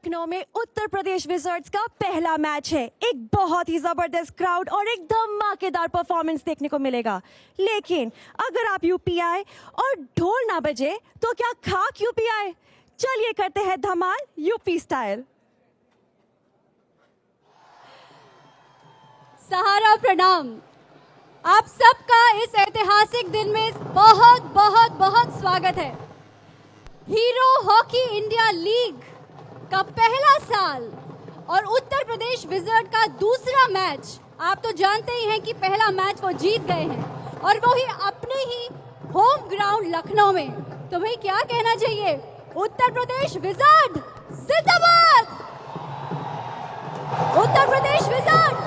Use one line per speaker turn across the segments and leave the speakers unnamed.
लखनऊ में उत्तर प्रदेश विजर्ड्स का पहला मैच है। एक बहुत ही जबरदस्त क्राउड और एक धमाकेदार परफॉर्मेंस देखने को मिलेगा। लेकिन अगर आप यूपी आए और ढोल ना बजे तो क्या खाक यूपी आए। चलिए करते हैं धमाल यूपी स्टाइल।
सहारा प्रणाम। आप सबका इस ऐतिहासिक दिन में बहुत बहुत बहुत स्वागत है। हीरो हॉकी इंडिया लीग का पहला साल और उत्तर प्रदेश विजर्ड का दूसरा मैच। आप तो जानते ही हैं कि पहला मैच वो जीत गए हैं और वो ही अपने ही होम ग्राउंड लखनऊ में। तो भाई क्या कहना चाहिए, उत्तर प्रदेश विजर्ड जिंदाबाद। उत्तर प्रदेश विजर्ड।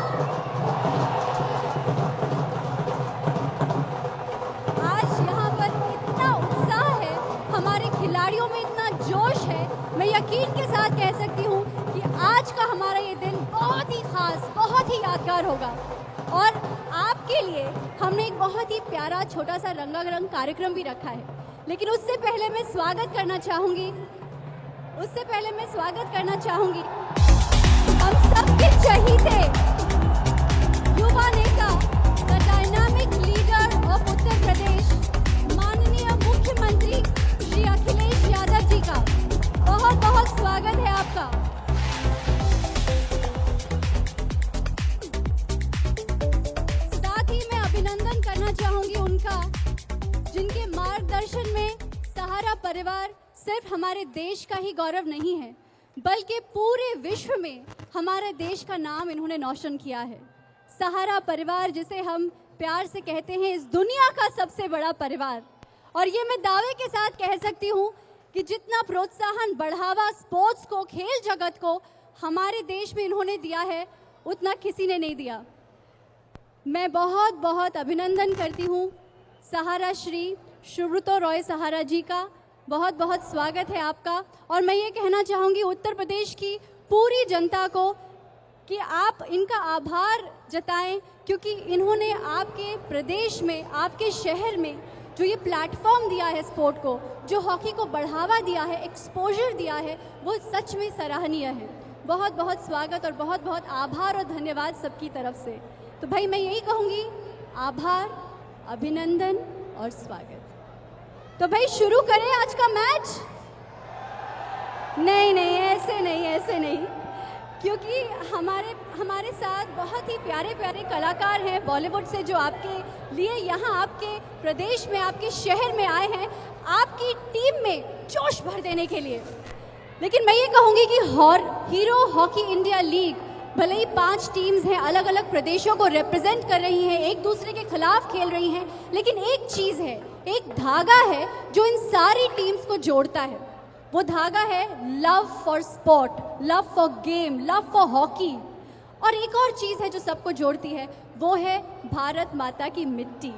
आज यहाँ पर इतना उत्साह है, हमारे खिलाड़ियों में इतना जोश है। मैं यकीन के साथ कह सकती हूँ कि आज का हमारा ये दिन बहुत ही खास, बहुत ही यादगार होगा। और आपके लिए हमने एक बहुत ही प्यारा छोटा सा रंगारंग कार्यक्रम भी रखा है। लेकिन उससे पहले मैं स्वागत करना चाहूँगी हम सबके चहीते युवा नेता, the dynamic leader of Uttar Pradesh, माननीय मुख्यमंत्री श्री अखिलेश यादव जी का बहुत बहुत स्वागत है आपका। साथ ही मैं अभिनंदन करना चाहूंगी उनका, जिनके मार्गदर्शन में सहारा परिवार सिर्फ हमारे देश का ही गौरव नहीं है, बल्कि पूरे विश्व में हमारे देश का नाम इन्होंने रोशन किया है। सहारा परिवार, जिसे हम प्यार से कहते हैं इस दुनिया का सबसे बड़ा परिवार। और ये मैं दावे के साथ कह सकती हूँ कि जितना प्रोत्साहन, बढ़ावा स्पोर्ट्स को, खेल जगत को हमारे देश में इन्होंने दिया है, उतना किसी ने नहीं दिया। मैं बहुत बहुत अभिनंदन करती हूँ सहारा श्री सुब्रत रॉय सहारा जी का। बहुत बहुत स्वागत है आपका। और मैं ये कहना चाहूँगी उत्तर प्रदेश की पूरी जनता को कि आप इनका आभार जताएं, क्योंकि इन्होंने आपके प्रदेश में, आपके शहर में जो ये प्लेटफॉर्म दिया है स्पोर्ट को, जो हॉकी को बढ़ावा दिया है, एक्सपोजर दिया है, वो सच में सराहनीय है। बहुत बहुत स्वागत और बहुत बहुत आभार और धन्यवाद सबकी तरफ से। तो भाई मैं यही कहूँगी, आभार, अभिनंदन और स्वागत। तो भाई शुरू करें आज का मैच। नहीं, ऐसे नहीं, क्योंकि हमारे साथ बहुत ही प्यारे प्यारे कलाकार हैं बॉलीवुड से, जो आपके लिए यहाँ आपके प्रदेश में, आपके शहर में आए हैं आपकी टीम में जोश भर देने के लिए। लेकिन मैं ये कहूँगी कि हीरो हॉकी इंडिया लीग भले ही 5 टीम्स हैं, अलग अलग प्रदेशों को रिप्रेजेंट कर रही हैं, एक दूसरे के खिलाफ खेल रही हैं, लेकिन एक चीज़ है, एक धागा है जो इन सारी टीम्स को जोड़ता है। वो धागा है love for sport, love for game, love for hockey. और एक और चीज़ है जो सबको जोड़ती है, वो है भारत माता की मिट्टी।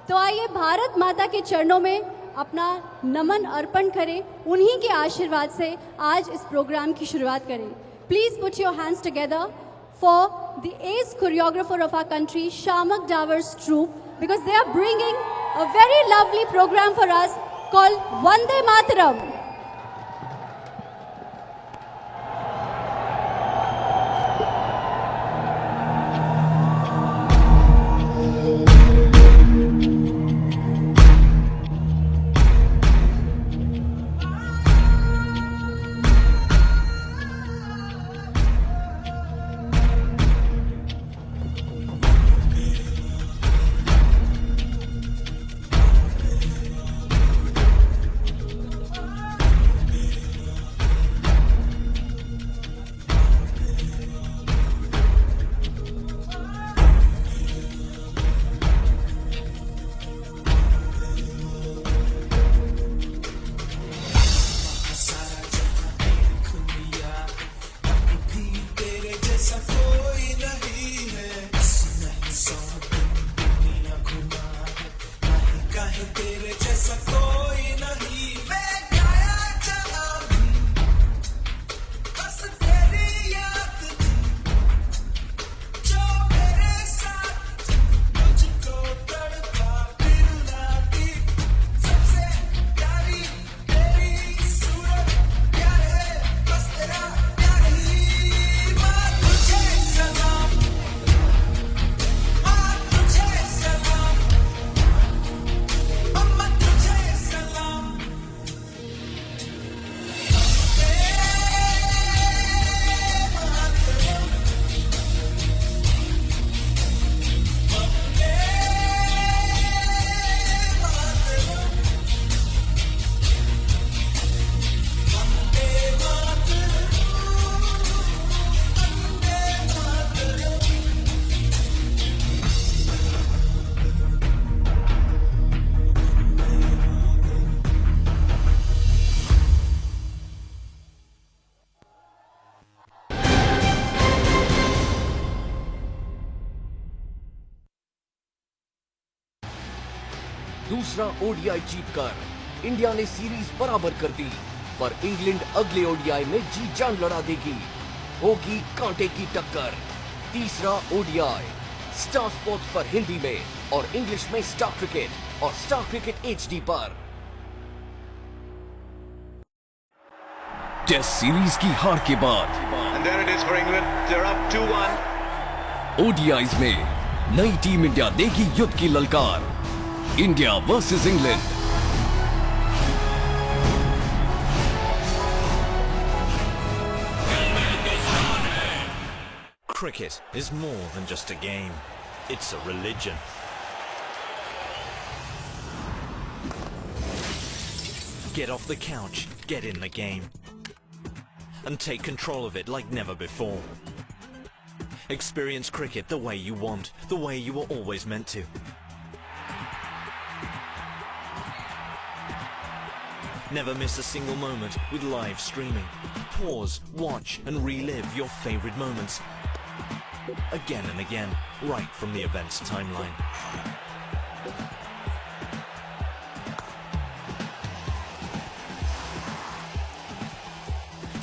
तो आइए भारत माता के चरणों में अपना नमन अर्पण करें, उन्हीं के आशीर्वाद से आज इस प्रोग्राम की शुरुआत करें। Please put your hands together for the ace choreographer of our country, Shamak Davar's troupe, because they are bringing a very lovely program for us called Vande Mataram.
दूसरा ओडीआई जीतकर इंडिया ने series बराबर कर दी, पर England अगले ODI में जी जान लड़ा देगी। होगी कांटे की टक्कर। तीसरा ओडीआई स्टार स्पोर्ट्स पर हिंदी में और इंग्लिश में स्टार क्रिकेट और स्टार क्रिकेट एचडी पर। टेस्ट सीरीज की हार के बाद
And there it is for England. They're up 2-1.
ODIs में नई टीम इंडिया देगी युद्ध की ललकार। India versus England.
Cricket is more than just a game. It's a religion. Get off the couch, get in the game, and take control of it like never before. Experience cricket the way you want, the way you were always meant to. Never miss a single moment with live streaming. Pause, watch and relive your favorite moments again and again, right from the event's timeline.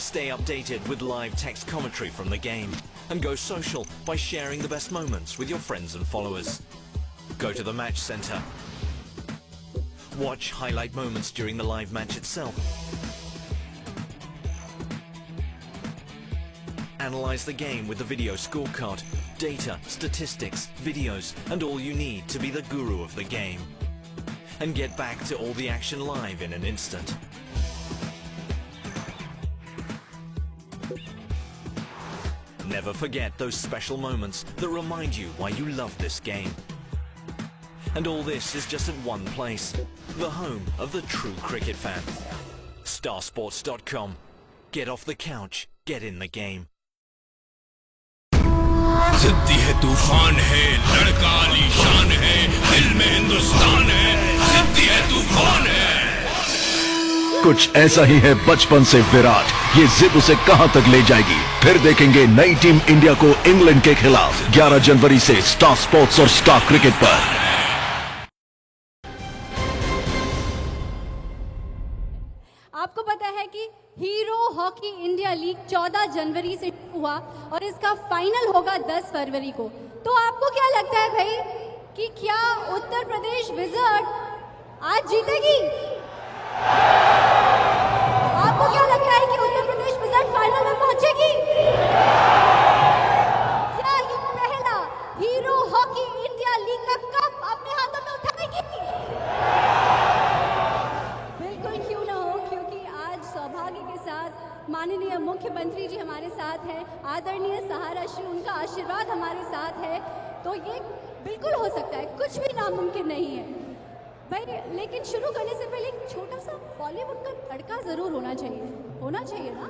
Stay updated with live text commentary from the game, and go social by sharing the best moments with your friends and followers. Go to the match center. Watch highlight moments during the live match itself. Analyze the game with the video scorecard, data, statistics, videos, and all you need to be the guru of the game. And get back to all the action live in an instant. Never forget those special moments that remind you why you love this game. And all this is just at one place, the home of the true cricket fan. Starsports.com. Get off the couch, get in the game.
जिद्दी है, तूफान है, लड़का आलीशान है, दिल में हिंदुस्तान है, जिद्दी है, तूफान है।
कुछ ऐसा ही है बचपन से विराट, ये जिद उसे कहां तक ले जाएगी। फिर देखेंगे नई टीम इंडिया को इंग्लैंड के खिलाफ 11 जनवरी से स्टार स्पोर्ट्स और स्टार क्रिकेट पर।
आपको पता है कि हीरो हॉकी इंडिया लीग 14 जनवरी से हुआ और इसका फाइनल होगा 10 फरवरी को। तो आपको क्या लगता है भाई कि क्या उत्तर प्रदेश विजर्ड आज जीतेगी? आपको क्या लगता है कि उत्तर प्रदेश विजर्ड फाइनल में पहुंचेगी? क्या ये पहला हीरो हॉकी इंडिया लीग का कप अपने हाथों में उठाएगी? बिल्कुल क्यों ना हो, क्योंकि आज सौभाग्य के साथ माननीय मुख्यमंत्री जी हमारे साथ हैं, आदरणीय सहारा श्री, उनका आशीर्वाद हमारे साथ है। तो ये बिल्कुल हो सकता है, कुछ भी नामुमकिन नहीं है भाई। लेकिन शुरू करने से पहले एक छोटा सा बॉलीवुड का तड़का जरूर होना चाहिए। होना चाहिए ना?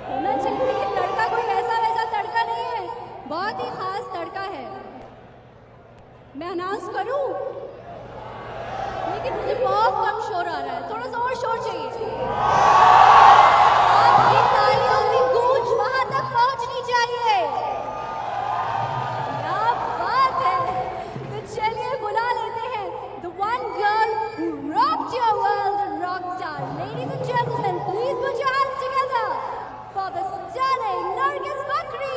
होना चाहिए। लेकिन तड़का कोई ऐसा वैसा तड़का नहीं है, बहुत ही खास तड़का है। मैं अनाउंस करूं, लेकिन मुझे बहुत कम शोर आ रहा है, थोड़ा सा और शोर चाहिए। आपकी तालियों की गूंज वहां तक पहुंचनी चाहिए। क्या बात है। तो चलिए बुला लेते हैं the one girl who rocked your world and rock star. Ladies and gentlemen, please put your hands together for the stunning Nargis Bakri.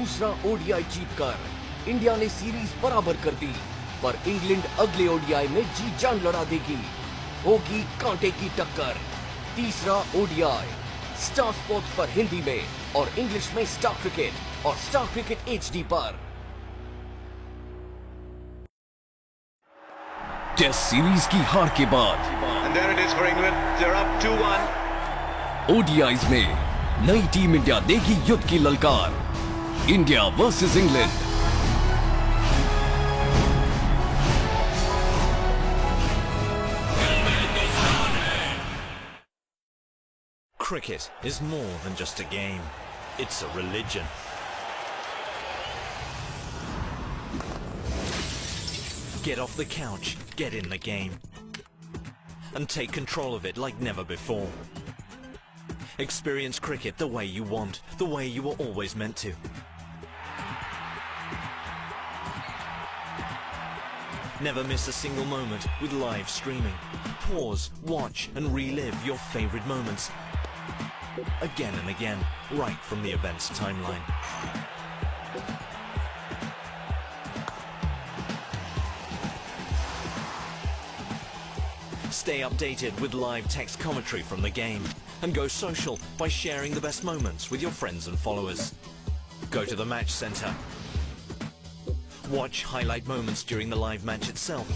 दूसरा ओडीआई जीतकर इंडिया ने सीरीज बराबर कर दी, पर इंग्लैंड अगले ओडीआई में जी जान लड़ा देगी। होगी कांटे की टक्कर। तीसरा ओडीआई स्टार स्पोर्ट्स पर हिंदी में और इंग्लिश में स्टार क्रिकेट और स्टार क्रिकेट एचडी पर। टेस्ट सीरीज की हार के बाद
And there it is for England. They're up 2-1.
ODIs में नई टीम इंडिया देगी युद्ध की ललकार। India versus England.
Cricket is more than just a game. It's a religion. Get off the couch, get in the game, and take control of it like never before. Experience cricket the way you want, the way you were always meant to. Never miss a single moment with live streaming. Pause, watch, and relive your favorite moments. Again and again, right from the event's timeline. Stay updated with live text commentary from the game, and go social by sharing the best moments with your friends and followers. Go to the match center. Watch highlight moments during the live match itself.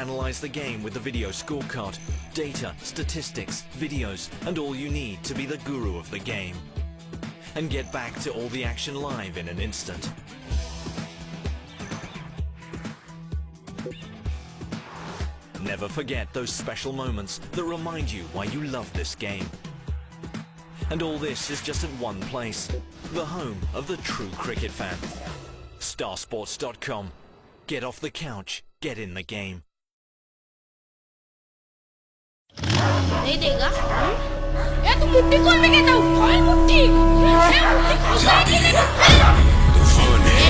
Analyze the game with the video scorecard, data, statistics, videos, and all you need to be the guru of the game. And get back to all the action live in an instant. Never forget those special moments that remind you why you love this game. And all this is just at one place, the home of the true cricket fan. Starsports.com. Get off the couch, get in the game.
नहीं देगा? ये तो मुट्ठी कौन में कहता हूँ? कौन मुट्ठी? ये मुट्ठी खुशाई नहीं देगा?
तूफान है,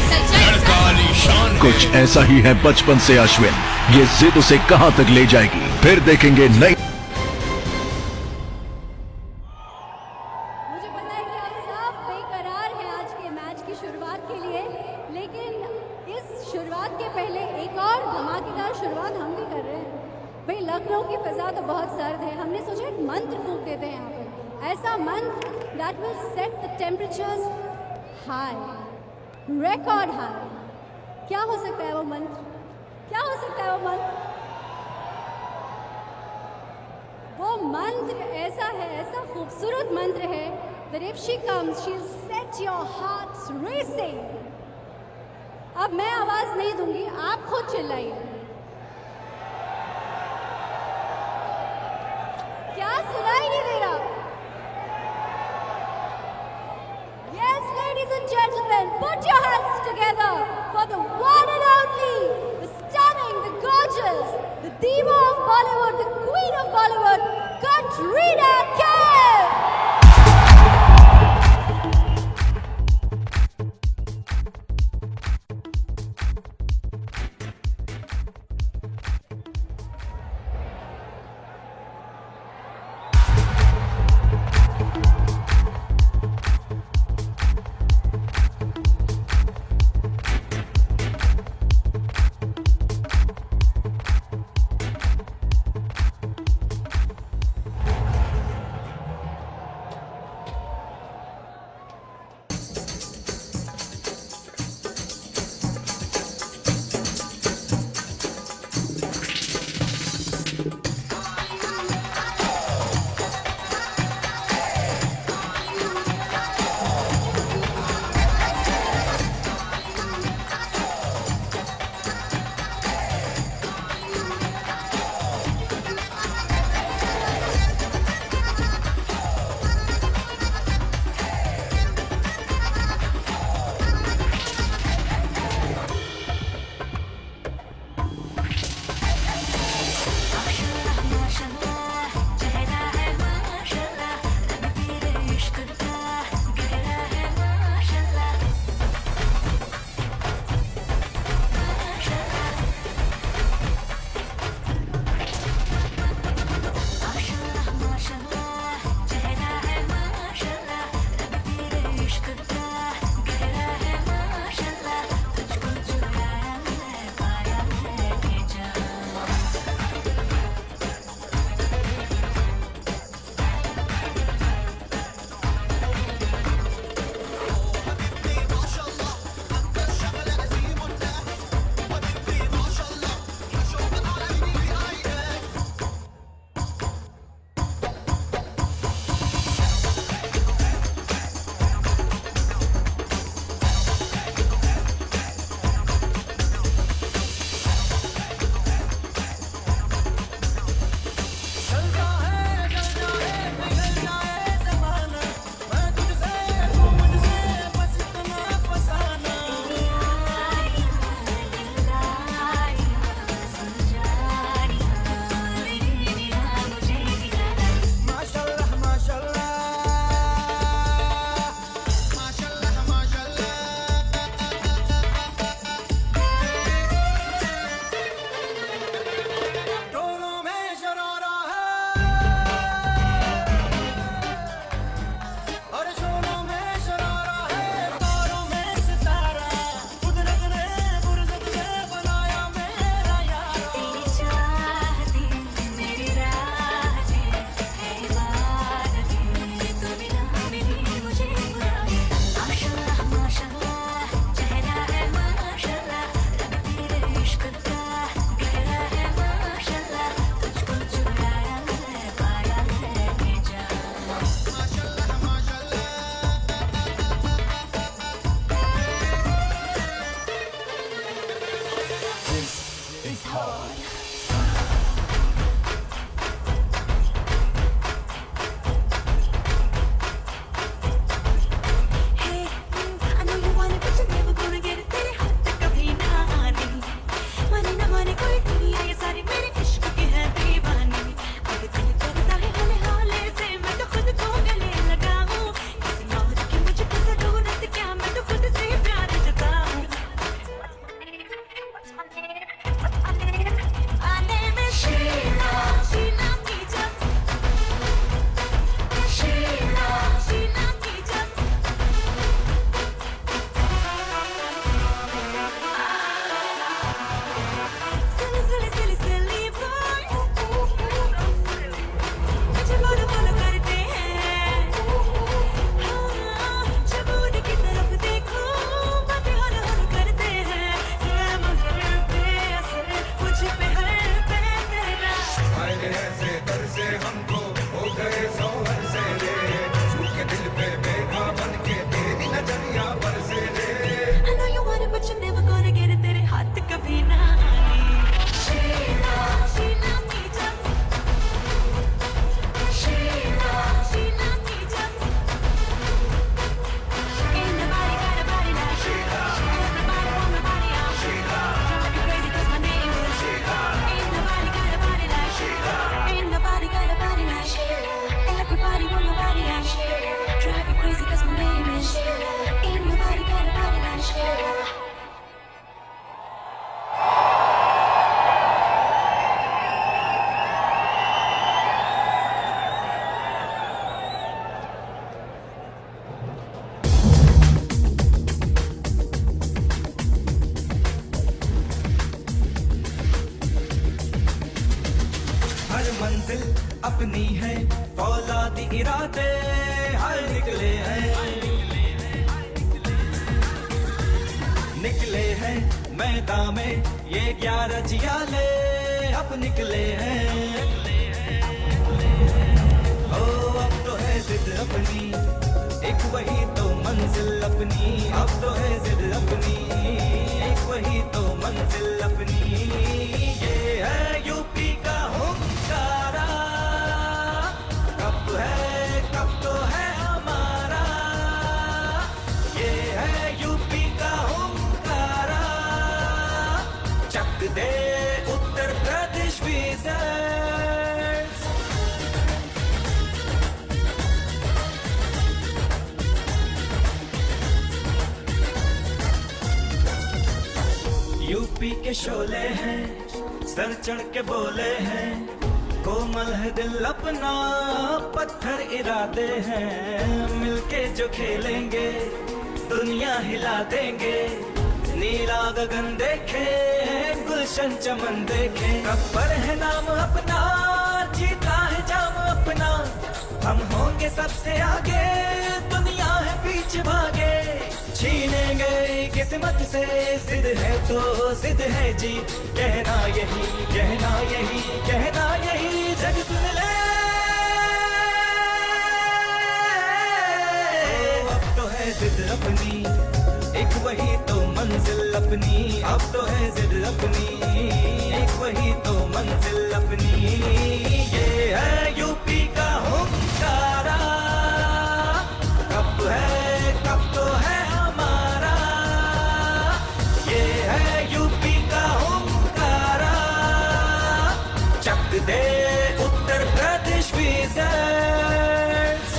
लड़का आलीशान है।
कुछ ऐसा ही है बचपन से अश्विन, ये जिद उसे कहां तक ले जाएगी, फिर देखेंगे नई।
मुझे पता है कि आप सब बेकरार हैं आज के मैच की शुरुआत के लिए, लेकिन इस शुरुआत के पहले एक और धमाकेदार शुरुआत हम भी कर रहे हैं। भाई लखनऊ की फिजा तो बहुत सर्द है, हमने सोचा एक मंत्र फूंक देते हैं यहाँ पे, ऐसा मंत्र that will set the temperatures high, record high. क्या हो सकता है वो मंत्र? क्या हो सकता है वो मंत्र? वो मंत्र ऐसा है, ऐसा खूबसूरत मंत्र है that if she comes she'll set your hearts racing। अब मैं आवाज नहीं दूंगी, आप खुद चिल्लाइए। क्या सुनाई नहीं दे रहा? Yes, ladies and gentlemen, put your hands together for the one and only, the stunning, the gorgeous, the diva of Bollywood, the queen of Bollywood, Katrina Kaif!
अपनी है फौलादी इरादे हाय निकले हैं मैदान में ये 11 जियाले अब निकले हैं। ओ अब तो है जिद अपनी एक वही तो मंजिल अपनी, अब तो है जिद अपनी एक वही तो मंजिल अपनी। ये है यूपी का हुंकारा, कब है कब तो है हमारा। ये है यूपी का हुंकारा, चक दे उत्तर प्रदेश विजर्ड्स। यूपी के शोले हैं सर चढ़ के बोले हैं, कोमल है दिल अपना पत्थर इरादे हैं। मिलके जो खेलेंगे दुनिया हिला देंगे, नीला गगन देखे गुलशन चमन देखे। गब्बर है नाम अपना जीता है जाम अपना, हम होंगे सबसे आगे दुनिया है पीछे भागे। छीनेंगे किस्मत से जिद है तो जिद है जी, कहना यही कहना यही कहना यही जग सुन ले। अब तो है जिद अपनी एक वही तो मंजिल अपनी, अब तो है जिद अपनी एक वही तो मंजिल अपनी। ये है यूपी का हुंकारा, कब है कब तो है हमारा। ये है यूपी का हुंकारा, चक दे Uttar Pradesh Wizards.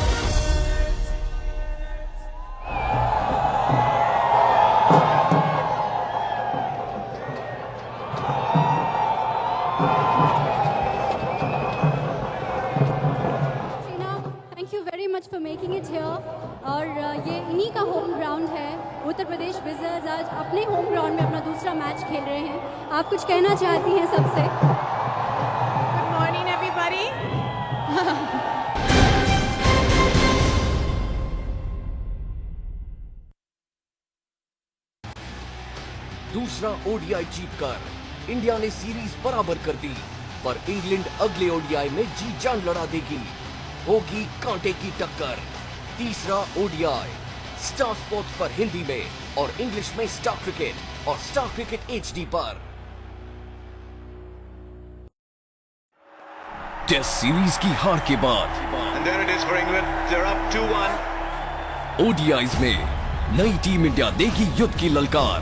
Thank you very much for making it here. और ये इन्हीं का होम ग्राउंड है। उत्तर प्रदेश विजर्ड्स आज अपने होम ग्राउंड में अपना दूसरा मैच खेल रहे हैं। आप कुछ कहना चाहती हैं सबसे?
Good morning everybody.
दूसरा ओडीआई जीतकर इंडिया ने सीरीज बराबर कर दी, पर इंग्लैंड अगले ओडीआई में जी जान लड़ा देगी। होगी कांटे की टक्कर। तीसरा ओडीआई स्टार स्पोर्ट्स पर हिंदी में और इंग्लिश में स्टार क्रिकेट और स्टार क्रिकेट एचडी पर।
टेस्ट सीरीज की हार के बाद
And there it is for England. They're up 2-1.
ODIs में नई टीम इंडिया देगी युद्ध की ललकार।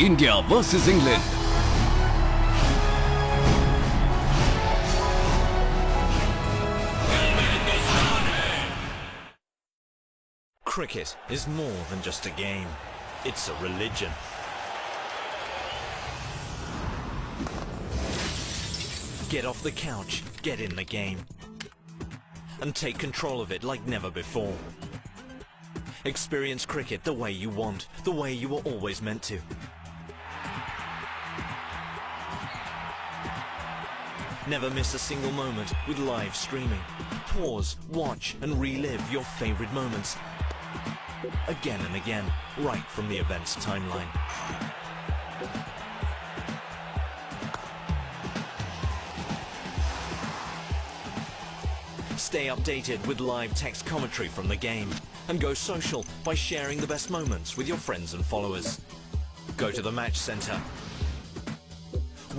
India versus England.
Cricket is more than just a game. It's a religion. Get off the couch, get in the game, and take control of it like never before. Experience cricket the way you want, the way you were always meant to. Never miss a single moment with live streaming. Pause, watch, and relive your favorite moments again and again, right from the event's timeline. Stay updated with live text commentary from the game, and go social by sharing the best moments with your friends and followers. Go to the match center.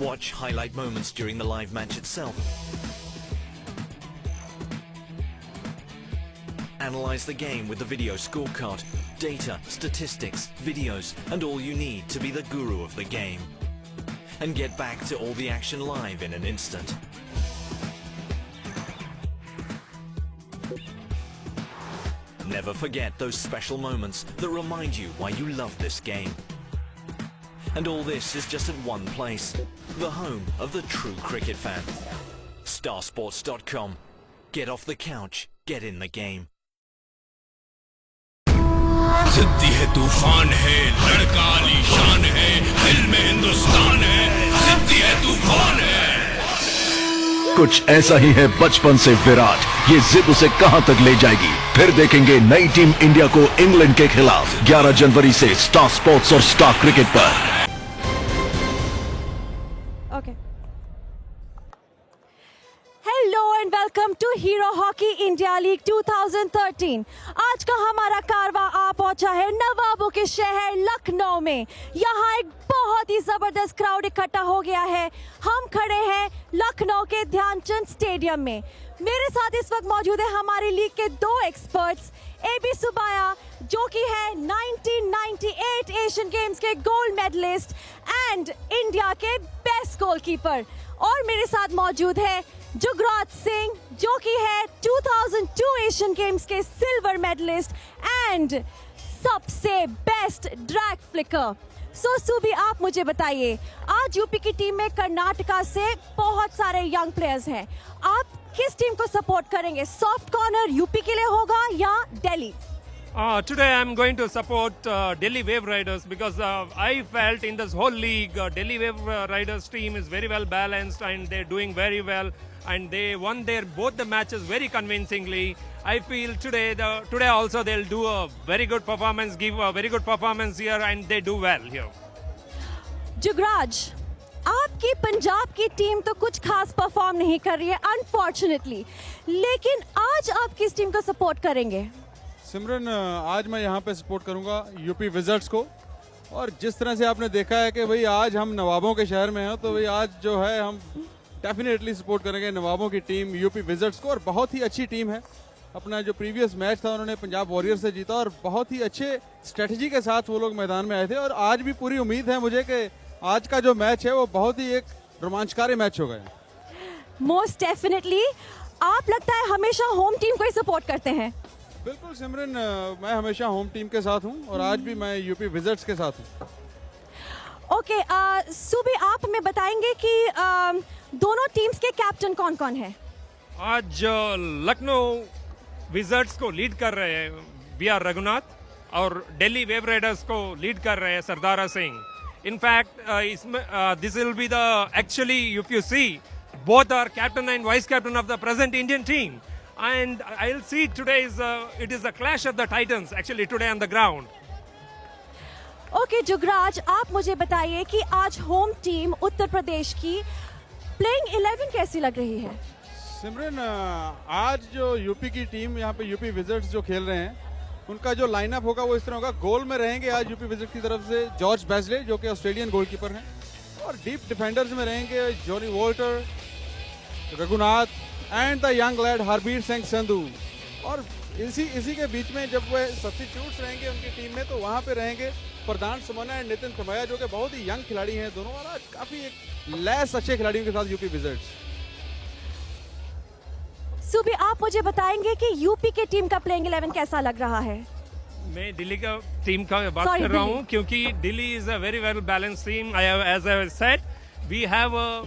Watch highlight moments during the live match itself. Analyze the game with the video scorecard, data, statistics, videos, and all you need to be the guru of the game. And get back to all the action live in an instant. Never forget those special moments that remind you why you love this game. And all this is just at one place, the home of the true cricket fan. Starsports.com. Get off the couch, get in the game.
जिद्दी है तूफान है लड़का आलीशान है दिल में हिंदुस्तान है जिद्दी है तूफान है
कुछ ऐसा ही है बचपन से विराट, ये जिद उसे कहां तक ले जाएगी। फिर देखेंगे नई टीम इंडिया को इंग्लैंड के खिलाफ 11 जनवरी से स्टार स्पोर्ट्स और स्टार क्रिकेट पर।
Okay. Hello and welcome to Hero Hockey India League 2013. आज का हमारा कारवां आ पहुंचा है नवाबों के शहर लखनऊ में। यहाँ एक बहुत ही जबरदस्त क्राउड इकट्ठा हो गया है। हम खड़े हैं लखनऊ के ध्यानचंद स्टेडियम में। मेरे साथ इस वक्त मौजूद है हमारी लीग के दो एक्सपर्ट्स, AB सुबाया जो कि है 1998 एशियन गेम्स के गोल्ड मेडलिस्ट एंड इंडिया के बेस्ट गोलकीपर, और मेरे साथ मौजूद है जुगराज सिंह जो कि है 2002 एशियन गेम्स के सिल्वर मेडलिस्ट एंड सबसे बेस्ट ड्रैग फ्लिकर। सो सुबी, आप मुझे बताइए, आज यूपी की टीम में कर्नाटका से बहुत सारे यंग प्लेयर्स हैं, आप किस टीम को सपोर्ट करेंगे? सॉफ्ट कॉर्नर यूपी के लिए होगा या Delhi?
Today I'm going to support Delhi Waveriders because I felt in this whole league Delhi Waveriders team is very well balanced and they're doing very well and they won both the matches very convincingly. I feel today also they'll do a very good performance, give a very good performance here and they do well here.
Jugraj, आपकी पंजाब की team तो कुछ खास perform नहीं कर रही है unfortunately, लेकिन आज आप किस टीम को सपोर्ट करेंगे?
सिमरन, आज मैं यहाँ पे सपोर्ट करूँगा यूपी विजर्ड्स को, और जिस तरह से आपने देखा है कि भाई आज हम नवाबों के शहर में हैं, तो भाई आज जो है हम डेफिनेटली सपोर्ट करेंगे नवाबों की टीम यूपी विजर्ड्स को। और बहुत ही अच्छी टीम है, अपना जो प्रीवियस मैच था उन्होंने पंजाब वॉरियर्स से जीता और बहुत ही अच्छे स्ट्रेटजी के साथ वो लोग मैदान में आए थे, और आज भी पूरी उम्मीद है मुझे कि आज का जो मैच है वो बहुत ही एक रोमांचकारी मैच होगा।
Most definitely. आप लगता है हमेशा होम टीम को ही सपोर्ट करते हैं?
बिल्कुल सिमरन, मैं हमेशा होम टीम के साथ हूं और आज भी मैं यूपी विजर्ड्स के साथ हूं।
ओके, सुबी, आप हमें बताएंगे कि दोनों टीम्स के कैप्टन कौन कौन है?
आज लखनऊ विजर्ड्स को लीड कर रहे हैं BR रघुनाथ और दिल्ली वेव राइडर्स को लीड कर रहे हैं सरदारा सिंह। इनफैक्ट इसमें this will be the actually if you see both are captain and vice captain of the present Indian team. And I'll see today it is a clash of the titans actually today on the ground.
Okay Jugraj, आप मुझे बताइए कि आज home team Uttar Pradesh की playing 11 कैसी लग रही है?
सिमरन, आज जो यूपी की टीम यहाँ पे यूपी विजर्ड्स जो खेल रहे हैं उनका जो लाइनअप होगा वो इस तरह होगा। गोल में रहेंगे आज यूपी विजर्ड्स की तरफ से जॉर्ज बेस्ले जो कि ऑस्ट्रेलियन गोलकीपर हैं, और डीप डिफेंडर्स में रहेंगे Johnny Walter, Raghunath and the young lead Harbir Singh Sandhu. और इसी के बीच में जब वह सब्स्टिट्यूट्स रहेंगे उनकी टीम में तो वहाँ पे रहेंगे प्रधान सुमना एंड नितिन तमैया जो कि बहुत ही यंग खिलाड़ी हैं दोनों, और काफी एक लैस अच्छे खिलाड़ियों के साथ यूपी विजर्ड्स।
सुबी, आप मुझे बताएंगे कि यूपी के टीम का प्लेइंग 11 कैसा लग रहा है?
मैं दिल्ली का टीम का बात कर रहा हूँ क्योंकि Delhi is a very well balance team. As I said we have a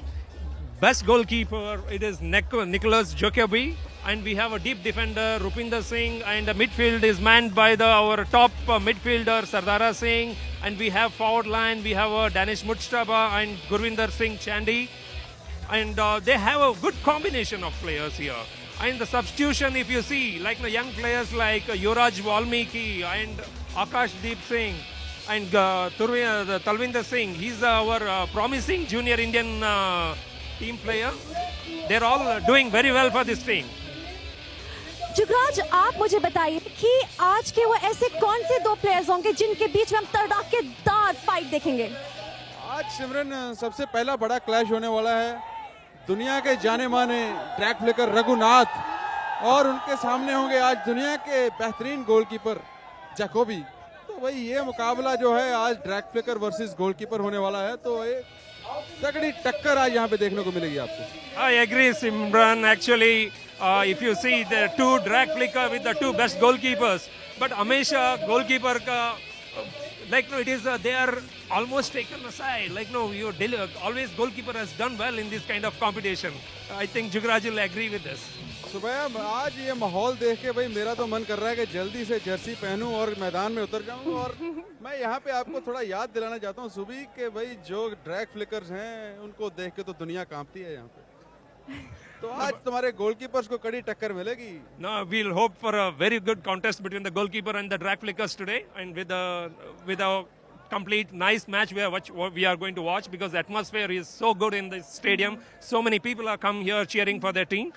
best goalkeeper, it is Nicholas Jokobi, and we have a deep defender Rupinder Singh, and the midfield is manned by our top midfielder Sardara Singh, and we have forward line we have Danish Mujtaba and Gurvinder Singh Chandy, and they have a good combination of players here. And the substitution, if you see, like the young players like Yuvraj Valmiki and Akash Deep Singh and Talvinder Singh, he's our promising junior Indian team player. They're all doing very well for this team.
Jugraj, आप मुझे बताइए कि आज के वो ऐसे कौन से दो प्लेयर्स होंगे जिनके बीच में हम तड़ाकेदार फाइट देखेंगे?
आज सिमरन सबसे पहला बड़ा क्लैश होने वाला है दुनिया के जाने माने ट्रैक फ्लिकर रघुनाथ और उनके सामने होंगे आज दुनिया के बेहतरीन गोलकीपर जैकोबी। तो भाई ये मुकाबला जो है आज ट्रैक फ्लिकर वर्सेस गोलकीपर होने वाला है, तो एक तगड़ी टक्कर आज यहाँ पे देखने को मिलेगी आपको।
I agree, Simran. Actually, if you see the two drag flicker with the two best goalkeepers, but हमेशा goalkeeper का like no, it is they are almost taken aside. Like no, your always goalkeeper has done well in this kind of competition. I think Jugraj will agree with this.
सुबह आज ये माहौल देख के भाई मेरा तो मन कर रहा है कि जल्दी से जर्सी पहनूं और मैदान में उतर जाऊं। और मैं यहाँ पे आपको थोड़ा याद दिलाना चाहता हूँ सुबह के भाई जो ड्रैग फ्लिकर्स हैं उनको देख के तो दुनिया कांपती है यहाँ पे। तो आज तुम्हारे गोलकीपर्स को कड़ी टक्कर मिलेगी।
No, we'll hope for a very good contest between the goalkeeper and the drag flickers today, and with a complete nice match what we are going to watch, because the atmosphere is so good in the stadium. So many people are come here cheering for their team.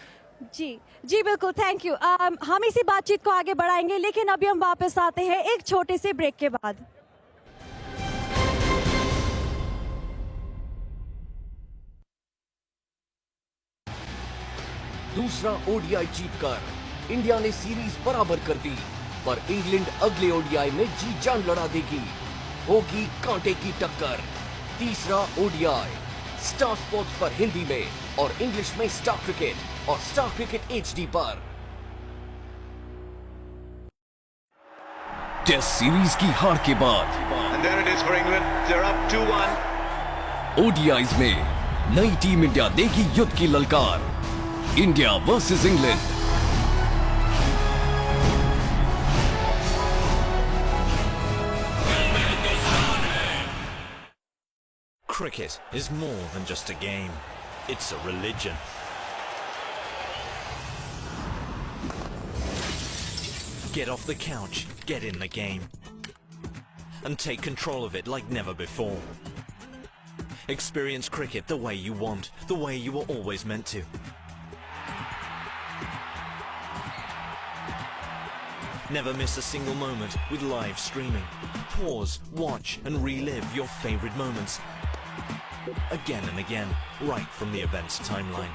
जी जी बिल्कुल, thank you. हम इसी बातचीत को आगे बढ़ाएंगे, लेकिन अभी हम वापस आते हैं एक छोटे से ब्रेक के बाद।
दूसरा ओडीआई जीतकर इंडिया ने सीरीज बराबर कर दी, पर इंग्लैंड अगले ओडीआई में जी जान लड़ा देगी। होगी कांटे की टक्कर। तीसरा ओडीआई स्टार स्पोर्ट्स पर हिंदी में और इंग्लिश में स्टार क्रिकेट और स्टार क्रिकेट एचडी पर।
टेस्ट सीरीज की हार के बाद
And there it is for England. They're up 2-1.
ODIs में नई टीम इंडिया देगी युद्ध की ललकार। India versus England.
Cricket is more than just a game. It's a religion. Get off the couch, get in the game, and take control of it like never before. Experience cricket the way you want, the way you were always meant to. Never miss a single moment with live streaming. Pause, watch, and relive your favorite moments again and again, right from the event's timeline.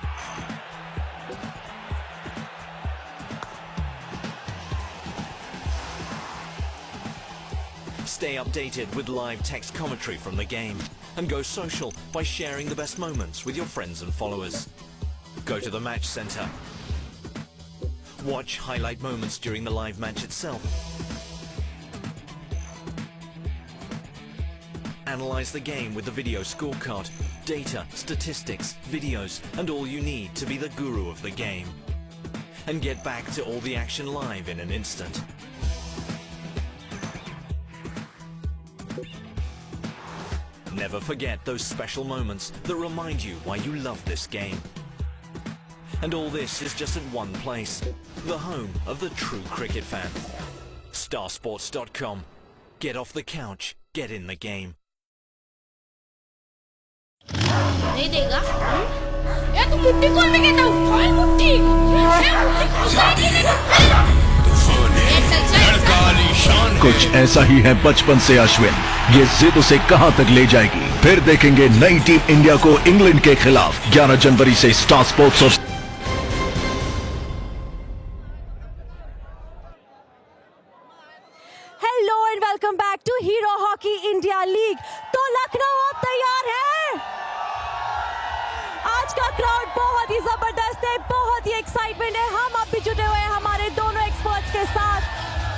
Stay updated with live text commentary from the game, and go social by sharing the best moments with your friends and followers. Go to the match center. Watch highlight moments during the live match itself. Analyze the game with the video scorecard, data, statistics, videos, and all you need to be the guru of the game. And get back to all the action live in an instant. Never forget those special moments that remind you why you love this game. And all this is just at one place, the home of the true cricket fan. Starsports.com. Get off the couch, get in the game.
नहीं देगा? ये तू मुट्ठी कौन में कहता हूँ? कौन मुट्ठी? ये मुट्ठी खुशाई नहीं देगा।
कुछ ऐसा ही है बचपन से अश्विन। ये जिद उसे कहां तक ले जाएगी, फिर देखेंगे नई टीम इंडिया को इंग्लैंड के खिलाफ 11 जनवरी से स्टार स्पोर्ट्स और
hello and welcome back to Hero hockey India League. तो लखनऊ अब तैयार है। आज का क्राउड बहुत ही जबरदस्त है, बहुत ही एक्साइटमेंट है। हम अब भी जुटे हुए हैं हमारे दोनों एक्सपर्ट्स के साथ।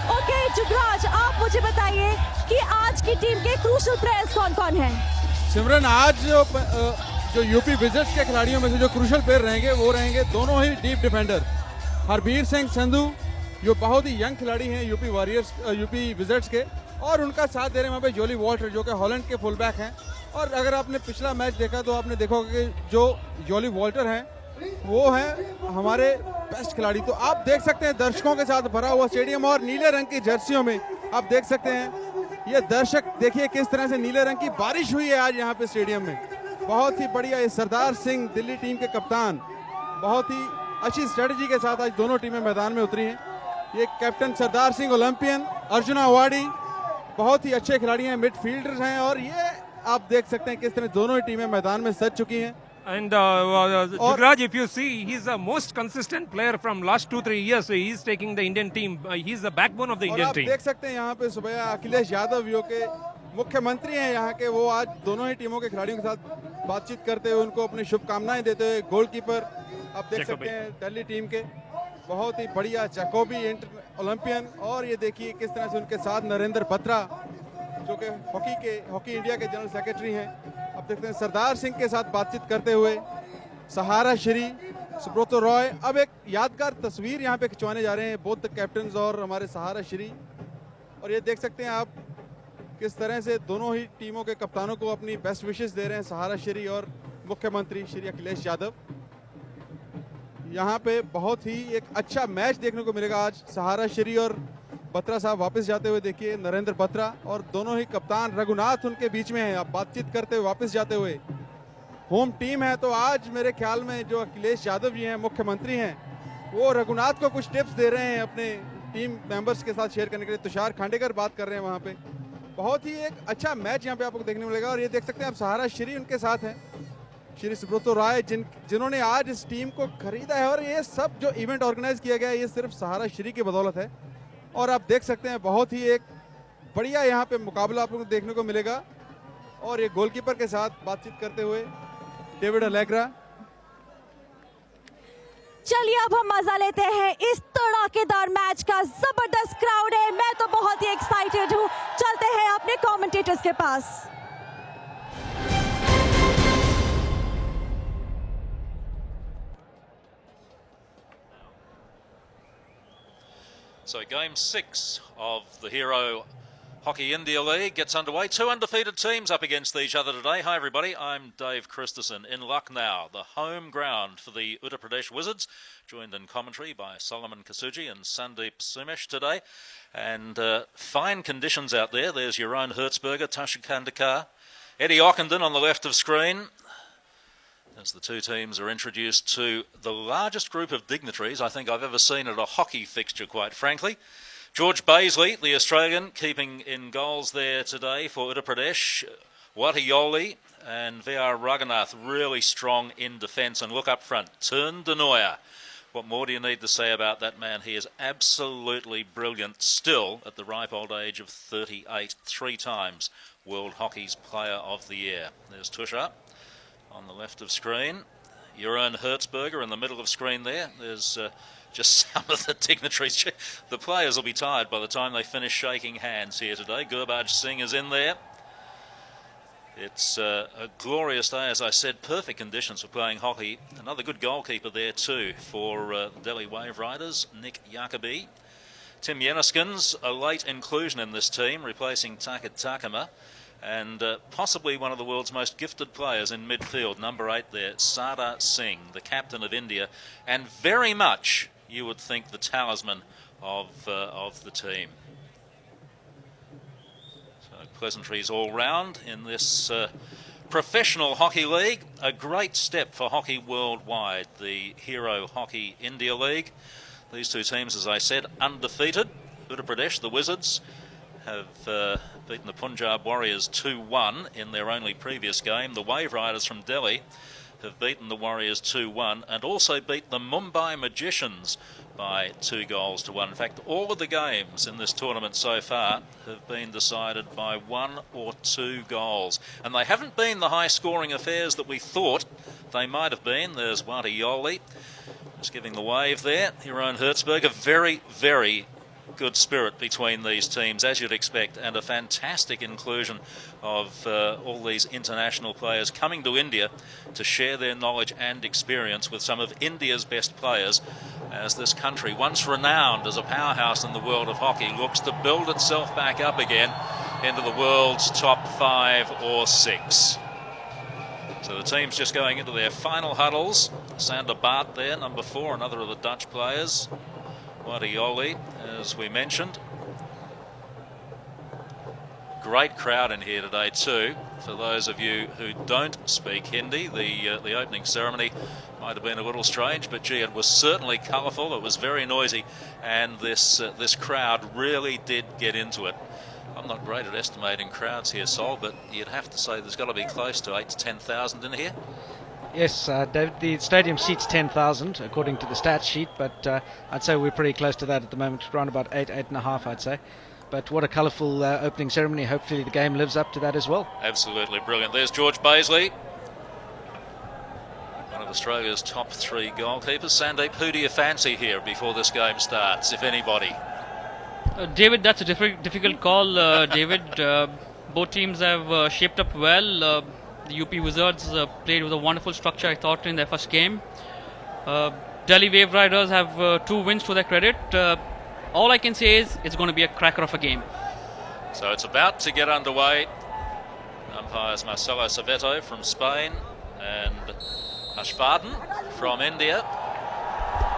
ओके जुगराज, आप मुझे बताइए कि आज की टीम के क्रूशियल प्लेयर्स कौन-कौन हैं?
सिमरन, आज जो यूपी विजिट्स के खिलाड़ियों में से जो क्रूशियल प्लेयर रहेंगे वो रहेंगे दोनों ही डीप डिफेंडर। हरबीर सिंह संधू जो बहुत ही यंग खिलाड़ी हैं यूपी विजिट्स के, और उनका साथ दे रहे हैं वहाँ पे जोली वॉल्टर जो कि हॉलैंड के फुल बैक हैं। और अगर आपने पिछला मैच देखा तो आपने देखा कि जो जोली वॉल्टर हैं वो हैं हमारे बेस्ट खिलाड़ी। तो आप देख सकते हैं दर्शकों के साथ भरा हुआ स्टेडियम, और नीले रंग की जर्सियों में आप देख सकते हैं ये दर्शक। देखिए किस तरह से नीले रंग की बारिश हुई है आज यहाँ पे स्टेडियम में। बहुत ही बढ़िया। ये सरदार सिंह दिल्ली टीम के कप्तान बहुत ही अच्छी स्ट्रेटजी के साथ आज दोनों टीमें मैदान में उतरी हैं। ये captain Sardar Singh Olympian, arjuna awardee, बहुत ही अच्छे खिलाड़ी हैं, मिडफील्डर्स हैं। और ये आप देख सकते हैं किस तरह दोनों ही टीमें मैदान में सज चुकी हैं।
And Jugraj, if you see, he's the most consistent player from last 2-3 years. So he's taking the Indian team. He's the backbone of the Indian team.
आप देख सकते हैं यहाँ पे सुबह अखिलेश यादव जो के मुख्यमंत्री हैं यहाँ के, वो आज दोनों ही टीमों के खिलाड़ियों के साथ बातचीत करते हुए उनको अपनी शुभकामनाएं देते हुए, गोलकीपर आप देख सकते हैं दिल्ली टीम के बहुत ही बढ़िया जैकोबी ओलंपियन। और ये देखिए किस तरह से उनके साथ नरेंद्र बत्रा जो कि हॉकी इंडिया के जनरल सेक्रेटरी हैं। आप देखते हैं सरदार सिंह के साथ बातचीत करते हुए सहारा श्री सुब्रतो रॉय। अब एक यादगार तस्वीर यहाँ पे खिंचवाने जा रहे हैं बोथ द कैप्टन्स और हमारे सहारा श्री। और ये देख सकते हैं आप किस तरह से दोनों ही टीमों के कप्तानों को अपनी बेस्ट विशेस दे रहे हैं, सहारा श्री और मुख्यमंत्री श्री अखिलेश यादव। यहाँ पे बहुत ही एक अच्छा मैच देखने को मिलेगा आज। सहारा श्री और बत्रा साहब वापस जाते हुए देखिए, नरेंद्र बत्रा और दोनों ही कप्तान रघुनाथ उनके बीच में हैं। अब बातचीत करते हुए वापस जाते हुए, होम टीम है तो आज मेरे ख्याल में जो अखिलेश यादव जी हैं, मुख्यमंत्री हैं, वो रघुनाथ को कुछ टिप्स दे रहे हैं अपने टीम मेंबर्स के साथ शेयर करने के लिए। तुषार खांडेकर बात कर रहे हैं वहाँ पे। बहुत ही एक अच्छा मैच यहाँ पे आपको देखने को मिलेगा। और ये देख सकते हैं आप, सहारा श्री उनके साथ हैं, श्री सुब्रतो राय, जिन्होंने आज इस टीम को खरीदा है। और ये सब जो इवेंट ऑर्गेनाइज किया गया है, ये सिर्फ सहारा श्री की बदौलत है। और आप देख सकते हैं बहुत ही एक बढ़िया यहाँ पे मुकाबला आपको देखने को मिलेगा। और ये गोलकीपर के साथ बातचीत करते हुए डेविड अलेग्रा।
चलिए अब हम मजा लेते हैं इस तड़ाकेदार मैच का। जबरदस्त क्राउड है, मैं तो बहुत ही एक्साइटेड हूँ। चलते हैं अपने कमेंटेटर्स के पास।
So game 6 of the Hero Hockey India League gets underway. Two undefeated teams up against each other today. Hi everybody, I'm Dave Christensen in Lucknow, the home ground for the Uttar Pradesh Wizards, joined in commentary by Solomon Kasuji and Sandeep Sumesh today. And fine conditions out there. There's your own Hertzberger, Tasha Kandakar, Eddie Ockenden on the left of screen, as the two teams are introduced to the largest group of dignitaries I think I've ever seen at a hockey fixture, quite frankly. George Baisley, the Australian, keeping in goals there today for Uttar Pradesh. Watayoli and VR Raghunath really strong in defence. And look up front, Turn Denoya. What more do you need to say about that man? He is absolutely brilliant still at the ripe old age of 38, 3 times World Hockey's Player of the Year. There's Tusha on the left of screen. Your own Hertzberger in the middle of screen there. There's just some of the dignitaries. The players will be tired by the time they finish shaking hands here today. Gurbaj Singh is in there. It's a glorious day, as I said. Perfect conditions for playing hockey. Another good goalkeeper there too for the Delhi Waveriders, Nick Jacobi. Tim Yenniskins, a late inclusion in this team, replacing Takit Takama. And possibly one of the world's most gifted players in midfield, number 8 there, Sardar Singh, the captain of India, and very much, you would think, the talisman of the team. So pleasantries all round in this professional hockey league. A great step for hockey worldwide, the Hero Hockey India League. These two teams, as I said, undefeated. Uttar Pradesh, the Wizards, have beaten the Punjab Warriors 2-1 in their only previous game. The Waveriders from Delhi have beaten the Warriors 2-1 and also beat the Mumbai Magicians by 2-1. In fact, all of the games in this tournament so far have been decided by 1 or 2 goals. And they haven't been the high-scoring affairs that we thought they might have been. There's Watayoli just giving the wave there. Your own Hertzberg, a very, very good spirit between these teams, as you'd expect, and a fantastic inclusion of all these international players coming to India to share their knowledge and experience with some of India's best players, as this country, once renowned as a powerhouse in the world of hockey, looks to build itself back up again into the world's top 5 or 6. So the team's just going into their final huddles. Sander Bart there, number 4, another of the Dutch players. Watayoli, as we mentioned. Great crowd in here today too. For those of you who don't speak Hindi, the opening ceremony might have been a little strange, but gee, it was certainly colourful. It was very noisy, and this crowd really did get into it. I'm not great at estimating crowds here, Sol, but you'd have to say there's got to be close to 8,000 to 10,000 in here.
Yes, David, the stadium seats 10,000 according to the stat sheet, but I'd say we're pretty close to that at the moment, around about 8.5, I'd say. But what a colourful opening ceremony. Hopefully the game lives up to that as well.
Absolutely brilliant. There's George Baisley, one of Australia's top 3 goalkeepers. Sandeep, who do you fancy here before this game starts, if anybody?
David, that's a difficult call, David. Both teams have shaped up well. The UP Wizards played with a wonderful structure, I thought, in their first game. Delhi Waveriders have 2 wins to their credit. All I can say is it's going to be a cracker of a game.
So it's about to get underway. Umpires Marcelo Saveto from Spain and Hashvardan from India.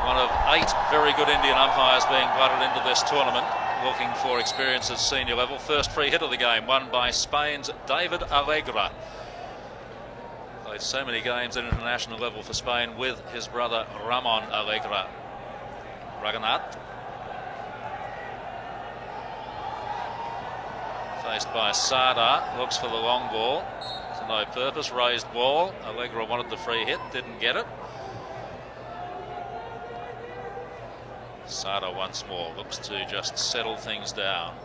One of 8 very good Indian umpires being blooded into this tournament, looking for experience at senior level. First free hit of the game, won by Spain's David Allegra. Played so many games at international level for Spain with his brother Ramon Allegra. Raghunatha. Faced by Sada, looks for the long ball. To no purpose, raised ball. Allegra wanted the free hit, didn't get it. Sada once more looks to just settle things down.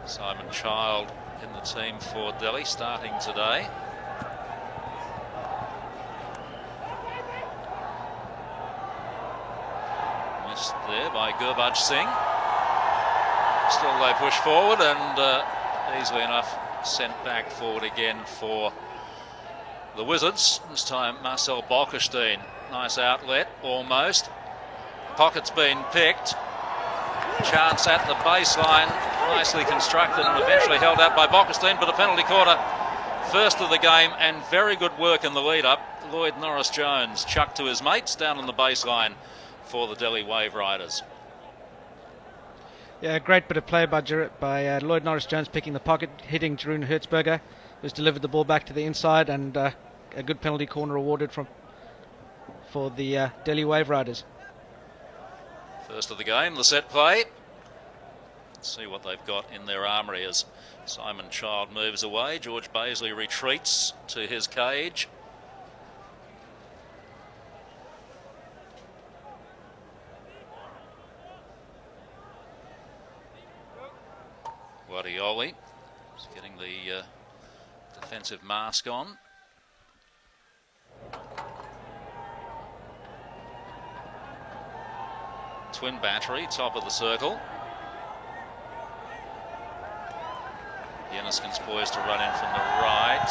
Simon Child in the team for Delhi, starting today. Missed there by Gurbaj Singh. Still they push forward and easily enough sent back forward again for the Wizards. This time Marcel Bolkestein. Nice outlet, almost. Pocket's been picked. Chance at the baseline, nicely constructed and eventually held out by Bolkestein, but a penalty corner first of the game, and very good work in the lead-up. Lloyd Norris-Jones chucked to his mates down on the baseline for the Delhi Waveriders.
Yeah, great bit of play by Lloyd Norris-Jones, picking the pocket, hitting Jeroen Hertzberger, who's delivered the ball back to the inside, and a good penalty corner awarded for the Delhi Waveriders.
First of the game, the set play. Let's see what they've got in their armoury as Simon Child moves away. George Baisley retreats to his cage. Guardioli is getting the defensive mask on. Twin battery, top of the circle. Yeniskin's poised to run in from the right.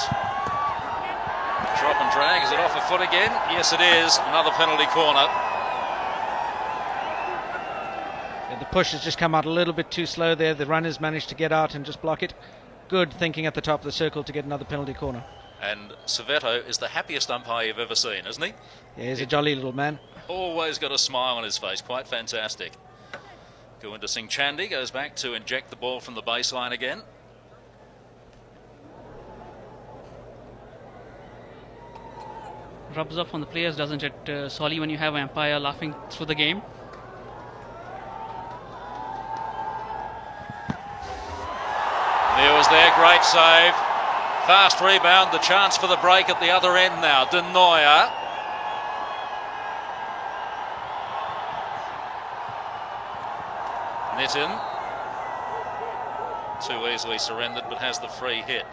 Drop and drag, is it off a foot again? Yes it is, another penalty corner.
Yeah, the push has just come out a little bit too slow there. The runners managed to get out and just block it. Good thinking at the top of the circle to get another penalty corner.
And Saveto is the happiest umpire you've ever seen, isn't he?
Yeah, he's a jolly little man.
Always got a smile on his face, quite fantastic. Govinda Singh Chandy goes back to inject the ball from the baseline again.
Rubs off on the players, doesn't it, Solly, when you have an umpire laughing through the game?
There was their great save. Fast rebound, the chance for the break at the other end now. Denoya. Nitin. Too easily surrendered, but has the free hit.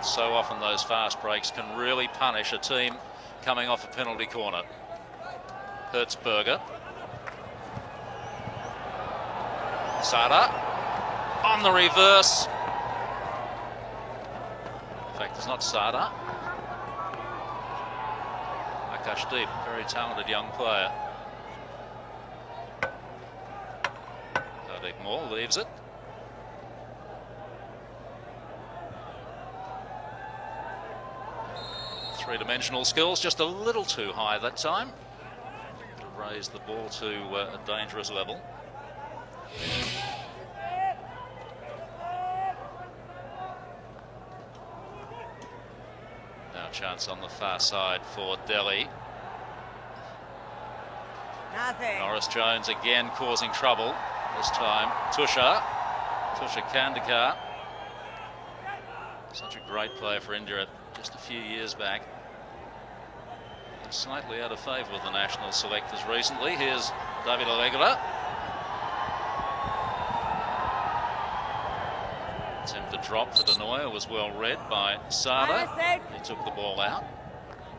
So often those fast breaks can really punish a team coming off a penalty corner. Hertzberger. Sada on the reverse. In fact, it's not Sada. Akashdeep, very talented young player. Hardik Moore leaves it. Three-dimensional skills, just a little too high that time. To raise the ball to a dangerous level. Now chance on the far side for Delhi. Norris-Jones again causing trouble. This time Tusha Kandikar. Such a great player for India just a few years back. Slightly out of favour with the national selectors recently. Here's David Allegra. Attempted drop for Denoya was well read by Sada. He took the ball out.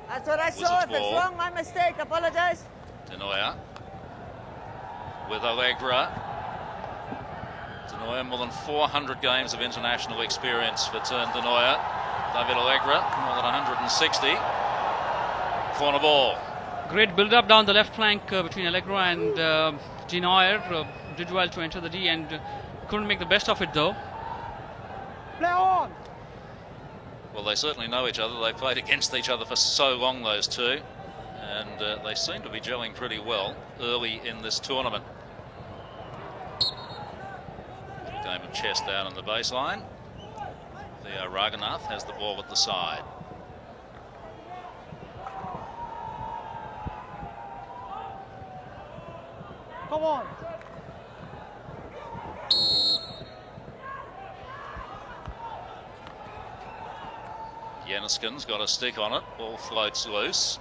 That's what I saw. If it's wrong, my mistake. Apologize.
Denoya with Allegra. Denoya, more than 400 games of international experience for Turn Denoya. David Allegra, more than 160. Corner ball.
Great build-up down the left flank between Allegra and Denoyer. Did well to enter the D and couldn't make the best of it though.
Play on.
Well, they certainly know each other. They've played against each other for so long, those two. And they seem to be gelling pretty well early in this tournament. Game of chess down on the baseline. Theo Raghunath has the ball at the side.
Come on.
Yeniskin's got a stick on it. Ball floats loose.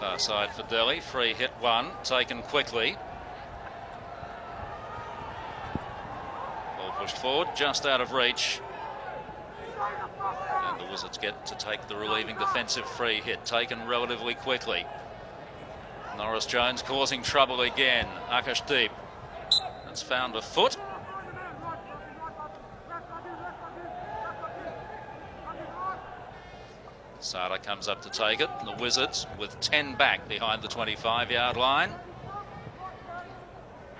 Far side for Delhi. Free hit one. Taken quickly. Ball pushed forward. Just out of reach. And the Wizards get to take the relieving defensive free hit. Taken relatively quickly. Norris Jones causing trouble again. Akashdeep. That's found a foot. Sada comes up to take it. The Wizards with 10 back behind the 25-yard line.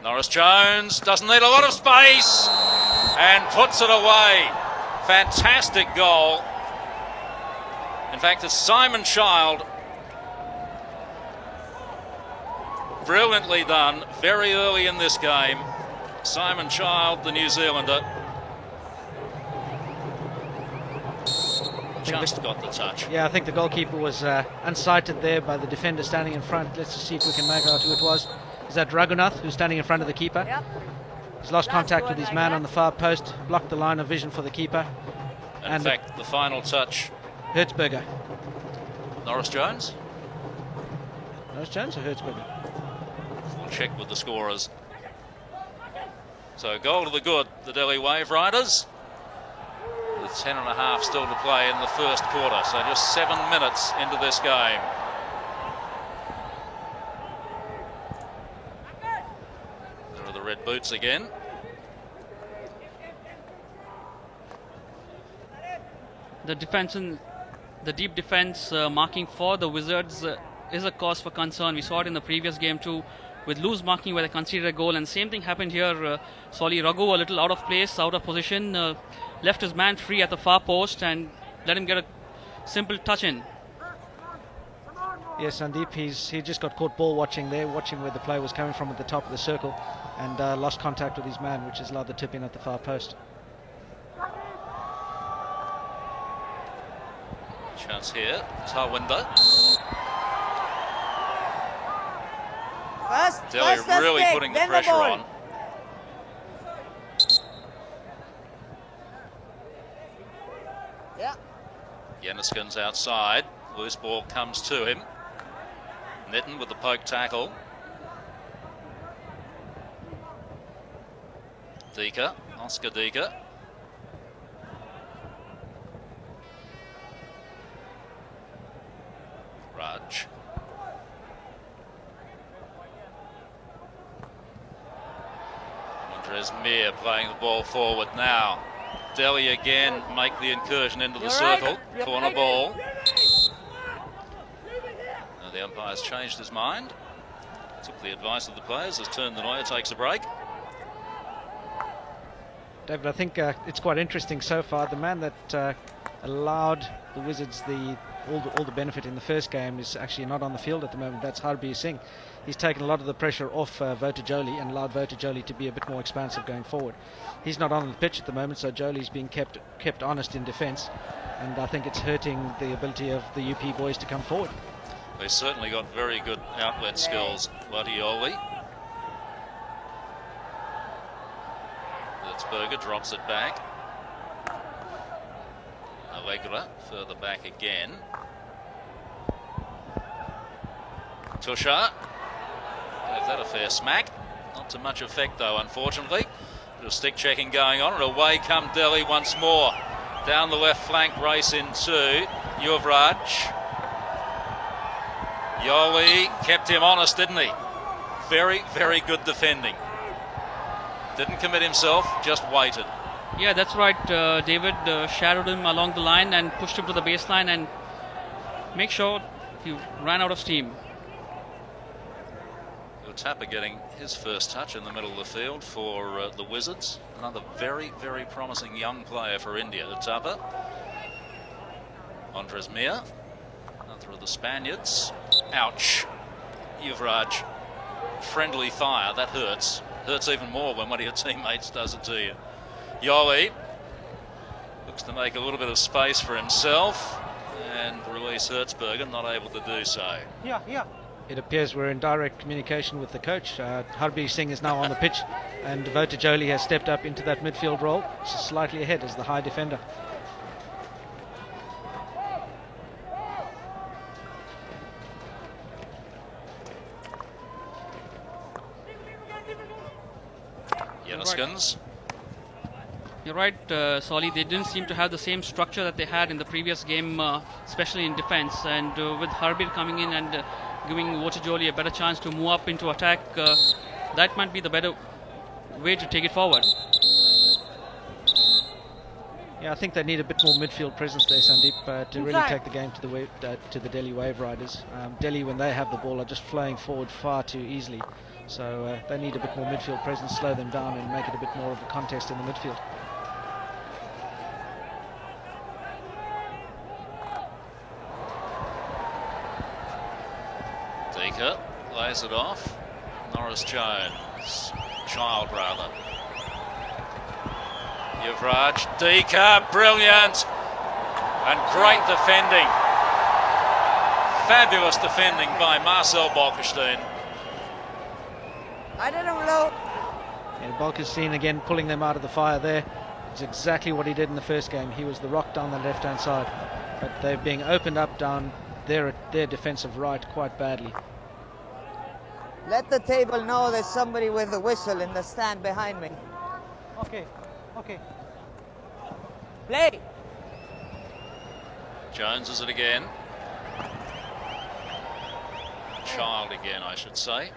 Norris Jones doesn't need a lot of space and puts it away. Fantastic goal. In fact, it's Simon Child. Brilliantly done very early in this game. Simon Child, the New Zealander, just got the touch.
Yeah, I think the goalkeeper was unsighted there by the defender standing in front. Let's just see if we can make out who it was. Is that Raghunath, who's standing in front of the keeper?
Yep.
He's lost contact with his man on the far post, blocked the line of vision for the keeper.
And in fact, the final touch.
Hertzberger.
Norris Jones?
Norris Jones or Hertzberger?
We'll check with the scorers. So goal to the good, the Delhi Waveriders. With 10.5 still to play in the first quarter. So just 7 minutes into this game. There are the red boots again.
The defense and the deep defense marking for the Wizards is a cause for concern. We saw it in the previous game too, with loose marking where they conceded a goal, and same thing happened here. Solly Raghu a little out of place, out of position, left his man free at the far post and let him get a simple touch in.
Yes, Sandeep, he just got caught ball watching there, watching where the play was coming from at the top of the circle, and lost contact with his man, which has allowed the tip in at the far post.
Chance here, Tarwinder. Delhi really putting the pressure on.
Yeah.
Yeniskin's outside. Loose ball comes to him. Nitton with the poke tackle. Dika, Oscar Dika. Raj. Andres Mir playing the ball forward now. Delhi again make the incursion into the circle. Corner ball. Now the umpire's changed his mind. Took the advice of the players as Turn the Neuer takes a break.
David, I think it's quite interesting so far. The man that allowed the Wizards all the benefit in the first game is actually not on the field at the moment. That's Harbir Singh. He's taken a lot of the pressure off Vota Jolie and allowed Vota Jolie to be a bit more expansive going forward. He's not on the pitch at the moment, so Jolie's being kept honest in defence, and I think it's hurting the ability of the UP boys to come forward.
They certainly got very good outlet skills, Vatioli. Berger drops it back. Allegra further back again. Tushar gave that a fair smack. Not to much effect though, unfortunately. Bit of stick checking going on, and away come Delhi once more. Down the left flank, race into Yuvraj. Yoli kept him honest, didn't he? Very, very good defending. Didn't commit himself, just waited.
Yeah, that's right. David shadowed him along the line and pushed him to the baseline and make sure he ran out of steam.
Tapper getting his first touch in the middle of the field for the Wizards. Another very, very promising young player for India, Tapper. Andres Mir, another of the Spaniards. Ouch. Yuvraj. Friendly fire, that hurts. Hurts even more when one of your teammates does it to you. Yoli looks to make a little bit of space for himself and release Hertzberger, not able to do so.
It appears we're in direct communication with the coach. Harbi Singh is now on the pitch, and Devota Jolie has stepped up into that midfield role. She's slightly ahead as the high defender.
Yenniskins.
You're right, Solly. They didn't seem to have the same structure that they had in the previous game, especially in defense. And with Harbir coming in and giving Vottajoli a better chance to move up into attack, that might be the better way to take it forward.
Yeah, I think they need a bit more midfield presence there, Sandeep, to really take the game to the Delhi Waveriders. Delhi, when they have the ball, are just flowing forward far too easily. So they need a bit more midfield presence, slow them down and make it a bit more of a contest in the midfield.
Deeker lays it off. Norris Jones. Child, rather. Yuvraj. Deeker. Brilliant. And great defending. Fabulous defending by Marcel Bolkestein.
I don't know.
And Bolkestein again pulling them out of the fire there. It's exactly what he did in the first game. He was the rock down the left-hand side. But they're being opened up down their defensive right quite badly.
Let the table know there's somebody with a whistle in the stand behind me.
Okay.
Play.
Jones is it again. Child again, I should say.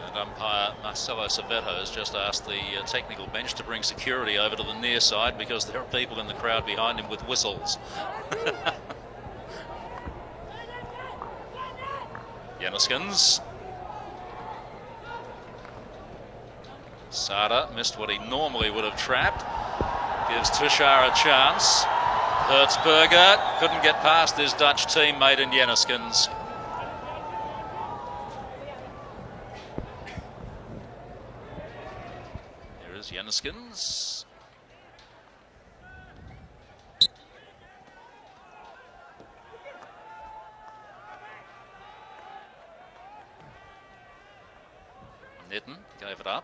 And umpire Marcelo Cerveto has just asked the technical bench to bring security over to the near side because there are people in the crowd behind him with whistles. Yenniskins. Sada missed what he normally would have trapped. Gives Tushar a chance. Hertzberger couldn't get past his Dutch teammate in Yenniskins. Here is Yenniskins. Nitten gave it up.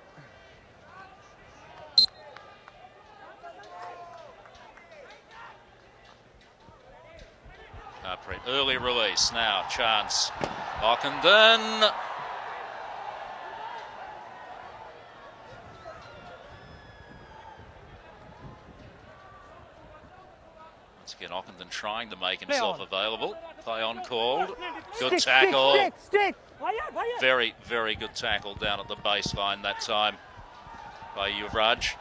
Early release now, chance. Ockenden. Once again, Ockenden trying to make himself available. Play on called. Good tackle.
Stick.
Very, very good tackle down at the baseline that time by Yuvraj.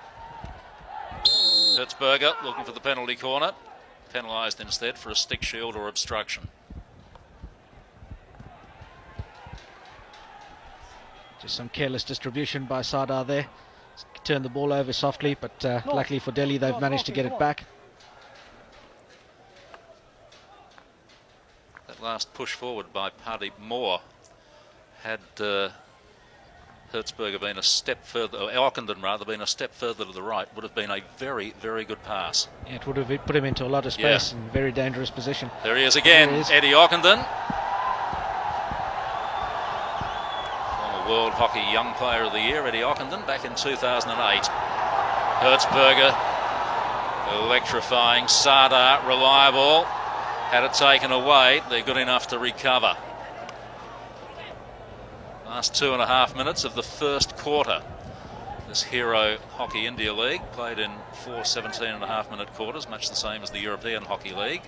Hertzberger looking for the penalty corner. Penalised instead for a stick shield or obstruction.
Just some careless distribution by Sardar there. Turned the ball over softly, but luckily for Delhi, they've managed to get it back.
That last push forward by Pardeep Moore had Hertzberger been a step further, or Ockenden rather, been a step further to the right, would have been a very, very good pass.
Yeah, it would have put him into a lot of space and very dangerous position.
There he is again, Eddie Ockenden. Former World Hockey Young Player of the Year, Eddie Ockenden, back in 2008. Hertzberger, electrifying. Sardar, reliable. Had it taken away, they're good enough to recover. Last 2.5 minutes of the first quarter. This Hero Hockey India League played in 4 17.5-minute quarters, much the same as the European Hockey League.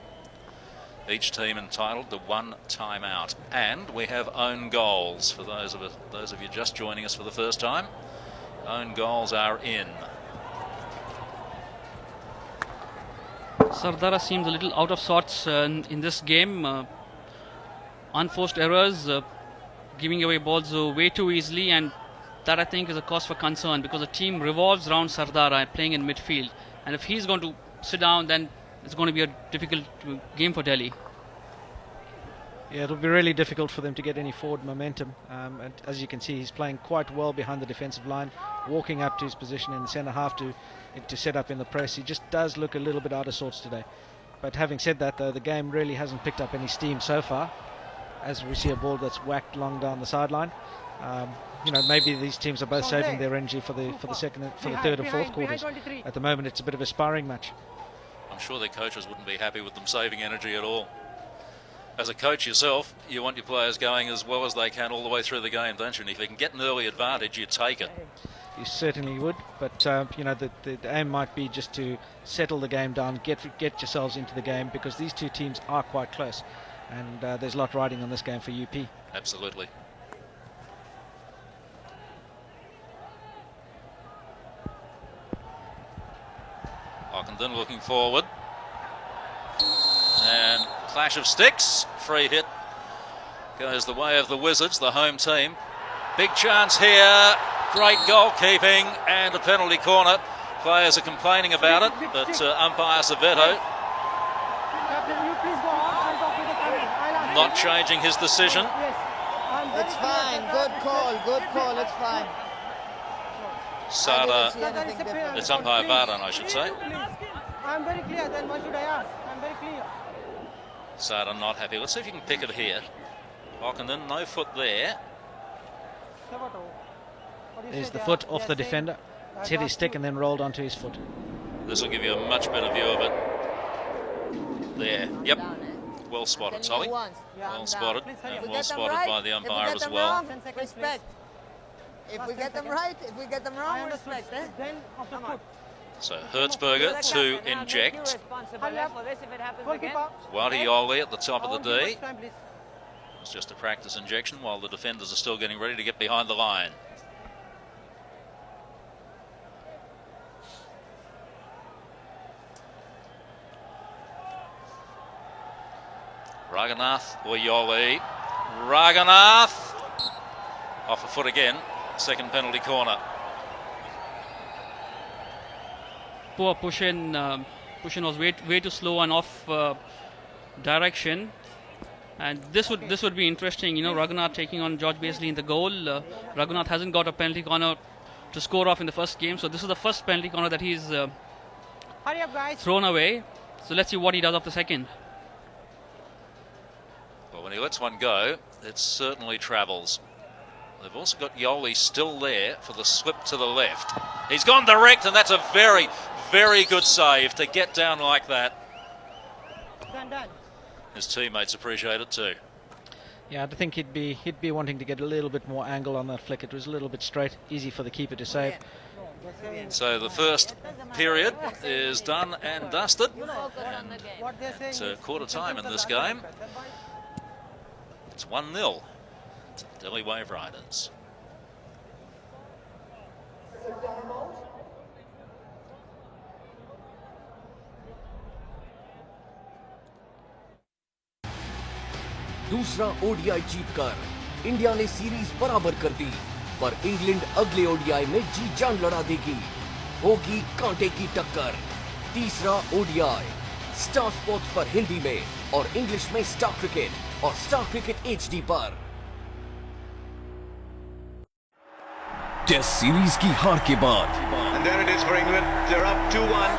Each team entitled to 1 timeout. And we have own goals for those of you just joining us for the first time. Own goals are in.
Sardara seems a little out of sorts in this game. Unforced errors, giving away balls way too easily, and that I think is a cause for concern because the team revolves around Sardara playing in midfield, and if he's going to sit down, then it's going to be a difficult game for Delhi.
Yeah, it'll be really difficult for them to get any forward momentum. And as you can see, he's playing quite well behind the defensive line, walking up to his position in the centre half to set up in the press. He just does look a little bit out of sorts today. But having said that, though, the game really hasn't picked up any steam so far, as we see a ball that's whacked long down the sideline. You know, maybe these teams are both saving their energy for the third or fourth quarters. At the moment, it's a bit of a sparring match.
I'm sure their coaches wouldn't be happy with them saving energy at all. As a coach yourself, you want your players going as well as they can all the way through the game, don't you? And if you can get an early advantage, you take it.
You certainly would, but you know, the aim might be just to settle the game down, get yourselves into the game, because these two teams are quite close, and there's a lot riding on this game for UP.
Absolutely. Ockenden looking forward. And clash of sticks. Free hit goes the way of the Wizards, the home team. Big chance here. Great goalkeeping and a penalty corner. Players are complaining about it, but umpire Saveto not changing his decision.
It's fine. Good call. It's fine.
Sada, it's umpire Vardan, I should say.
I'm very clear, then what should I ask? I'm very clear.
Sada not happy. Let's see if you can pick it here. Ockenden, no foot there.
There's the foot off the defender. It's hit his stick and then rolled onto his foot.
This will give you a much better view of it. There. Yep. Well spotted, Solly. Well spotted. And well spotted by the umpire as well.
Respect. If we get them right, if we get them wrong, respect.
Then of the foot.
So Hertzberger to inject. Wadioli at the top of the D. It's just a practice injection while the defenders are still getting ready to get behind the line. Raghunath or Yoli. Raghunath off a foot again. Second penalty corner.
Poor Pushin. Pushin was way too slow and off direction. And this would be interesting. You know, Raghunath taking on George Beasley in the goal. Raghunath hasn't got a penalty corner to score off in the first game, so this is the first penalty corner that he's thrown away. So let's see what he does off the second.
Well, when he lets one go, it certainly travels. They've also got Yoli still there for the slip to the left. He's gone direct, and that's a very, very good save to get down like that.
Done.
His teammates appreciate it too.
Yeah, I think he'd be wanting to get a little bit more angle on that flick. It was a little bit straight, easy for the keeper to save.
So the first period is done and dusted. It's a quarter time in this game. It's 1-0 to the Delhi Waveriders.
दूसरा ODI जीतकर India ने series बराबर कर दी, पर England अगले ODI में जी जान लड़ा देगी। होगी कांटे की टक्कर। तीसरा ओडीआई स्टार स्पोर्ट्स पर हिंदी में और इंग्लिश में स्टार क्रिकेट और स्टार क्रिकेट एचडी पर।
टेस्ट सीरीज की हार के बाद
And there it is for England. They're up 2-1.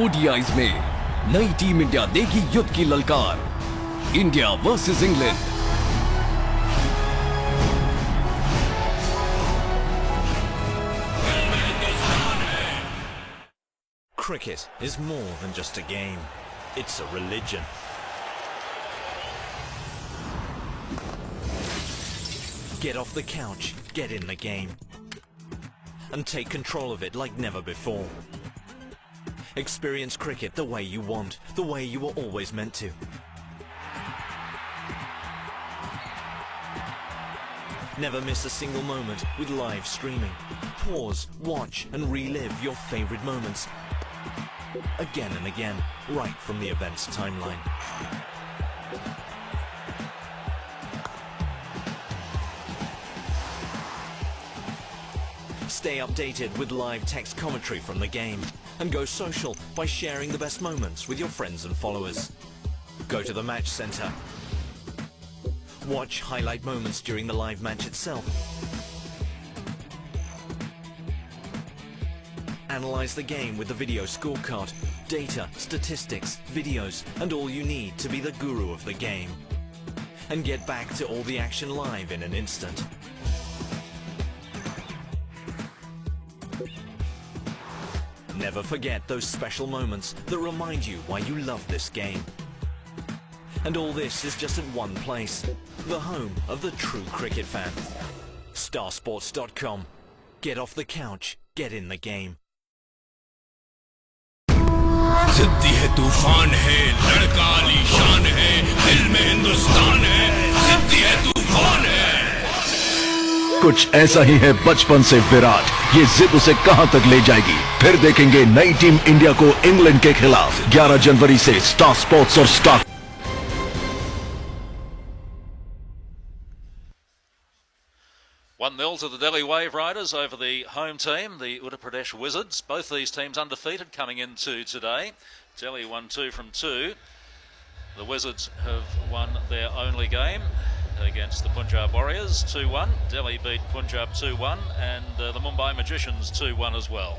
ODIs में नई टीम इंडिया देगी युद्ध की ललकार। India versus England.
Cricket is more than just a game. It's a religion. Get off the couch, get in the game, and take control of it like never before. Experience cricket the way you want, the way you were always meant to. Never miss a single moment with live streaming. Pause, watch, and relive your favorite moments. again and again, right from the event's timeline. Stay updated with live text commentary from the game and go social by sharing the best moments with your friends and followers. Go to the match center. Watch highlight moments during the live match itself. Analyze the game with the video scorecard, data, statistics, videos, and all you need to be the guru of the game. And get back to all the action live in an instant. Never forget those special moments that remind you why you love this game. And all this is just at one place, the home of the true cricket fan. Starsports.com. Get off the couch, get in the game.
जिद्दी है तूफान है लड़का आलीशान है दिल में हिंदुस्तान है जिद्दी है तूफान है
कुछ ऐसा ही है बचपन से विराट, ये जिद उसे कहां तक ले जाएगी। फिर देखेंगे नई टीम इंडिया को इंग्लैंड के खिलाफ 11 जनवरी से स्टार स्पोर्ट्स और star
1-0 to the Delhi Waveriders over the home team, the Uttar Pradesh Wizards. Both these teams undefeated coming into today. Delhi won 2 from 2. The Wizards have won their only game against the Punjab Warriors 2-1. Delhi beat Punjab 2-1 and the Mumbai Magicians 2-1 as well.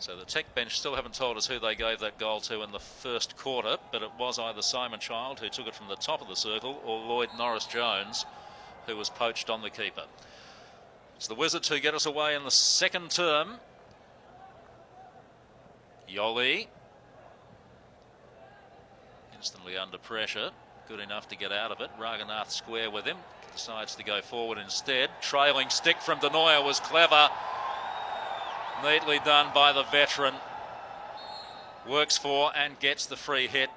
So the tech bench still haven't told us who they gave that goal to in the first quarter, but it was either Simon Child, who took it from the top of the circle, or Lloyd Norris-Jones, who was poached on the keeper. It's the Wizards who get us away in the second term. Yoli, instantly under pressure, good enough to get out of it. Raghunath square with him, decides to go forward instead. Trailing stick from Denoya was clever. Neatly done by the veteran. Works for and gets the free hit.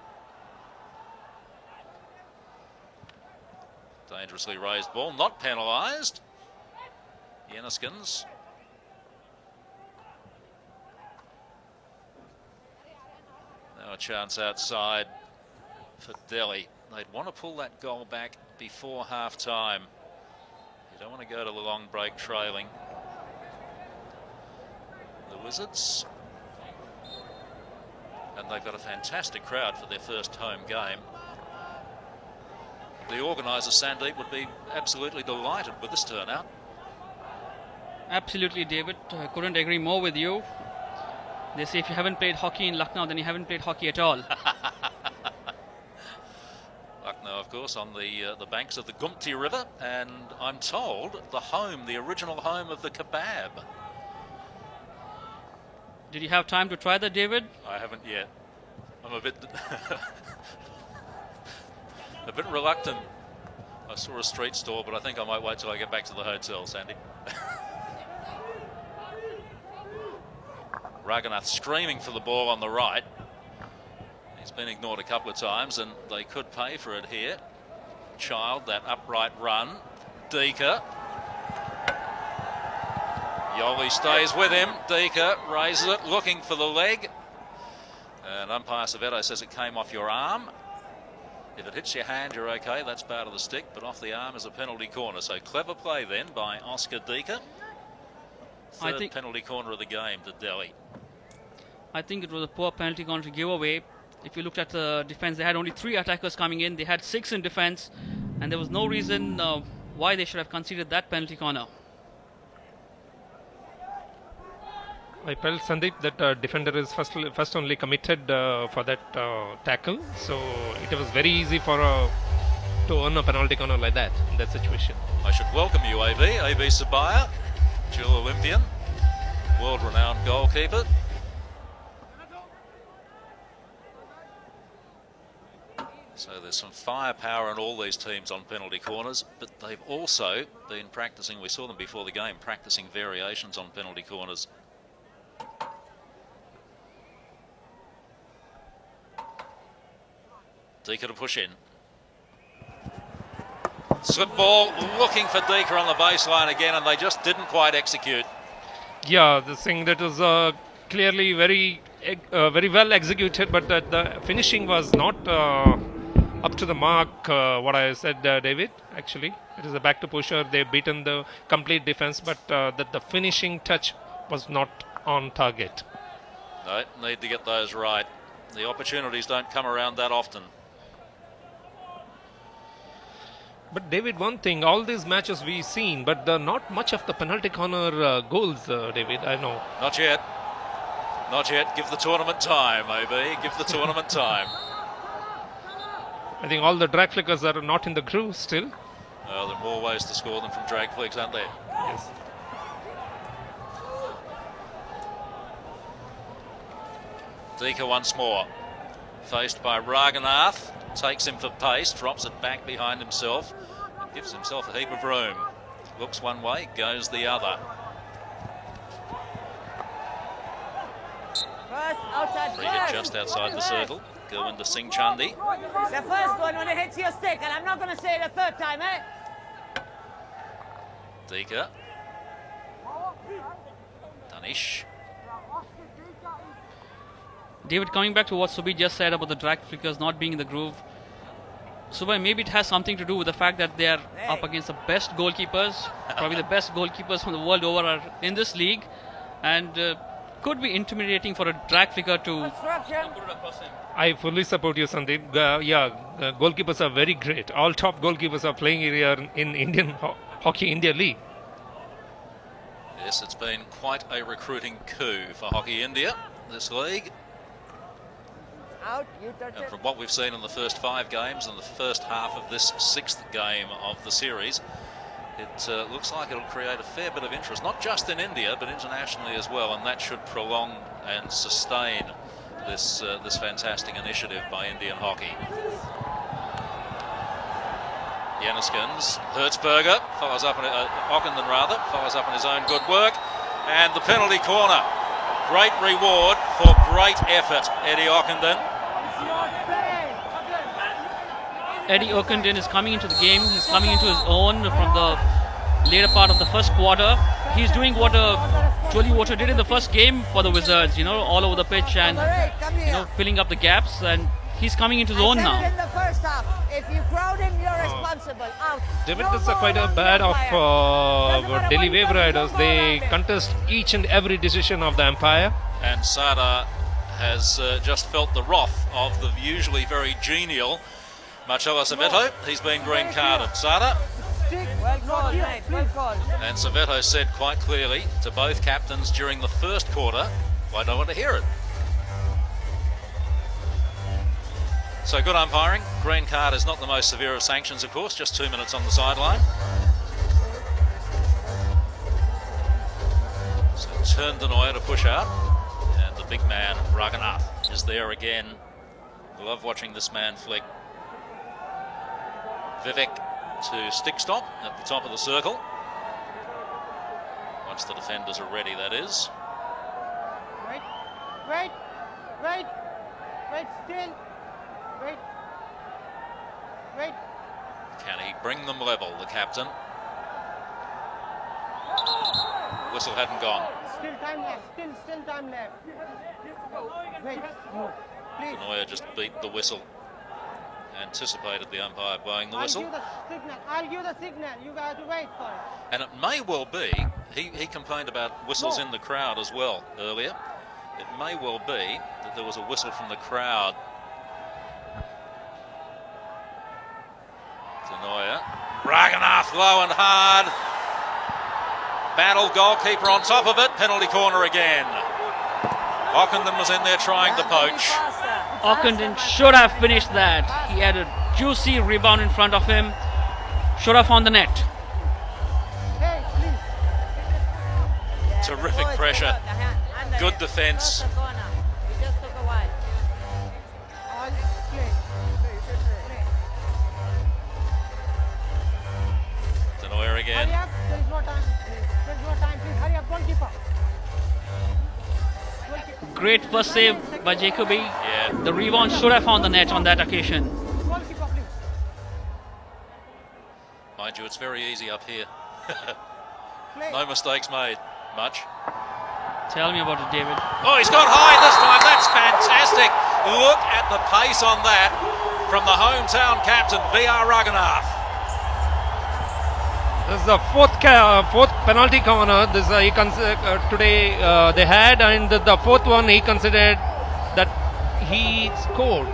Dangerously raised ball, not penalised. Yenniskins. Now a chance outside for Delhi. They'd want to pull that goal back before half-time. You don't want to go to the long break trailing. The Wizards, and they've got a fantastic crowd for their first home game. The organiser Sandeep would be absolutely delighted with this turnout.
Absolutely, David. I couldn't agree more with you. They say if you haven't played hockey in Lucknow, then you haven't played hockey at all.
Lucknow, of course, on the banks of the Gumti River, and I'm told the original home of the kebab.
Did you have time to try that, David?
I haven't yet. I'm a bit reluctant. I saw a street store, but I think I might wait till I get back to the hotel, Sandy. Raghunath screaming for the ball on the right. He's been ignored a couple of times, and they could pay for it here. Child, that upright run. Deeka. Yoli stays with him. Deeka raises it, looking for the leg. And umpire Saveto says it came off your arm. If it hits your hand, you're okay. That's part of the stick, but off the arm is a penalty corner. So clever play then by Oscar Deeka. Third penalty corner of the game to Delhi.
I think it was a poor penalty corner to give away. If you looked at the defense, they had only 3 attackers coming in. They had 6 in defense, and there was no reason why they should have conceded that penalty corner.
I felt, Sandeep, that defender is first only committed for that tackle, so it was very easy for to earn a penalty corner like that in that situation.
I should welcome you, AB Sabaya, dual Olympian, world-renowned goalkeeper. So there's some firepower in all these teams on penalty corners, but they've also been practicing, we saw them before the game, practicing variations on penalty corners. Deeka to push in. Slip ball, looking for Deeka on the baseline again, and they just didn't quite execute.
Yeah, the thing that was clearly very well executed, but the finishing was not up to the mark. What I said, David. Actually, it is a back to pusher. They've beaten the complete defense, but that the finishing touch was not on target.
No, need to get those right. The opportunities don't come around that often.
But David, one thing, all these matches we've seen, but not much of the penalty corner goals, David, I know.
Not yet. Not yet. Give the tournament time, OB. Give the tournament time.
I think all the drag flickers are not in the groove still.
There are more ways to score than from drag flicks, aren't there?
Yes.
Dika once more. Faced by Raghunath. Takes him for pace, drops it back behind himself, and gives himself a heap of room. Looks one way, goes the other.
First, outside
Free hit just outside the circle. Go into Singh Chandi.
The first one when it hits your stick, and I'm not going to say it a third time, eh?
Dika. Danish.
David, coming back to what Subi just said about the drag flickers not being in the groove, Subai, maybe it has something to do with the fact that they are up against the best goalkeepers, probably the best goalkeepers from the world over are in this league, and could be intimidating for a drag flicker to put it across him.
I fully support you, Sandeep. Goalkeepers are very great. All top goalkeepers are playing here in Indian Hockey India League.
Yes, it's been quite a recruiting coup for Hockey India, this league. And from what we've seen in the first 5 games and the first half of this 6th game of the series, it looks like it'll create a fair bit of interest, not just in India, but internationally as well, and that should prolong and sustain this fantastic initiative by Indian hockey. Janniskens, Hertzberger follows up on Ockenden rather, follows up on his own good work, and the penalty corner. Great reward for great effort, Eddie Ockenden.
Eddie Ockenden is coming into the game. He's coming into his own from the later part of the first quarter. He's doing what Jolly Water did in the first game for the Wizards, all over the pitch and filling up the gaps, and he's coming into his own now.
In the first half, if you crowd him, you're responsible. Out.
David, this is quite a bad of Delhi Waveriders. They contest each and every decision of the umpire.
And Sada has just felt the wrath of the usually very genial Marcelo Saveto. He's been green carded. Sada.
Well called, mate. Well called.
And Saveto said quite clearly to both captains during the first quarter, I don't want to hear it. So good umpiring. Green card is not the most severe of sanctions, of course, just 2 minutes on the sideline. So turn Denoya to push out. And the big man, Raghunath, is there again. Love watching this man flick. Vivek to stick stop at the top of the circle. Once the defenders are ready, that is.
Wait, still. Wait.
Can he bring them level, the captain? Whistle hadn't gone.
Still time left. Still time left. Wait, no, please.
Denoya just beat the whistle. Anticipated the umpire blowing the whistle.
I'll give the signal. You have to wait for it.
And it may well be, he complained about whistles in the crowd as well earlier. It may well be that there was a whistle from the crowd. Denoya. Raghunath low and hard. Battle goalkeeper on top of it. Penalty corner again. Ockenden was in there trying to poach.
Ockenden should have finished that. He had a juicy rebound in front of him. Should have found the net.
Terrific pressure. Good defence. Denoya again.
Hurry up. There is no time. There's no time. Please hurry up, goalkeeper.
Great first save by Jacoby.
Yeah.
The rebound should have found the net on that occasion.
Mind you, it's very easy up here. No mistakes made, much.
Tell me about it, David.
Oh, he's gone high this time. That's fantastic. Look at the pace on that from the hometown captain, VR Raghunath.
This is the fourth penalty corner. This today they had, and the fourth one he considered that he scored.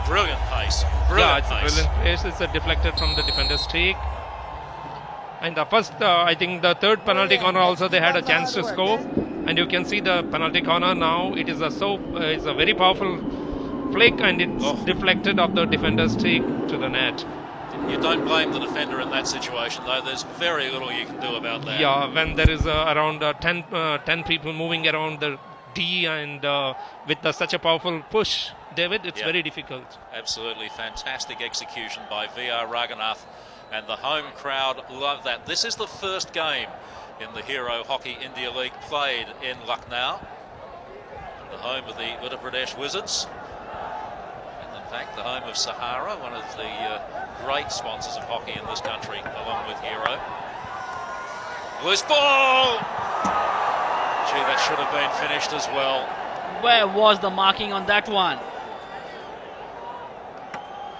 Brilliant pace.
Yeah, it's a brilliant pace. It's a deflected from the defender's streak. And the first, I think the third penalty corner also they had a chance to score. And you can see the penalty corner now. It is it's a very powerful flick, and it's deflected off the defender's streak to the net.
You don't blame the defender in that situation, though. There's very little you can do about that.
Yeah, when there is around 10 people moving around the D and with such a powerful push, David, it's very difficult.
Absolutely fantastic execution by VR Raghunath, and the home crowd love that. This is the first game in the Hero Hockey India League played in Lucknow, the home of the Uttar Pradesh Wizards. In fact, the home of Sahara, one of the great sponsors of hockey in this country, along with Hero. Loose ball! Gee, that should have been finished as well.
Where was the marking on that one?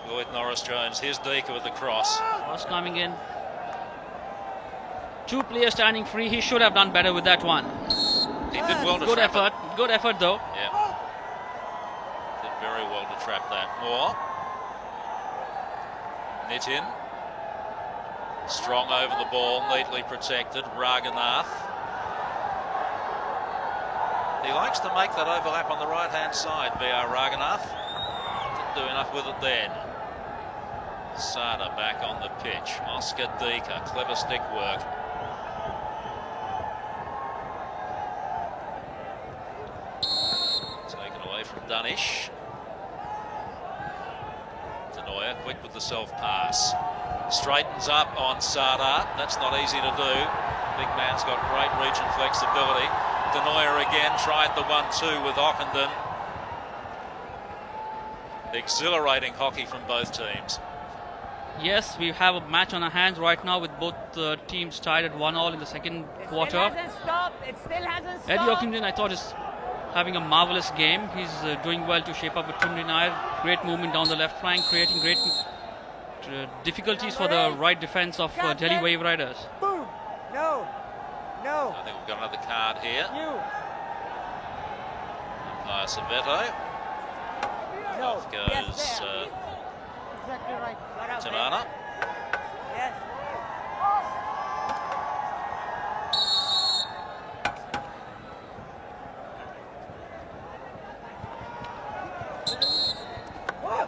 Lloyd Norris-Jones, here's Dika with the cross.
Cross coming in. Two players standing free. He should have done better with that one.
He did well to
Good
trap
effort.
it.
Good effort, though.
Yeah. Did very well to trap that. Moore. Nitin. Strong over the ball, neatly protected. Raghunath. He likes to make that overlap on the right-hand side, VR Raghunath. Didn't do enough with it then. Sada back on the pitch. Oscar Dika, clever stick work. Taken away from Danish. Denoya quick with the self-pass. Straightens up on Sada. That's not easy to do. Big man's got great reach and flexibility. Denoya again tried the 1-2 with Ockenden. Exhilarating hockey from both teams.
Yes, we have a match on our hands right now with both teams tied at 1-1 in the second quarter.
It still hasn't stopped.
Eddie Ockenden, I thought, is having a marvelous game. He's doing well to shape up with Tumri Nair. Great movement down the left flank, creating great difficulties for the right defense of Delhi Waveriders.
Boom. No. No.
I think we've got another card here. Umpire Saveto.
No.
Off goes
Exactly right.
Tanana.
Yes.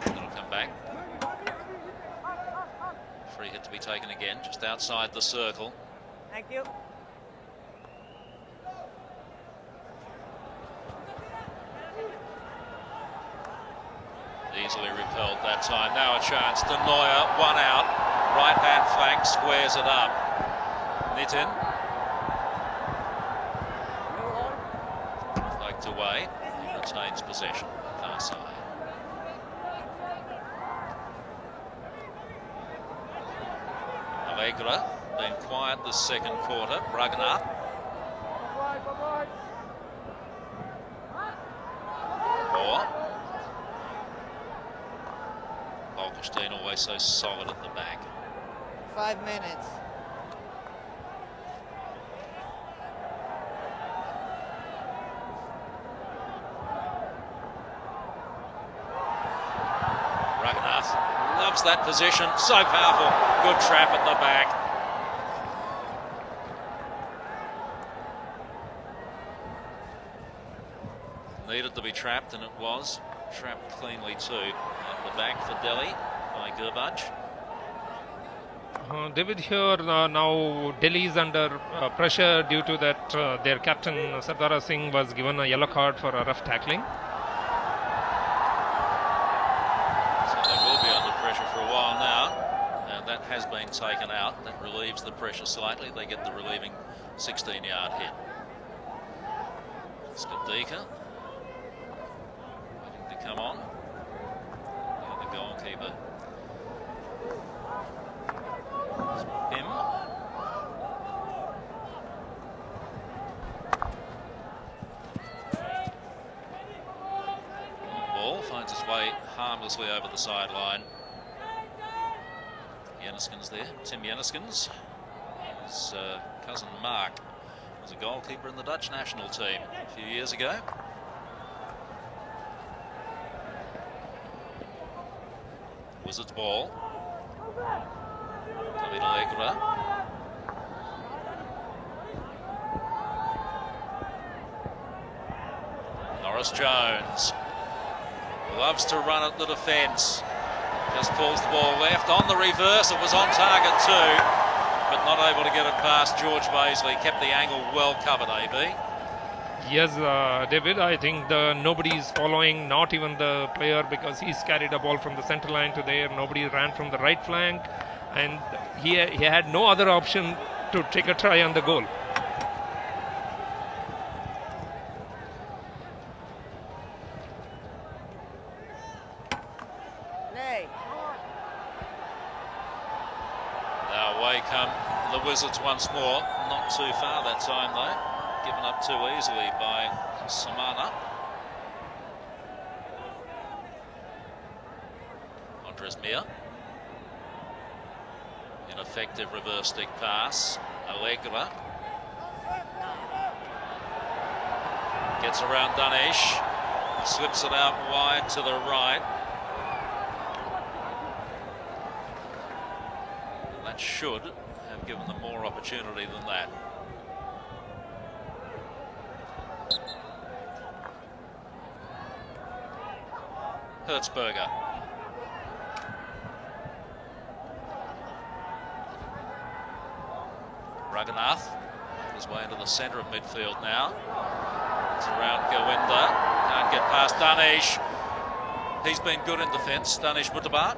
It'll come back. Free hit to be taken again, just outside the circle.
Thank you.
Easily repelled that time. Now a chance. Denoya, one out. Right hand flank, squares it up. Nitin. Poked away. He retains possession. Far side. Allegra been quiet this second quarter. Raghunath. Moore. Holgerstein always so solid at the back.
5 minutes.
Raghunath loves that position. So powerful. Good trap at the back. Needed to be trapped, and it was. Trapped cleanly too. At the back for Delhi by Gurbach.
David, here now Delhi is under pressure due to that their captain Sardara Singh was given a yellow card for a rough tackling.
So they will be under pressure for a while now. And that has been taken out. That relieves the pressure slightly. They get the relieving 16-yard hit. Skadika waiting to come on. The other goalkeeper. Him. carelessly over the sideline. Jenniskens there, Tim Jenniskens. His cousin Mark was a goalkeeper in the Dutch national team a few years ago. Wizards ball. David Allegra. Norris Jones loves to run at the defence. Just pulls the ball left on the reverse. It was on target too, but not able to get it past George Baisley. Kept the angle well covered, AB.
Yes, David, I think nobody's following, not even the player, because he's carried a ball from the center line to there. Nobody ran from the right flank, and he had no other option to take a try on the goal.
Now away come the Wizards once more. Not too far that time though. Given up too easily by Samana. Andres Mir. Ineffective reverse stick pass. Allegra. Gets around Danish. Slips it out wide to the right. And that should have given them more opportunity than that. Hertzberger. Raghunath his way into the centre of midfield now. It's around Govinda. Can't get past Danish. He's been good in defence, Danish Mutabat.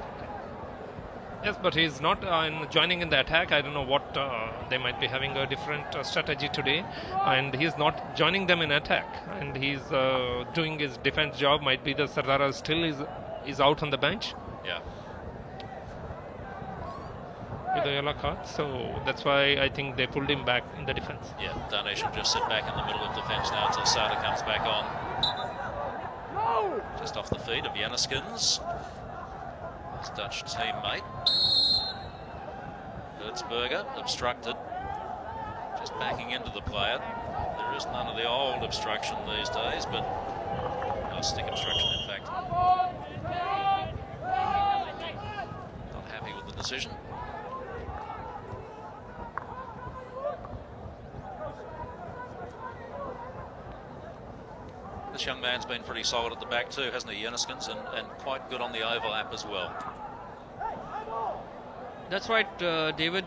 Yes, but he's not joining in the attack. I don't know what they might be having a different strategy today, and he's not joining them in attack, and he's doing his defense job. Might be the Sardara still is out on the bench.
Yeah.
With the yellow card, so that's why I think they pulled him back in the defense.
Yeah, Danish will just sit back in the middle of defence now until Sada comes back on. Just off the feet of Jenniskens, his Dutch teammate. Hertzberger obstructed, just backing into the player. There is none of the old obstruction these days, but no, stick obstruction in fact. Not happy with the decision. This young man's been pretty solid at the back too, hasn't he, Jenniskens, and quite good on the overlap as well.
That's right, David.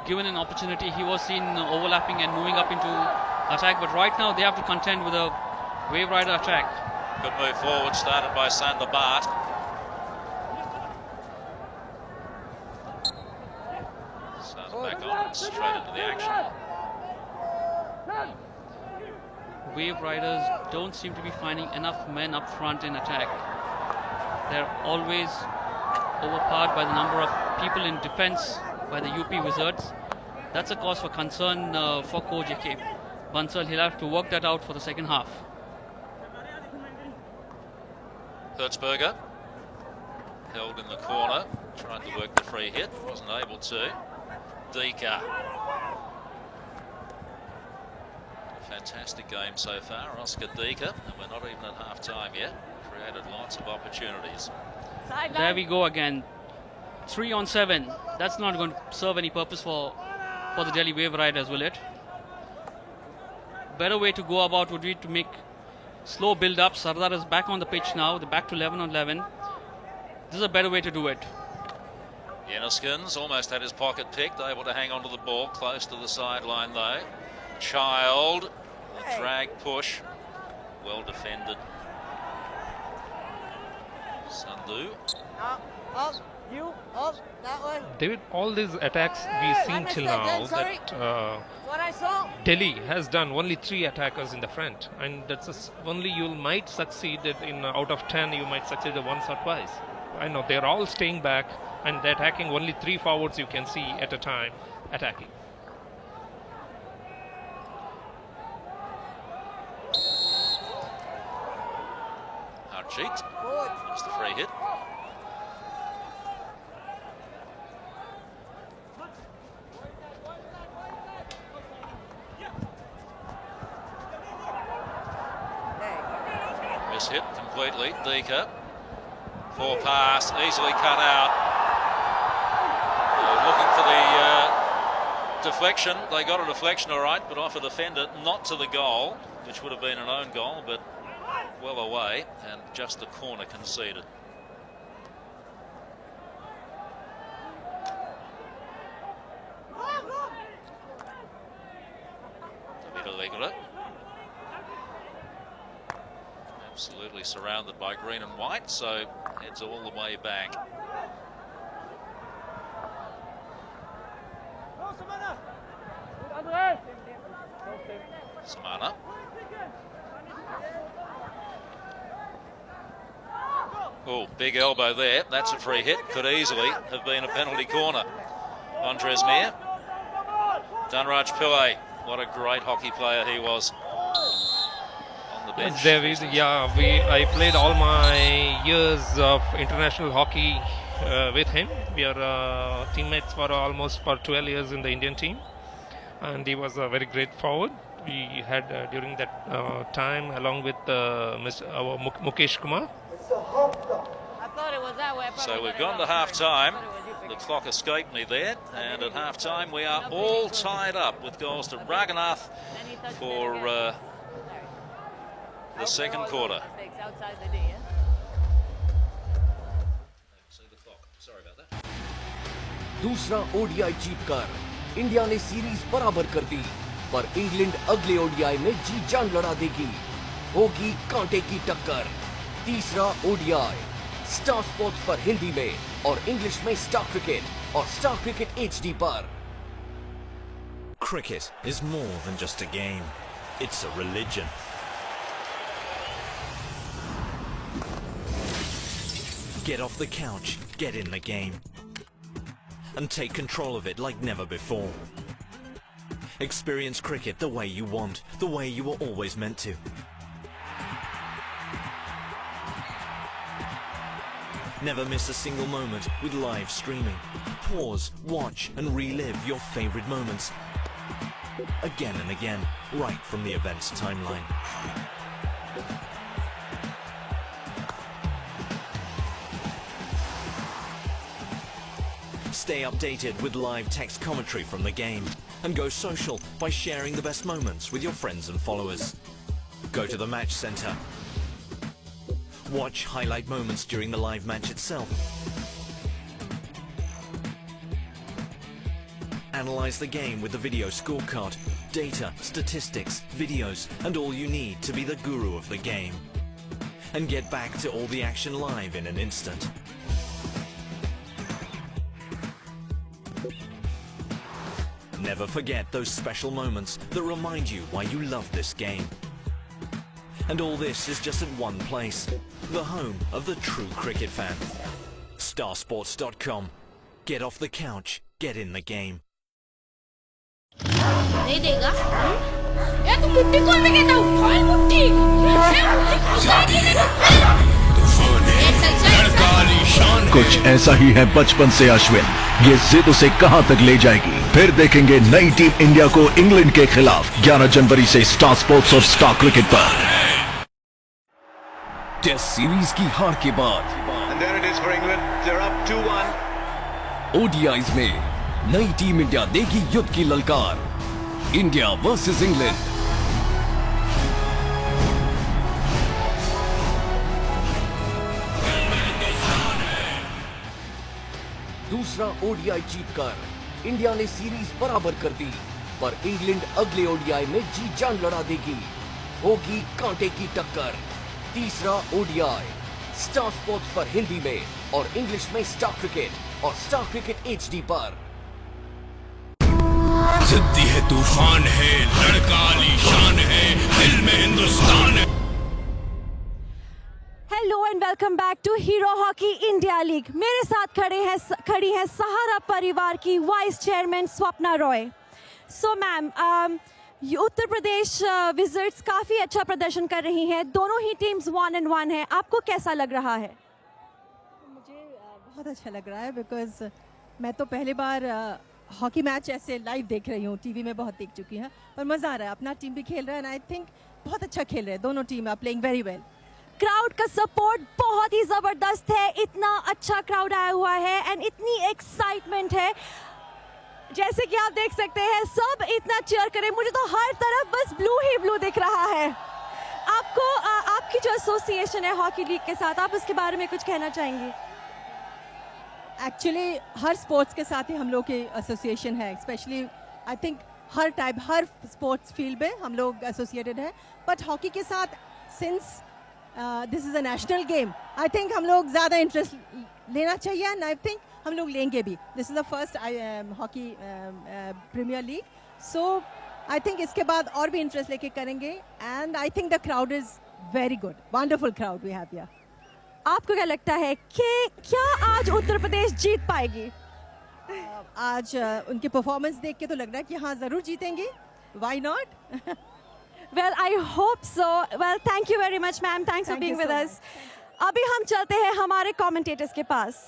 Given an opportunity, he was seen overlapping and moving up into attack, but right now they have to contend with a Wave Rider attack.
Good move forward, started by Sander Bart. Sander back on, straight into the action.
Wave Riders don't seem to be finding enough men up front in attack. They're always overpowered by the number of people in defense by the UP Wizards. That's a cause for concern for Coach A.K. Bansal. He'll have to work that out for the second half.
Hertzberger held in the corner, tried to work the free hit, wasn't able to. Dika. Fantastic game so far, Oscar Dika, and we're not even at half time yet. Created lots of opportunities.
There we go again. 3 on 7. That's not going to serve any purpose for the Delhi Wave Riders, will it? Better way to go about would be to make slow build up. Sardar is back on the pitch now. They're back to 11 on 11. This is a better way to do it.
Jenniskens almost had his pocket picked, able to hang on to the ball, close to the sideline though. Child, the drag push, well defended. Sandhu.
That way.
David, all these attacks we've seen till now, that Delhi has done only 3 attackers in the front, and that's only you might succeed in out of 10 you might succeed once or twice. I know they're all staying back and they're attacking only 3 forwards you can see at a time attacking.
Harjeet, that's the free hit. hit completely. Dika. Poor pass, easily cut out. Looking for the deflection. They got a deflection all right, but off a defender, not to the goal, which would have been an own goal, but well away, and just the corner conceded. Absolutely surrounded by green and white, so heads all the way back. Samana. Oh, big elbow there. That's a free hit. Could easily have been a penalty corner. Andres Mir. Dhanraj Pillay. What a great hockey player he was. On the bench.
David, yeah, I played all my years of international hockey with him. We are teammates for almost 12 years in the Indian team, and he was a very great forward. We had during that time, along with our Mukesh Kumar.
So we've gone to half time. The clock escaped me there, and at half time we are all tied up with goals to Raghunath for the second quarter.
दूसरा ODI जीतकर India ने series बराबर कर दी, पर England अगले ODI में जी जान लड़ा देगी। होगी कांटे की टक्कर। तीसरा ओडीआई स्टार स्पोर्ट्स पर हिंदी में और इंग्लिश में स्टार क्रिकेट और स्टार क्रिकेट एचडी पर।
Cricket is more than just a game. It's a religion. Get off the couch, get in the game, and take control of it like never before. Experience cricket the way you want, the way you were always meant to. Never miss a single moment with live streaming. Pause, watch, and relive your favorite moments again and again, right from the event's timeline. Stay updated with live text commentary from the game, and go social by sharing the best moments with your friends and followers. Go to the match center. Watch highlight moments during the live match itself. Analyze the game with the video scorecard, data, statistics, videos, and all you need to be the guru of the game. And get back to all the action live in an instant. Never forget those special moments that remind you why you love this game. And all this is just at one place, the home of the true cricket fan. Starsports.com. Get off the couch, get in the game.
नहीं देगा? ये तो मुट्ठी कौन में कहता हूँ? कौन मुट्ठी?
कुछ ऐसा ही है बचपन से अश्विन। ये जिद उसे कहां तक ले जाएगी, फिर देखेंगे नई टीम इंडिया को इंग्लैंड के खिलाफ 11 जनवरी से स्टार स्पोर्ट्स और स्टार क्रिकेट पर।
टेस्ट सीरीज की हार के बाद
And there it is for England. They're up 2-1.
ODIs में नई टीम इंडिया देगी युद्ध की ललकार। India versus England. दूसरा ओडीआई जीतकर इंडिया ने सीरीज बराबर कर दी, पर इंग्लैंड अगले ओडीआई में जी जान लड़ा देगी। होगी कांटे की टक्कर। तीसरा ओडीआई स्टार स्पोर्ट्स पर हिंदी में और इंग्लिश में स्टार क्रिकेट और स्टार क्रिकेट एचडी पर।
जिद्दी है, तूफान है, लड़का आलीशान है, दिल में हिंदुस्तान है।
Hello and welcome back to Hero hockey India league. मेरे साथ खड़ी है सहारा परिवार की vice chairman Swapna Roy. So ma'am, Uttar Pradesh wizards काफ़ी अच्छा प्रदर्शन कर रही हैं। दोनों ही टीम्स 1-1 हैं। आपको कैसा लग रहा है?
मुझे बहुत अच्छा लग रहा है, बिकॉज मैं तो पहली बार हॉकी मैच ऐसे लाइव देख रही हूँ। टीवी में बहुत देख चुकी हैं, पर मज़ा आ रहा है। अपना टीम भी खेल रहा है एंड आई थिंक बहुत अच्छा खेल रहे हैं। दोनों team are playing very well
crowd का सपोर्ट बहुत ही जबरदस्त है, इतना अच्छा क्राउड आया हुआ है एंड इतनी एक्साइटमेंट है। जैसे कि आप देख सकते हैं सब इतना चीयर करे, मुझे तो हर तरफ बस ब्लू ही ब्लू दिख रहा है। आपको आपकी जो एसोसिएशन है हॉकी लीग के साथ, आप उसके बारे में कुछ कहना चाहेंगी?
एक्चुअली हर स्पोर्ट्स के साथ ही हम लोग की एसोसिएशन है, specially I think her sports field में हम लोग एसोसिएटेड हैं, बट हॉकी के साथ since this is a national game, I think हम लोग ज़्यादा इंटरेस्ट लेना चाहिए एंड आई थिंक हम लोग लेंगे भी। This is the first hockey premier league, so I think इसके बाद और भी इंटरेस्ट लेके करेंगे and I think the crowd is very good, wonderful crowd we have here.
आपको क्या लगता है कि क्या आज उत्तर प्रदेश जीत पाएगी?
आज उनकी परफॉर्मेंस देख के तो लग रहा है कि हाँ ज़रूर जीतेंगे, why not?
Well, I hope so. Well, thank you very much, ma'am. Thanks for being with us. अभी हम चलते हैं हमारे commentators के पास।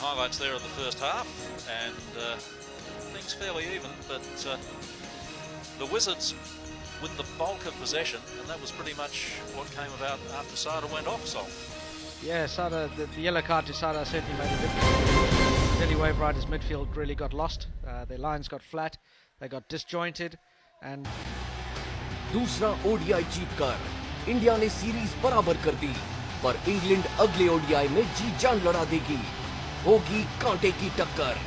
Highlights there of the first half, and things fairly even, but the Wizards win the bulk of possession, and that was pretty much what came about after Sada went off. So,
yeah, Sada, the yellow card to Sada certainly made a difference. Delhi Waveriders midfield really got lost. Their lines got flat, they got disjointed, and
दूसरा ODI जीतकर India ने series बराबर कर दी, पर England अगले ODI में जी जान लड़ा देगी। होगी कांटे की टक्कर।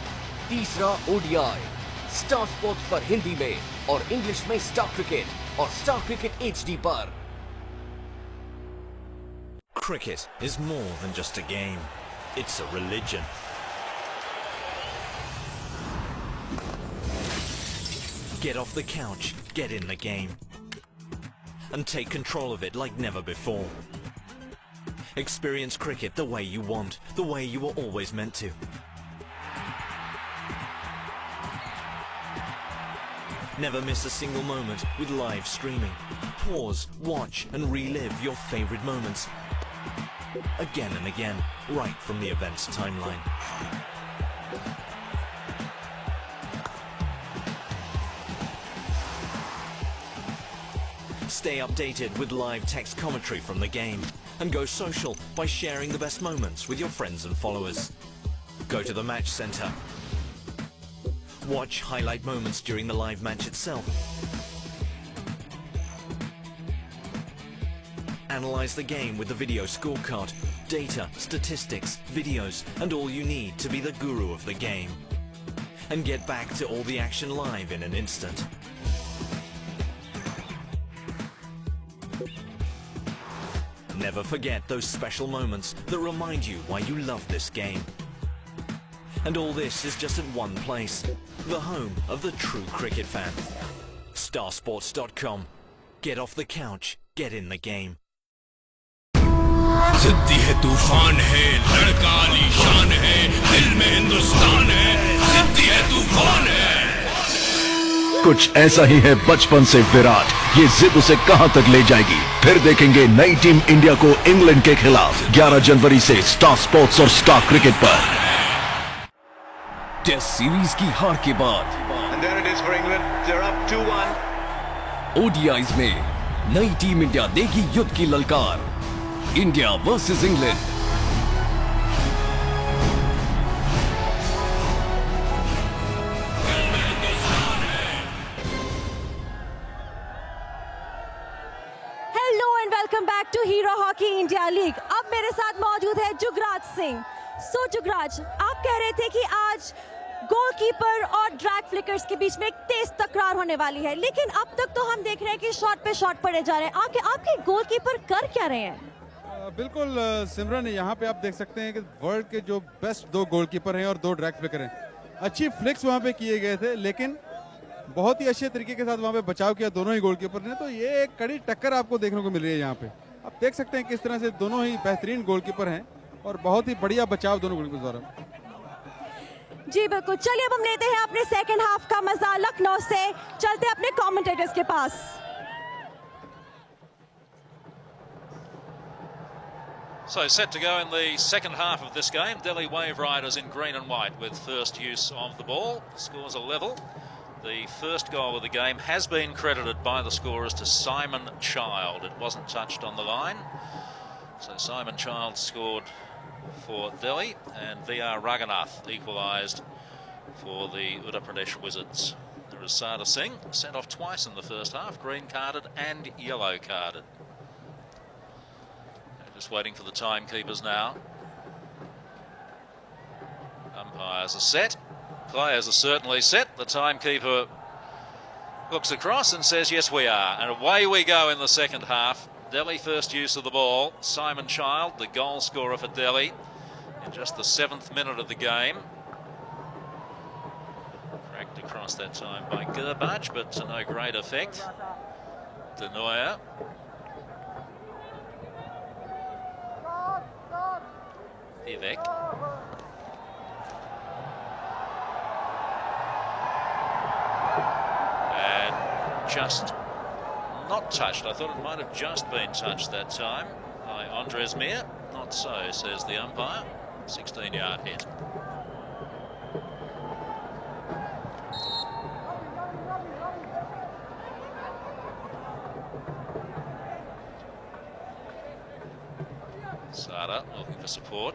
तीसरा ओडीआई स्टार स्पोर्ट्स पर हिंदी में और इंग्लिश में स्टार क्रिकेट और स्टार क्रिकेट एचडी पर।
Cricket is more than just a game. It's a religion. Get off the couch, get in the game, and take control of it like never before. Experience cricket the way you want, the way you were always meant to. Never miss a single moment with live streaming. Pause, watch and relive your favorite moments again and again, right from the event's timeline. Stay updated with live text commentary from the game, and go social by sharing the best moments with your friends and followers. Go to the match center. Watch highlight moments during the live match itself. Analyze the game with the video scorecard, data, statistics, videos, and all you need to be the guru of the game. And get back to all the action live in an instant. Never forget those special moments that remind you why you love this game. And all this is just at one place, the home of the true cricket fan. Starsports.com. Get off the couch, get in the game.
जिद्दी है, तूफान है, लड़का आलीशान है, दिल में हिंदुस्तान है, जिद्दी है, तूफान है।
कुछ ऐसा ही है बचपन से विराट, ये जिद उसे कहां तक ले जाएगी। फिर देखेंगे नई टीम इंडिया को इंग्लैंड के खिलाफ 11 जनवरी से स्टार स्पोर्ट्स और स्टार क्रिकेट पर। टेस्ट सीरीज की हार के बाद
And there it is for England. They're up 2-1.
ODIs में नई टीम इंडिया देगी युद्ध की ललकार। India versus England.
Hello and welcome back to Hero hockey India League. अब मेरे साथ मौजूद है जुगराज सिंह। सो जुगराज, आप कह रहे थे कि आज गोलकीपर और ड्रैग फ्लिकर्स के बीच में एक तेज तकरार होने वाली है, लेकिन अब तक तो हम देख रहे हैं कि शॉट पे शॉट पड़े जा रहे हैं। आपके गोलकीपर कर क्या रहे हैं?
बिल्कुल सिमरन, यहाँ पे आप देख सकते हैं कि वर्ल्ड के जो बेस्ट 2 गोलकीपर हैं और 2 ड्रैग फ्लिकर हैं। अच्छी फ्लिक्स वहाँ पे किए गए थे, लेकिन बहुत ही अच्छे तरीके के साथ वहाँ पे बचाव किया दोनों ही गोलकीपर ने। तो ये एक कड़ी टक्कर आपको देखने को मिल रही है यहाँ पे। आप देख सकते हैं किस तरह से दोनों ही बेहतरीन गोलकीपर हैं और बहुत ही बढ़िया बचाव दोनों गोलकीपर द्वारा।
जी बिल्कुल। चलिए अब हम लेते हैं अपने सेकंड हाफ का मजा। लखनऊ से चलते हैं अपने कमेंटेटर्स के पास।
So set to go in the second half of this game. Delhi Waveriders in green and white with first use of the ball. Scores are level. The first goal of the game has been credited by the scorers to Simon Child. It wasn't touched on the line. So Simon Child scored for Delhi, and VR Raghunath equalised for the Uttar Pradesh Wizards. There is Sada Singh, sent off twice in the first half, green carded and yellow carded. Just waiting for the timekeepers now. Umpires are set. Players are certainly set. The timekeeper looks across and says, yes, we are. And away we go in the second half. Delhi first use of the ball. Simon Child, the goal scorer for Delhi, in just the 7th minute of the game. Cracked across that time by Gurbach, but to no great effect. Denoyer. Vivek. And just not touched. I thought it might have just been touched that time by Andres Mir. Not so, says the umpire. 16-yard hit. Sada looking for support.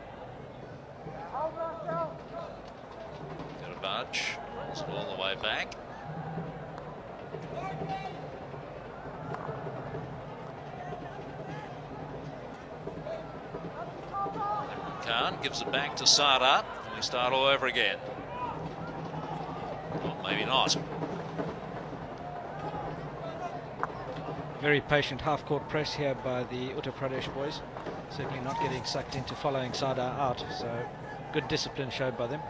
Gurbach rolls it all the way back. Khan gives it back to Sada, and we start all over again. Well, maybe not.
Very patient half-court press here by the Uttar Pradesh boys. Certainly not getting sucked into following Sada out, so good discipline showed by them.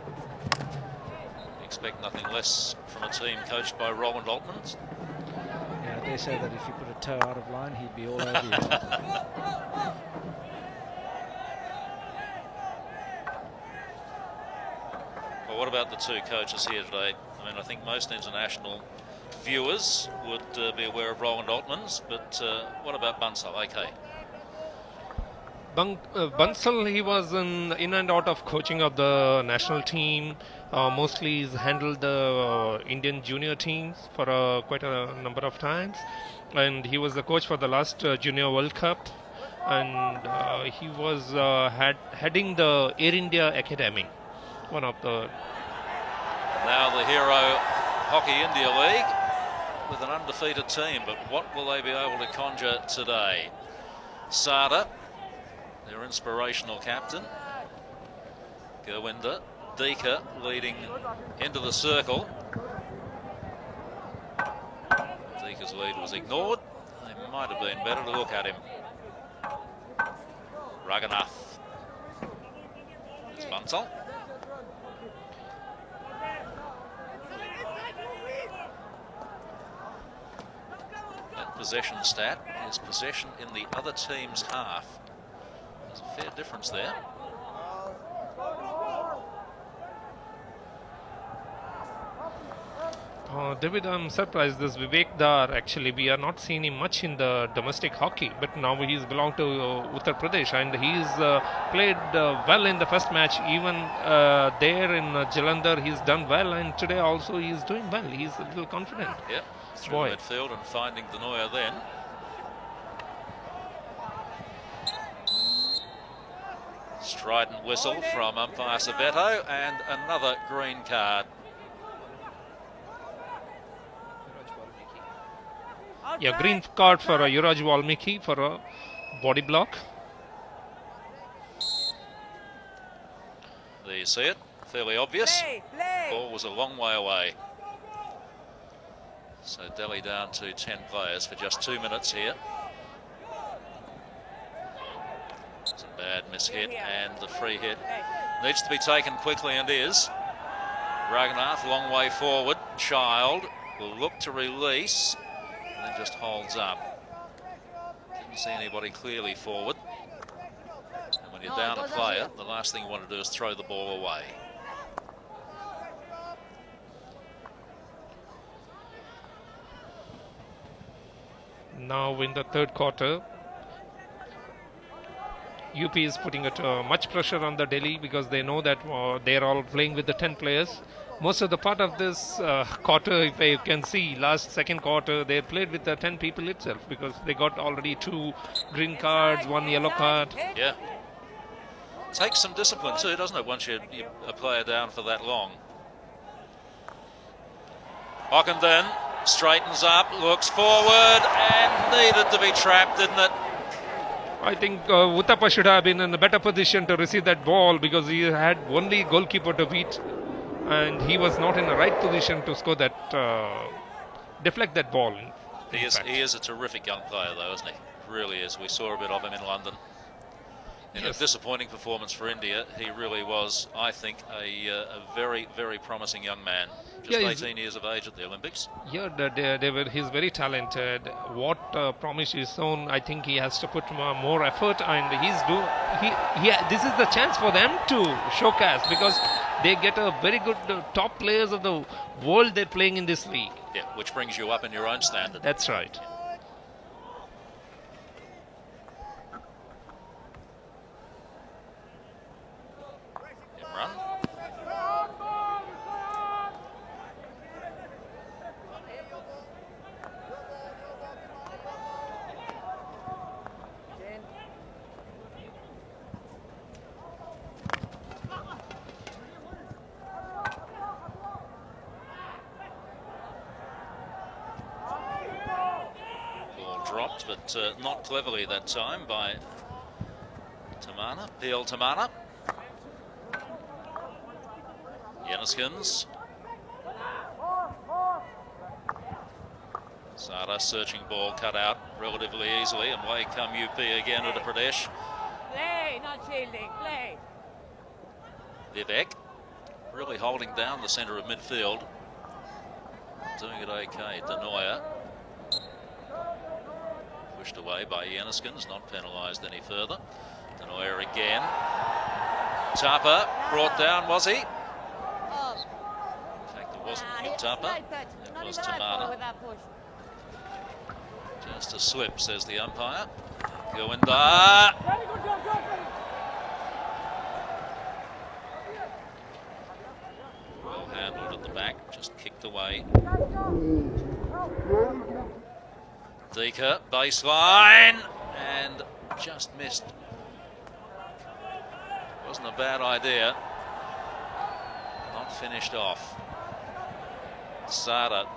Expect nothing less from a team coached by Roland Altman.
Yeah, I dare say that if you put a toe out of line, he'd be all over you.
Well, what about the 2 coaches here today? I mean, I think most international viewers would be aware of Roland Altman's, but what about Bansal? Okay.
Bansal, he was in and out of coaching of the national team. Mostly he's handled the Indian junior teams for quite a number of times. And he was the coach for the last Junior World Cup. And he was heading the Air India Academy. One of the...
Now the hero Hockey India League with an undefeated team. But what will they be able to conjure today? Sada, their inspirational captain. Gurwinder, Dika leading into the circle. Dika's lead was ignored. They might have been better to look at him. Raghunath. It's Bansal. That possession stat is possession in the other team's half. There's a fair difference there.
David, I'm surprised. This Vivek Dar, actually, we are not seeing him much in the domestic hockey, but now he's belonged to Uttar Pradesh, and he's played well in the first match. Even there in Jalandhar, he's done well, and today also he's doing well. He's a little confident.
Yep, through midfield and finding Danoya then. Strident whistle from umpire Saveto, and another green card.
Yeah, green card for Yuraj Valmiki for a body block.
There you see it, fairly obvious. Ball was a long way away. So Delhi down to 10 players for just 2 minutes here. It's a bad mishit, and the free hit needs to be taken quickly, and is. Raghunath, long way forward. Child will look to release, and then just holds up. Didn't see anybody clearly forward. And when you're down a player, the last thing you want to do is throw the ball away.
Now in the third quarter, UP is putting much pressure on the Delhi because they know that they're all playing with the 10 players. Most of the part of this quarter, if you can see, second quarter, they played with the 10 people itself because they got already 2 green cards, 1 yellow card.
Yeah. Takes some discipline too, doesn't it, once you're a player down for that long. Ockenden straightens up, looks forward, and needed to be trapped, didn't it?
I think Uttapa should have been in a better position to receive that ball because he had only goalkeeper to beat, and he was not in the right position to score that, deflect that ball.
He is a terrific young player though, isn't he? Really is. We saw a bit of him in London. In a disappointing performance for India, he really was, I think, a very, very promising young man. Just 18 years of age at the Olympics.
Yeah, he's very talented. What promise he's shown, I think he has to put more effort, and this is the chance for them to showcase because they get a very good top players of the world they're playing in this league.
Yeah, which brings you up in your own standard.
That's right.
But not cleverly that time by Tamana. Peel Tamana. Yenniskins. Sada searching ball cut out relatively easily, and away come UP again at Uttar Pradesh.
Play, not shielding, play.
Vivek really holding down the centre of midfield. Doing it okay. Danoya. Pushed away by Yenniskins, not penalised any further. Danoya again. Tapa brought down, was he? In fact, it wasn't Tapa, it was Tamana. Just a slip, says the umpire. Govinda. Well handled at the back, just kicked away. Dika, baseline, and just missed. Wasn't a bad idea. Not finished off. Sada,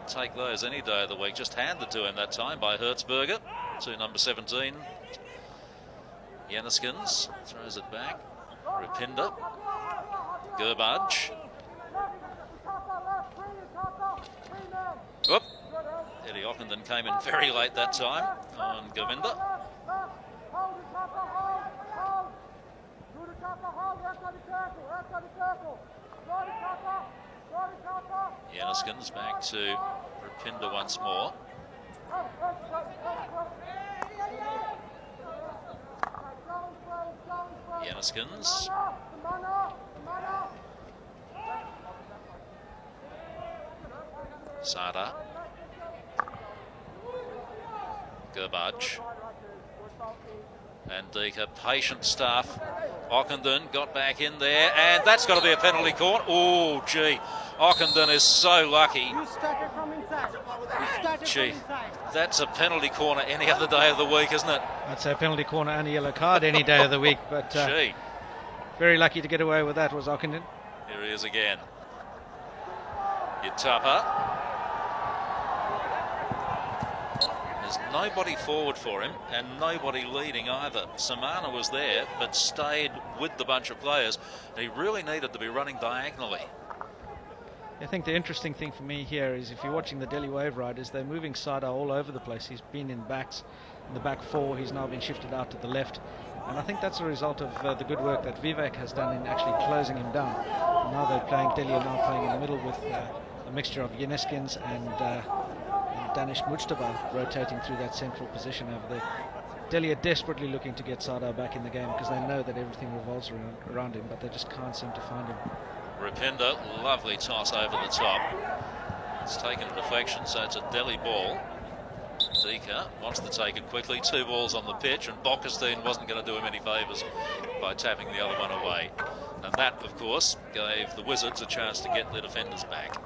take those any day of the week. Just handed to him that time by Hertzberger to number 17. Yenniskins throws it back. Rupinder. Gurbaj. Whoop. Eddie Ockenden came in very late that time on Govinda. Yenniskins back to Rupinder once more. Yenniskins. Sada. Garbage. And Dika, patient stuff. Ockenden got back in there, and that's got to be a penalty corner. Oh, gee. Ockenden is so lucky.
You started from inside.
Gee, that's a penalty corner any other day of the week, isn't it?
I'd say penalty corner and a yellow card any day of the week, but
Gee.
Very lucky to get away with that was Ockenden.
Here he is again. Uttar. There's nobody forward for him and nobody leading either. Samana was there but stayed with the bunch of players. He really needed to be running diagonally.
I think the interesting thing for me here is if you're watching the Delhi Waveriders, they're moving Sada all over the place. He's been in the back four. He's now been shifted out to the left. And I think that's a result of the good work that Vivek has done in actually closing him down. And now they're playing, Delhi are now playing in the middle with a mixture of Yeneskins and Danish Mujtaba rotating through that central position over there. Delhi are desperately looking to get Sada back in the game because they know that everything revolves around him, but they just can't seem to find him.
Rupinder, lovely toss over the top. It's taken a deflection, so it's a Delhi ball. Dika wants to take it quickly. 2 balls on the pitch, and Bockestein wasn't going to do him any favours by tapping the other one away. And that, of course, gave the Wizards a chance to get their defenders back.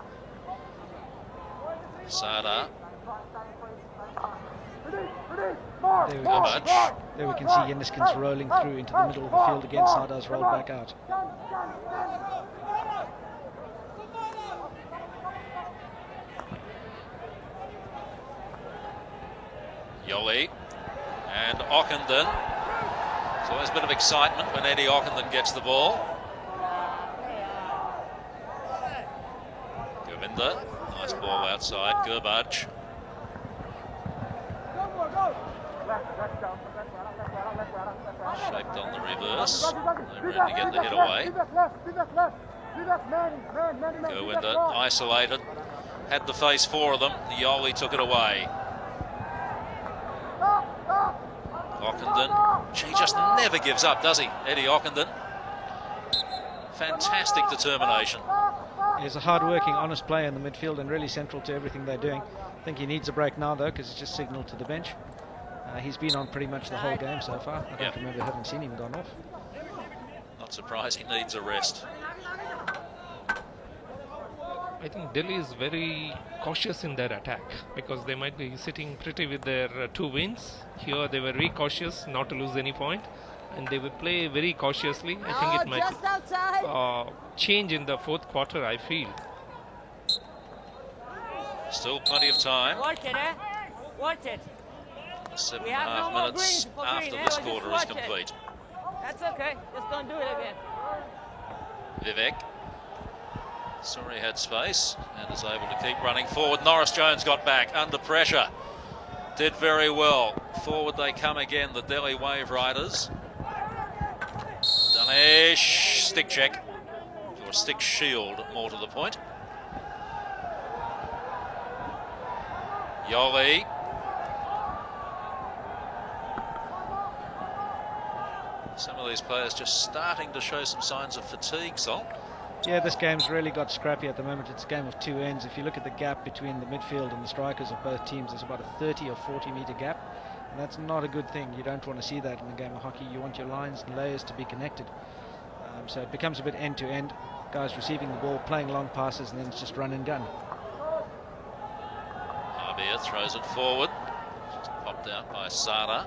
Sada.
There we can see Yeneskins rolling through into the middle of the field again. Sada's rolled back out.
Yoli and Ockenden. There's always a bit of excitement when Eddie Ockenden gets the ball. Govinda, nice ball outside. Gurbaj. Shaped on the reverse. No room to get the hit away. Govinda isolated. Had to face 4 of them. Yoli took it away. Ockenden, he just never gives up, does he, Eddie Ockenden? Fantastic determination.
He's a hard-working, honest player in the midfield and really central to everything they're doing. I think he needs a break now, though, because he's just signalled to the bench. He's been on pretty much the whole game so far. I don't remember having seen him gone off.
Not surprised he needs a rest.
I think Delhi is very cautious in their attack because they might be sitting pretty with their 2 wins. Here they were very cautious not to lose any point, and they will play very cautiously. I think it might change in the 4th quarter, I feel.
Still plenty of time.
Watch it, eh? Watch it.
7.5 minutes after this quarter is complete.
That's okay. Just don't do it again.
Vivek. Sorry, had space and is able to keep running forward. Norris Jones got back under pressure. Did very well. Forward they come again, the Delhi Waveriders. Danesh, stick check. Or stick shield, more to the point. Yoli. Some of these players just starting to show some signs of fatigue, Sol.
Yeah, this game's really got scrappy at the moment. It's a game of 2 ends. If you look at the gap between the midfield and the strikers of both teams, there's about a 30 or 40 metre gap. And that's not a good thing. You don't want to see that in a game of hockey. You want your lines and layers to be connected. So it becomes a bit end to end. Guys receiving the ball, playing long passes, and then it's just run and gun.
Habir throws it forward. Just popped out by Sada.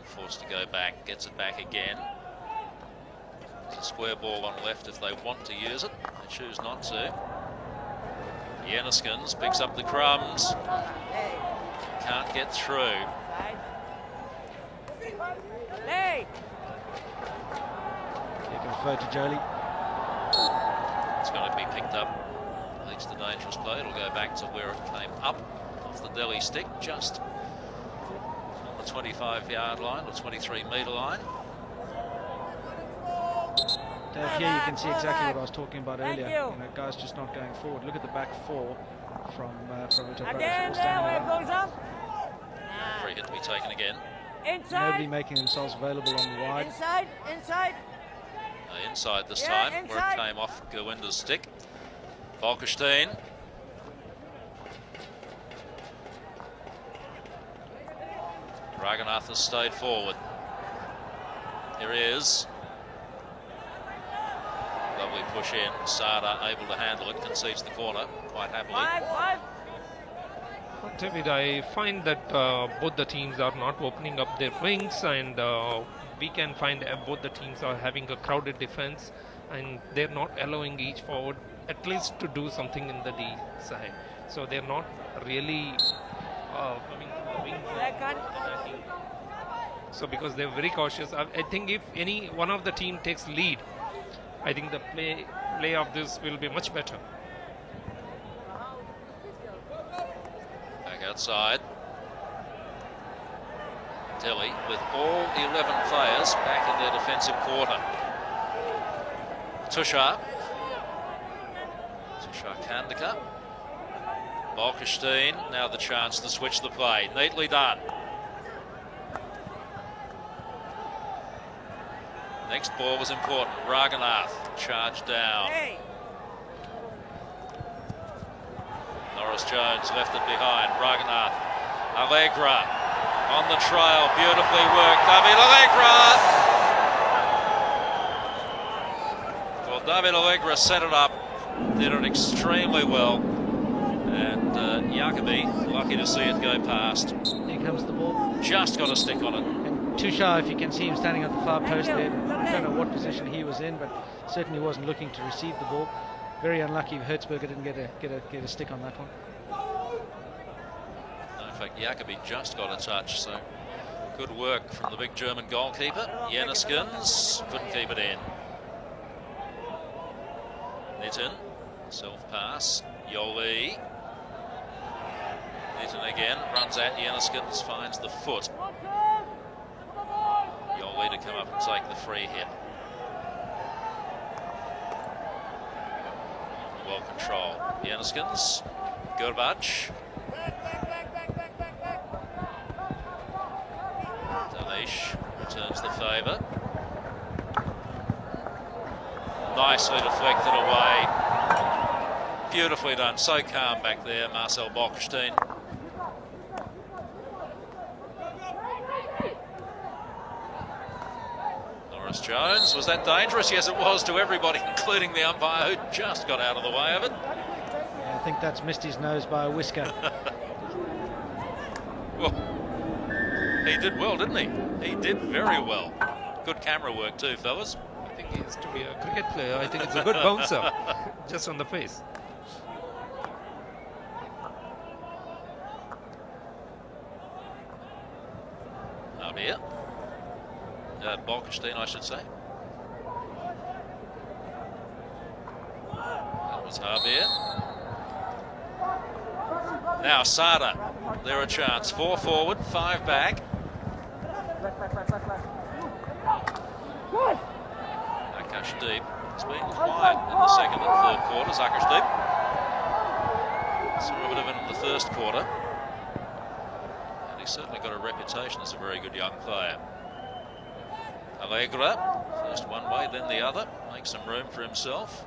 Forced to go back, gets it back again. It's a square ball on left if they want to use it. They choose not to. Yeneskins picks up the crumbs. Can't get through.
Hey!
You can throw to Jolie.
It's going to be picked up. Leads the dangerous play. It'll go back to where it came up off the Delhi stick, just 25-yard line or 23-metre line.
Here you can see exactly what I was talking about earlier.
you.
Guys just not going forward. Look at the back four from Uttar Pradesh.
Again,
all
there,
standing
where it
around.
goes up.
Free hit to be taken again.
Inside.
Nobody making themselves available on the wide.
Inside, inside.
Inside this
Yeah,
time, where
inside.
it came off Gowinda's stick. Bolkestein. Raghunath has stayed forward. Here he is. Lovely push in. Sada able to handle it, concedes the corner quite happily.
Five.
David, I find that both the teams are not opening up their wings, and we can find both the teams are having a crowded defense, and they're not allowing each forward at least to do something in the D side. So they're not really coming to the wings. So because they're very cautious, I think if any one of the team takes lead, I think the play of this will be much better.
Back outside. Delhi with all 11 players back in their defensive quarter. Tushar Kandika. Bolkestein, now the chance to switch the play. Neatly done. Next ball was important. Raghunath charged down. Norris Jones left it behind. Raghunath. Allegra on the trail. Beautifully worked. David Allegra. Well, David Allegra set it up. Did it extremely well. And Jacobi, lucky to see it go past.
Here comes the ball.
Just got a stick on it.
Tushar, if you can see him standing at the far post there, I don't know what position he was in, but certainly wasn't looking to receive the ball. Very unlucky Hertzberger didn't get a stick on that one.
No, in fact, Jacobi just got a touch, so good work from the big German goalkeeper. Jenniskens couldn't keep it in. Nitin, self-pass. Yoli. Nitin again, runs at Jenniskens, finds the foot. Yoli to come up and take the free hit. Well controlled. Jenniskens, Gurbach. Danish returns the favour. Nicely deflected away. Beautifully done. So calm back there, Marcel Bolkestein. Norris Jones, was that dangerous? Yes, it was to everybody, including the umpire who just got out of the way of it.
Yeah, I think that's missed his nose by a whisker.
Well, he did well, didn't he? He did very well. Good camera work too, fellas.
I think he has to be a cricket player. I think it's a good bouncer, just on the face.
Habir. Bolkestein, I should say. That was Habir. Now Sada. There a chance. 4 forward, 5 back. Akashdeep has been quiet in the second and third quarters. Akashdeep saw a bit of it in the first quarter. And he's certainly got a reputation as a very good young player. Allegra, first one way, then the other. Makes some room for himself.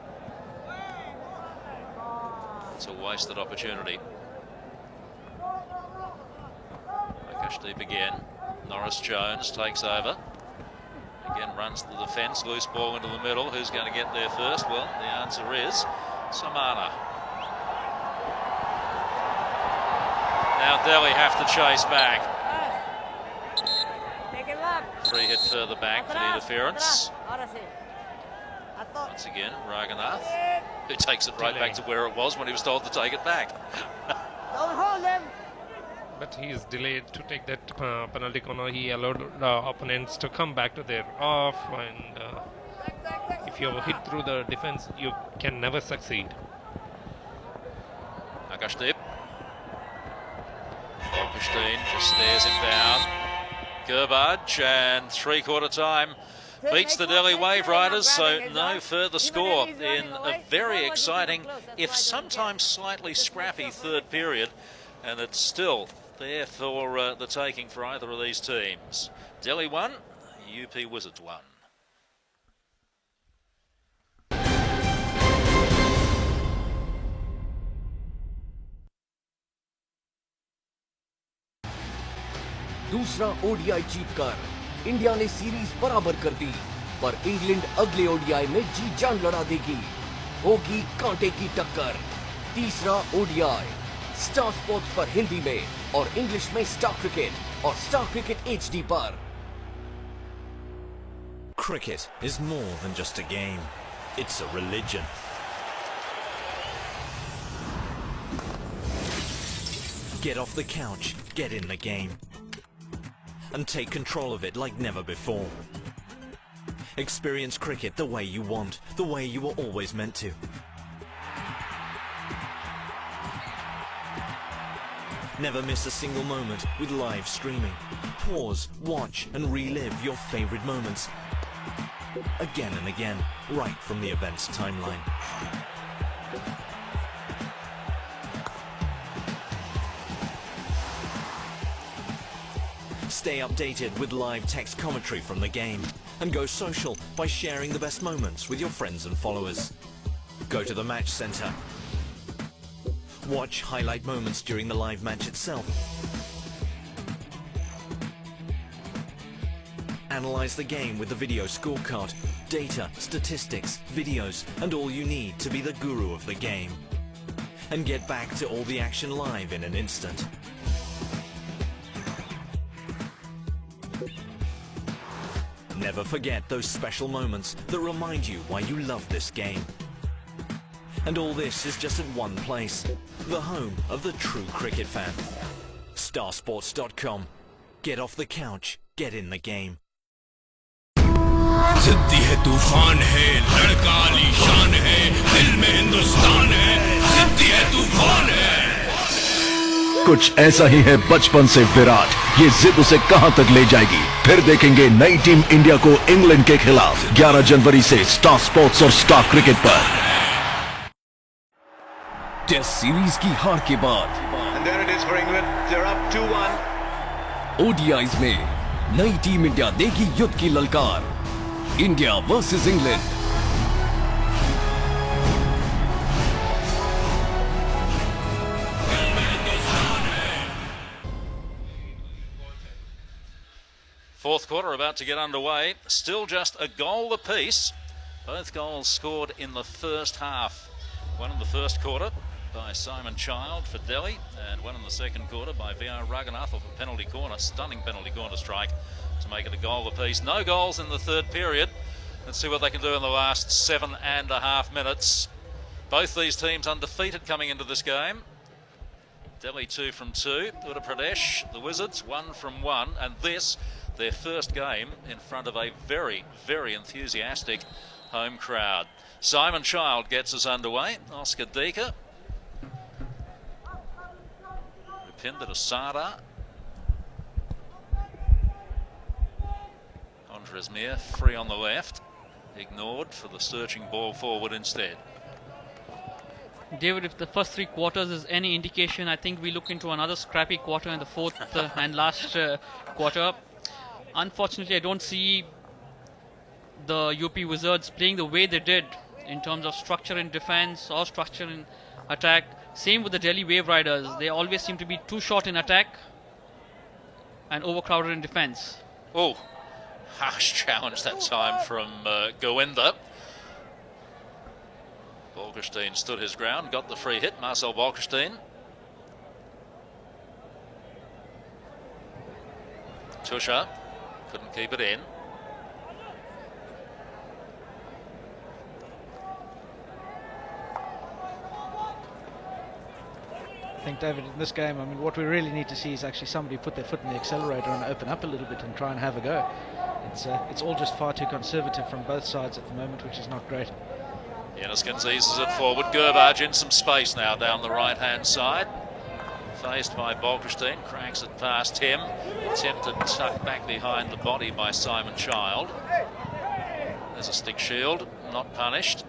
It's a wasted opportunity. Akashdeep again. Norris Jones takes over. Again runs the defence, loose ball into the middle. Who's going to get there first? Well, the answer is Samana. Now Delhi have to chase back. Free hit further back for the interference. Once again, Raghunath, who takes it right back to where it was when he was told to take it back.
Don't hold him.
But he is delayed to take that penalty corner. He allowed opponents to come back to their off, and if you hit through the defense, you can never succeed.
Akashdeep. Bolkestein just stares him down. Gurbach, and 3/4 time beats the Delhi Waveriders, so no further score in a very exciting, if sometimes slightly scrappy, third period, and it's still there for the taking for either of these teams. Delhi 1, UP Wizards 1.
दूसरा ODI जीतकर India ने series बराबर कर दी, पर England अगले ODI में जी जान लड़ा देगी। होगी कांटे की टक्कर। तीसरा ओडीआई स्टार स्पोर्ट्स पर हिंदी में और इंग्लिश में स्टार क्रिकेट और स्टार क्रिकेट एचडी पर।
Cricket is more than just a game. It's a religion. Get off the couch, get in the game, and take control of it like never before. Experience cricket the way you want, the way you were always meant to. Never miss a single moment with live streaming. Pause, watch, and relive your favorite moments again and again, right from the event's timeline. Stay updated with live text commentary from the game, and go social by sharing the best moments with your friends and followers. Go to the match center. Watch highlight moments during the live match itself. Analyze the game with the video scorecard, data, statistics, videos, and all you need to be the guru of the game. And get back to all the action live in an instant. Never forget those special moments that remind you why you love this game. And all this is just at one place, the home of the true cricket fan. Starsports.com. Get off the couch, get in the game.
जिद्दी है तूफान है लड़का आलीशान है दिल में हिंदुस्तान है जिद्दी है तूफान है।
कुछ ऐसा ही है बचपन से विराट, ये जिद उसे कहां तक ले जाएगी। फिर देखेंगे नई टीम इंडिया को इंग्लैंड के खिलाफ 11 जनवरी से स्टार स्पोर्ट्स और स्टार क्रिकेट पर। टेस्ट सीरीज की हार के बाद
And there it is for England. They're up 2-1.
ODIs में नई टीम इंडिया देगी युद्ध की ललकार। India versus England.
Fourth quarter about to get underway. Still just a goal apiece. Both goals scored in the first half. One in the first quarter by Simon Child for Delhi, and one in the second quarter by VR Raghunath off a penalty corner. Stunning penalty corner strike to make it a goal apiece. No goals in the third period. Let's see what they can do in the last 7.5 minutes. Both these teams undefeated coming into this game. Delhi 2 from 2. Uttar Pradesh, the Wizards, 1 from 1. And this, their first game in front of a very, very enthusiastic home crowd. Simon Child gets us underway. Oscar Decker. Rupinder to Sada. Andres Mir free on the left. Ignored for the searching ball forward instead.
David, if the first 3 quarters is any indication, I think we look into another scrappy quarter in the fourth and last quarter. Unfortunately, I don't see the UP Wizards playing the way they did in terms of structure in defense or structure in attack. Same with the Delhi Waveriders. They always seem to be too short in attack and overcrowded in defense.
Oh, harsh challenge that time from Govinda. Bolkestein stood his ground, got the free hit, Marcel Bolkestein. Tusha couldn't keep it in.
I think, David, in this game, I mean, what we really need to see is actually somebody put their foot in the accelerator and open up a little bit and try and have a go. It's all just far too conservative from both sides at the moment, which is not great.
Yenniskins eases it forward. Gerbage in some space now down the right-hand side. Faced by Bolkestein, cracks it past him. Attempted tuck back behind the body by Simon Child. There's a stick shield, not punished.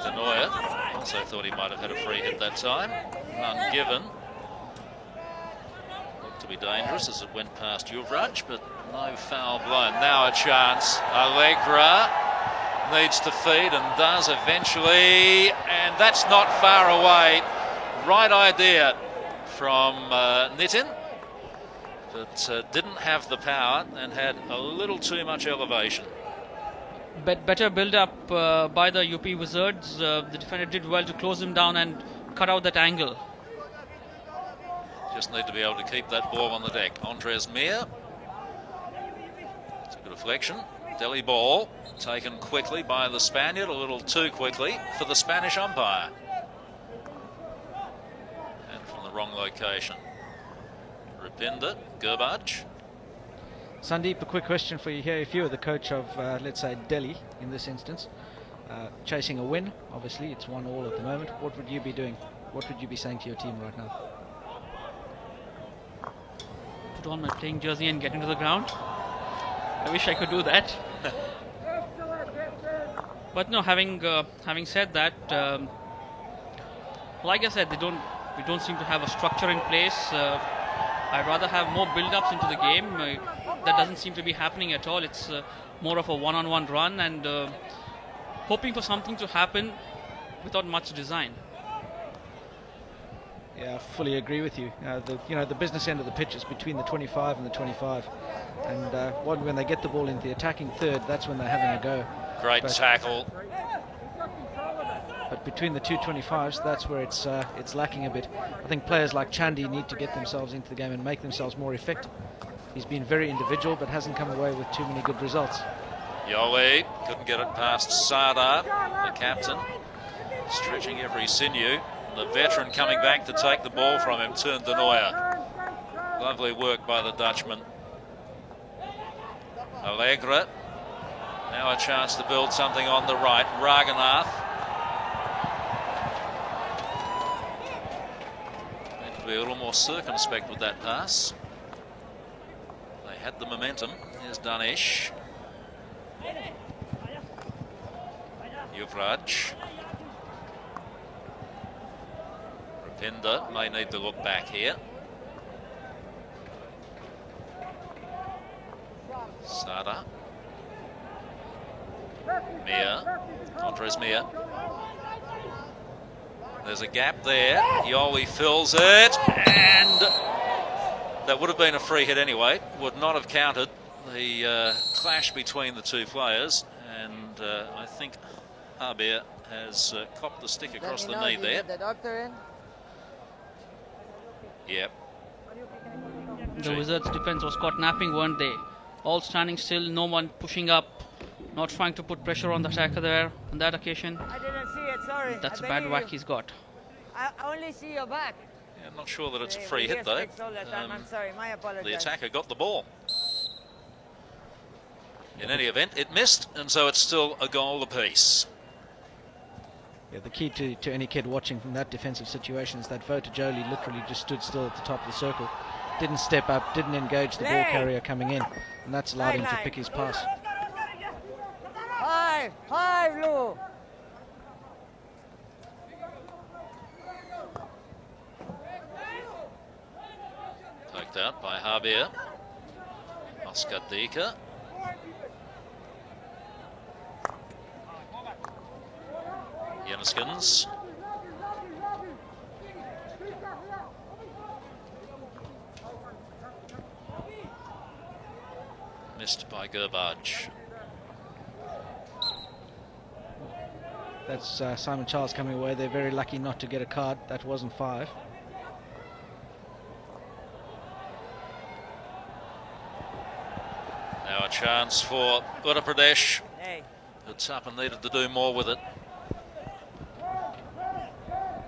Denoya also thought he might have had a free hit that time. None given. Looked to be dangerous as it went past Waveriders, but no foul blown. Now a chance. Allegra needs to feed and does eventually, and that's not far away. Right idea from Nitin, but didn't have the power and had a little too much elevation.
Better build up by the UP Wizards. The defender did well to close him down and cut out that angle.
Just need to be able to keep that ball on the deck. Andres Mir. It's a good deflection. Delhi ball taken quickly by the Spaniard, a little too quickly for the Spanish umpire. And from the wrong location. Rupinder, Gurbaj.
Sandeep, a quick question for you here. If you were the coach of, let's say, Delhi in this instance, chasing a win, obviously it's 1-1 at the moment, what would you be doing? What would you be saying to your team right now?
Put on my playing jersey and get into the ground. I wish I could do that. But no, having said that, like I said, we don't seem to have a structure in place. I'd rather have more build-ups into the game. That doesn't seem to be happening at all. It's more of a one-on-one run and hoping for something to happen without much design.
Yeah, I fully agree with you. The business end of the pitch is between the 25 and the 25, and when they get the ball into the attacking third, that's when they're having a go.
Great tackle.
But between the two 25s, that's where it's lacking a bit. I think players like Chandy need to get themselves into the game and make themselves more effective. He's been very individual, but hasn't come away with too many good results.
Yoli couldn't get it past Sada, the captain, stretching every sinew. The veteran coming back to take the ball from him, turned Denoya. Lovely work by the Dutchman. Allegra. Now a chance to build something on the right. Raghunath. Need to be a little more circumspect with that pass. They had the momentum. Here's Danish. Yuvraj. Rupinder may need to look back here. Sada. Mir. Andres Mir. There's a gap there. Yoli fills it. And that would have been a free hit anyway. Would not have counted the clash between the two players. And I think Habir has copped the stick across the knee there.
The doctor in?
Yep.
The Wizards' defense was caught napping, weren't they? All standing still, no one pushing up, not trying to put pressure on the attacker there on that occasion.
I didn't see it, sorry.
That's a bad whack he's got.
I only see your back.
Yeah, I'm not sure that it's a free hit though.
I'm sorry, my apologies.
The attacker got the ball. In any event, it missed, and so it's still a goal apiece.
Yeah, the key to any kid watching from that defensive situation is that Vota Jolie literally just stood still at the top of the circle. Didn't step up, didn't engage the ball carrier coming in, and that's allowed him to pick his pass.
Hi, Blue.
Poked out by Habir. Oscar Dika. Jenniskens. Missed by Gurbaj.
That's Simon Charles coming away. They're very lucky not to get a card. That wasn't 5.
Now a chance for Uttar Pradesh. It's up and needed to do more with it.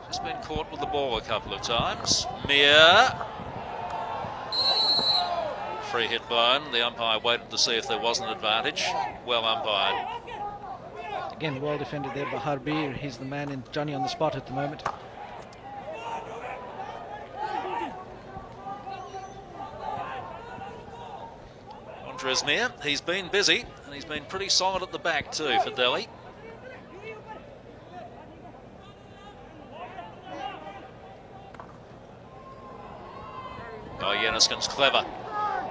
Just been caught with the ball a couple of times. Mir. Free hit blown. The umpire waited to see if there was an advantage. Well umpired.
Again, well defended there by Harbir. He's the man in Johnny on the spot at the moment.
Andres Mir, he's been busy, and he's been pretty solid at the back too for Delhi. Oh, Yeniskin's clever.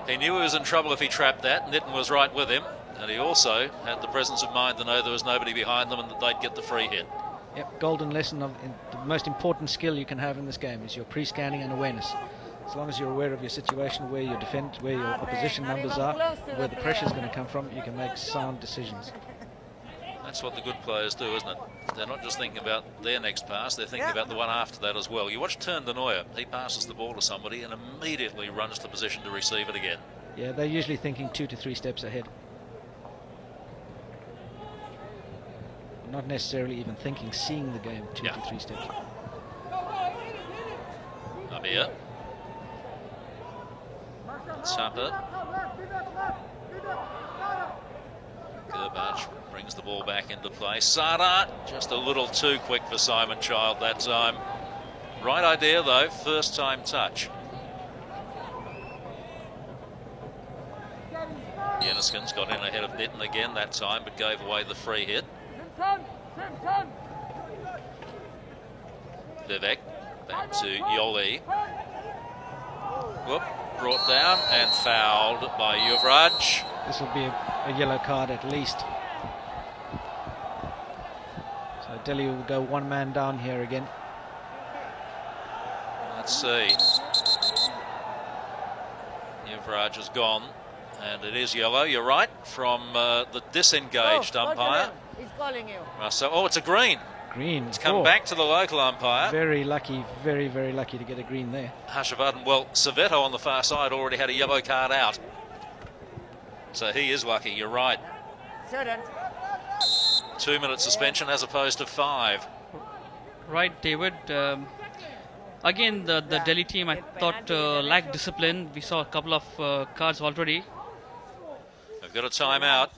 He knew he was in trouble if he trapped that. Nitin was right with him, and he also had the presence of mind to know there was nobody behind them and that they'd get the free hit.
Yep, golden lesson of the most important skill you can have in this game is your pre-scanning and awareness. As long as you're aware of your situation, where your where your opposition numbers are, where the pressure is going to come from, you can make sound decisions.
That's what the good players do, isn't it? They're not just thinking about their next pass, they're thinking about the one after that as well. You watch Turn de Nooijer, he passes the ball to somebody and immediately runs to position to receive it again.
Yeah, they're usually thinking 2 to 3 steps ahead. Not necessarily even thinking, seeing the game 2 to 3 steps.
Amir. Sapper. Gerbach brings the ball back into play. Sada, just a little too quick for Simon Child that time. Right idea though, first time touch. Yeniskin's got in ahead of Nitin again that time, but gave away the free hit. Vivek back to Yoli. Whoop, brought down and fouled by Yuvraj.
This will be a yellow card at least. So Delhi will go one man down here again.
Let's see. Yuvraj is gone, and it is yellow, you're right, from the disengaged umpire.
He's calling you.
So, oh, it's a green.
Green.
It's come back to the local umpire.
Very lucky, very, very lucky to get a green there.
Harshavardhan, well, Saveto on the far side already had a yellow card out. So he is lucky, you're right.
Shouldn't.
2-minute suspension as opposed to 5.
Right, David. Again, the Delhi team, I thought, lacked discipline. We saw a couple of cards already.
They've got a timeout.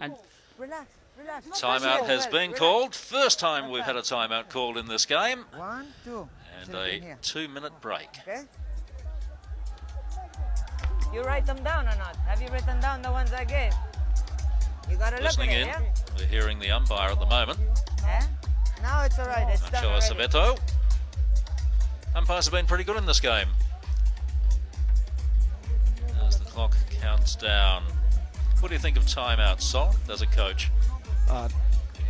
Relax, relax.
Timeout has been called. First time we've had a timeout called in this game.
1, 2.
And a 2-minute break.
Okay.
You write them down or not? Have you written down the ones I gave? You gotta look
Listening
at it,
in,
yeah?
we're hearing the umpire at the moment.
Yeah? Now it's all right. It's done
Marcelo
already.
Saveto. Umpires have been pretty good in this game. As the clock counts down. What do you think of timeouts, Sol, as a coach?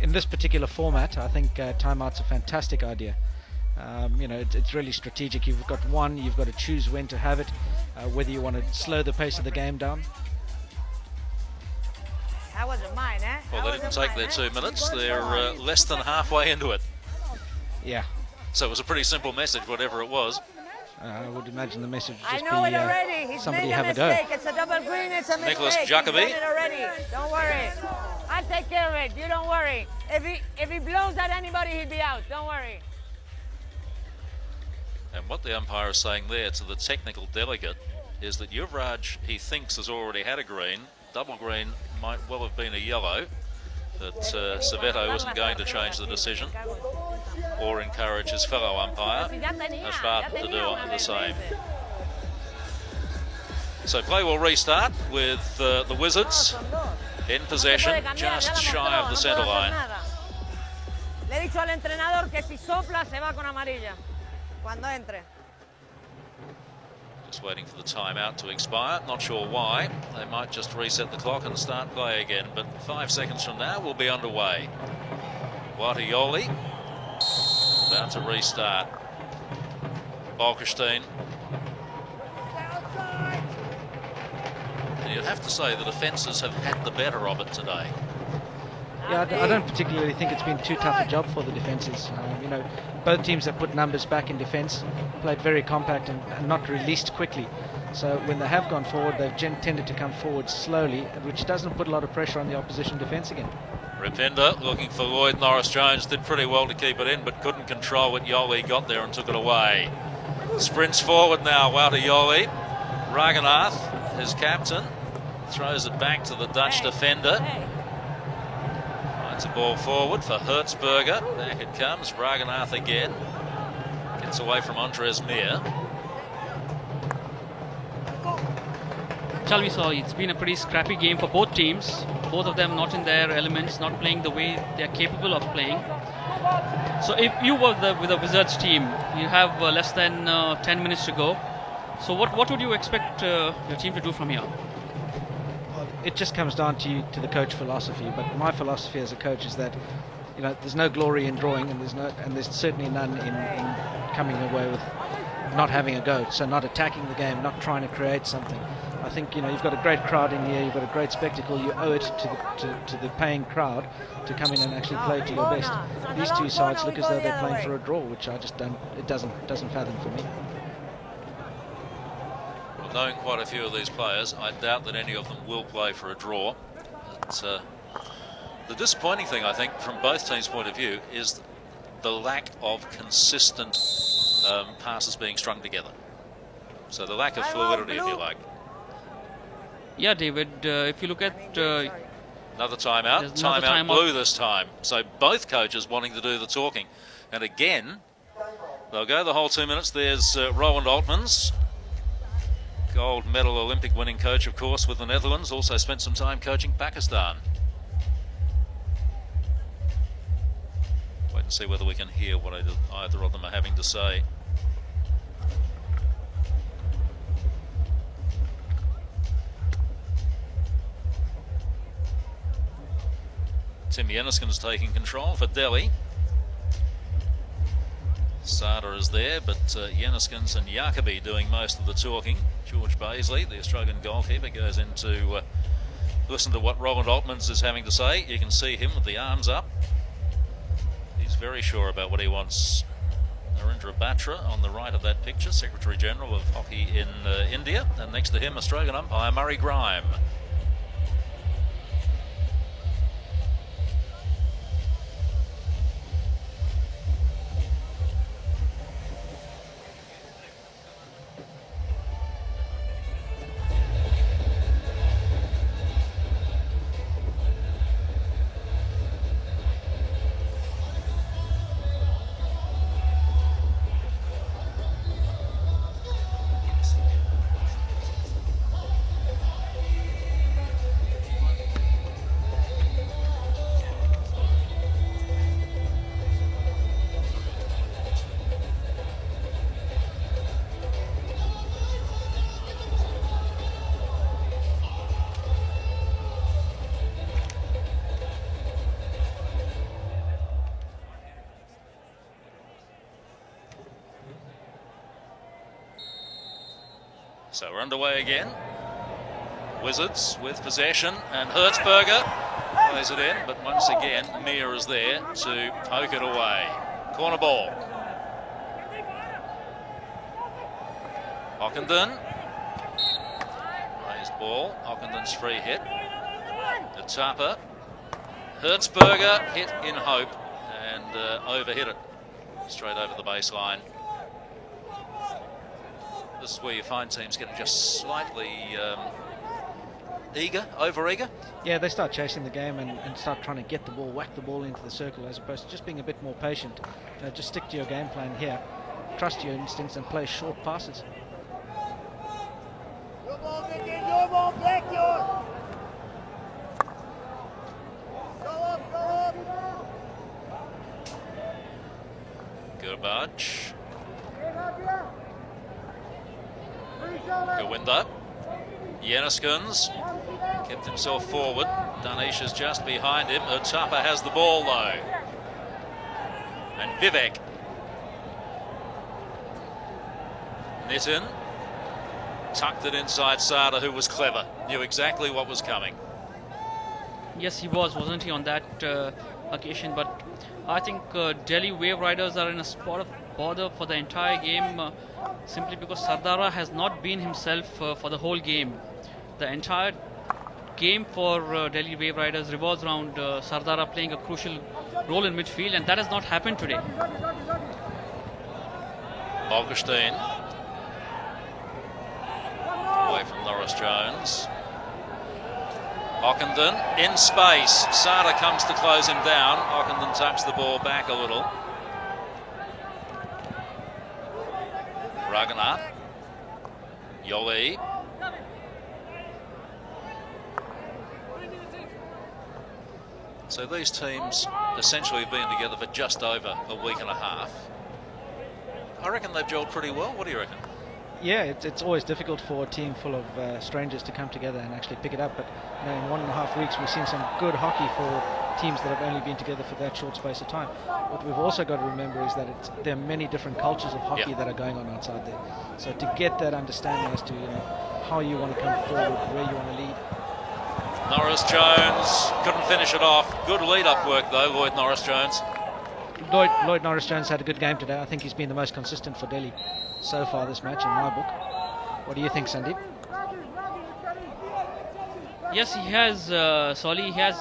In this particular format, I think timeout's a fantastic idea. You know, it's really strategic. You've got one, you've got to choose when to have it, whether you want to slow the pace of the game down.
That wasn't mine, eh?
Well, they didn't take their 2 minutes. They're less than halfway into it.
Yeah.
So it was a pretty simple message, whatever it was.
I would imagine the message would
I
just
know
be
it already. He's
somebody
made a
have a
mistake.
go.
It's a double green. It's a mistake.
Nicholas
He's
Jacobi.
done it already. Don't worry. I'll take care of it. You don't worry. If he blows at anybody, he'll be out. Don't worry.
And what the umpire is saying there to the technical delegate is that Yuvraj, he thinks, has already had a green. Double green might well have been a yellow. That Saveto isn't going to change the decision or encourage his fellow umpire, Harshavardhan, to do the same. So play will restart with the Wizards in possession, just shy of the centre line.
Le he dicho al entrenador que si sopla se va con amarilla cuando entre.
Just waiting for the timeout to expire. Not sure why. They might just reset the clock and start play again. But 5 seconds from now, we'll be underway. Watayoli about to restart. Bolkestein. And you'd have to say the defences have had the better of it today.
Yeah, I don't particularly think it's been too tough a job for the defences. You know, both teams have put numbers back in defence, played very compact and not released quickly. So when they have gone forward, they've tended to come forward slowly, which doesn't put a lot of pressure on the opposition defence again.
Rapinda looking for Lloyd. Norris-Jones did pretty well to keep it in, but couldn't control it. Yoli got there and took it away. Sprints forward now, Watayoli. Raghunath, his captain, throws it back to the Dutch defender. It's a ball forward for Hertzberger. Back it comes. Raghunath again. Gets away from Andres Mir.
Shall we saw, it's been a pretty scrappy game for both teams. Both of them not in their elements, not playing the way they're capable of playing. So if you were with the Wizards team, you have less than 10 minutes to go. So what would you expect your team to do from here?
It just comes down to the coach philosophy. But my philosophy as a coach is that, you know, there's no glory in drawing, and there's certainly none in coming away with not having a go. So not attacking the game, not trying to create something. I think, you know, you've got a great crowd in here, you've got a great spectacle. You owe it to the paying crowd to come in and actually play to your best. These two sides look as though they're playing for a draw, which I just don't. It doesn't fathom for me.
Well, knowing quite a few of these players, I doubt that any of them will play for a draw. But, the disappointing thing, I think, from both teams' point of view, is the lack of consistent passes being strung together. So the lack of fluidity, if you like.
Yeah, David, if you look at...
another timeout. Timeout blue this time. So both coaches wanting to do the talking. And again, they'll go the whole 2 minutes. There's Roland Altmans, gold medal Olympic winning coach, of course, with the Netherlands. Also spent some time coaching Pakistan. Wait and see whether we can hear what either of them are having to say. Tim Yenniskin's taking control for Delhi. Sada is there, but Yenniskins and Jacobi doing most of the talking. George Baisley, the Australian goalkeeper, goes in to listen to what Roland Altmans is having to say. You can see him with the arms up. He's very sure about what he wants. Narendra Batra on the right of that picture, Secretary General of Hockey in India, and next to him, Australian umpire Murray Grime. So we're underway again. Wizards with possession, and Hertzberger plays it in, but once again Mir is there to poke it away. Corner ball. Ockenden. Raised ball. Ockenden's free hit. Uttar. Hertzberger hit in hope and overhit it straight over the baseline. This is where you find teams getting just slightly over-eager.
Yeah, they start chasing the game and start trying to get the ball, whack the ball into the circle, as opposed to just being a bit more patient. Just stick to your game plan here, trust your instincts and play short passes.
Gurbach. Govinda. Yenniskins kept himself forward. Danish is just behind him. Uttar has the ball though. And Vivek. Nitin tucked it inside Sada, who was clever. Knew exactly what was coming.
Yes, he wasn't he, on that occasion? But I think Delhi Waveriders are in a spot of bother for the entire game, simply because Sardara has not been himself for the whole game. The entire game for Delhi Waveriders revolves around Sardara playing a crucial role in midfield, and that has not happened today.
Bolkestein away from Norris Jones. Ockenden in space. Sada comes to close him down. Ockenden tucks the ball back a little. Raghunath. Yoli. So these teams essentially have been together for just over a week and a half. I reckon they've gelled pretty well. What do you reckon?
Yeah, it's always difficult for a team full of strangers to come together and actually pick it up. But you know, in 1.5 weeks, we've seen some good hockey for teams that have only been together for that short space of time. What we've also got to remember is that there are many different cultures of hockey that are going on outside there. So to get that understanding as to how you want to come forward, where you want to lead.
Norris Jones couldn't finish it off. Good lead-up work though, Lloyd Norris Jones.
Lloyd Norris Jones had a good game today. I think he's been the most consistent for Delhi so far this match in my book. What do you think, Sandeep?
Yes, he has, Solly. He has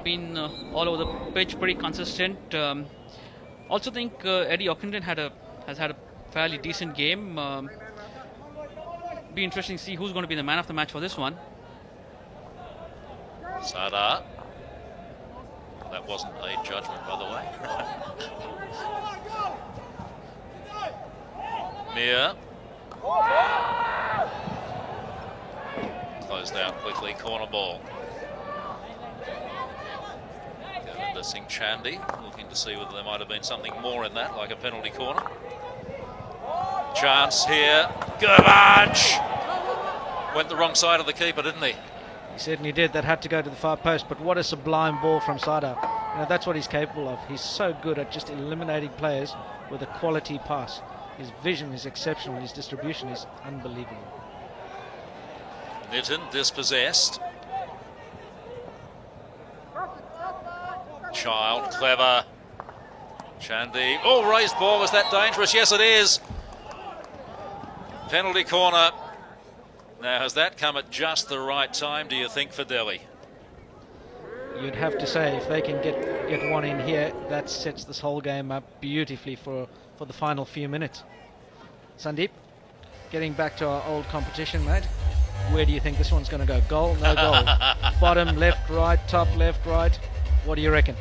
been all over the pitch, pretty consistent. Also think Eddie Ockenden has had a fairly decent game. Be interesting to see who's going to be the man of the match for this one.
Sada. That wasn't a judgment, by the way. Mir. Closed out quickly, corner ball. Govinda Singh Chandy, looking to see whether there might have been something more in that, like a penalty corner. Chance here. Garbage! Went the wrong side of the keeper, didn't he?
He certainly did. That had to go to the far post, but what a sublime ball from Sada. That's what he's capable of. He's so good at just eliminating players with a quality pass. His vision is exceptional. His distribution is unbelievable.
Nitin dispossessed. Child, clever. Chandy. Oh, raised ball. Was that dangerous? Yes, it is. Penalty corner. Now, has that come at just the right time, do you think, for Delhi?
You'd have to say if they can get one in here, that sets this whole game up beautifully for the final few minutes. Sandeep, getting back to our old competition, mate. Where do you think this one's going to go? Goal? No goal. Bottom, left, right, top, left, right. What do you reckon?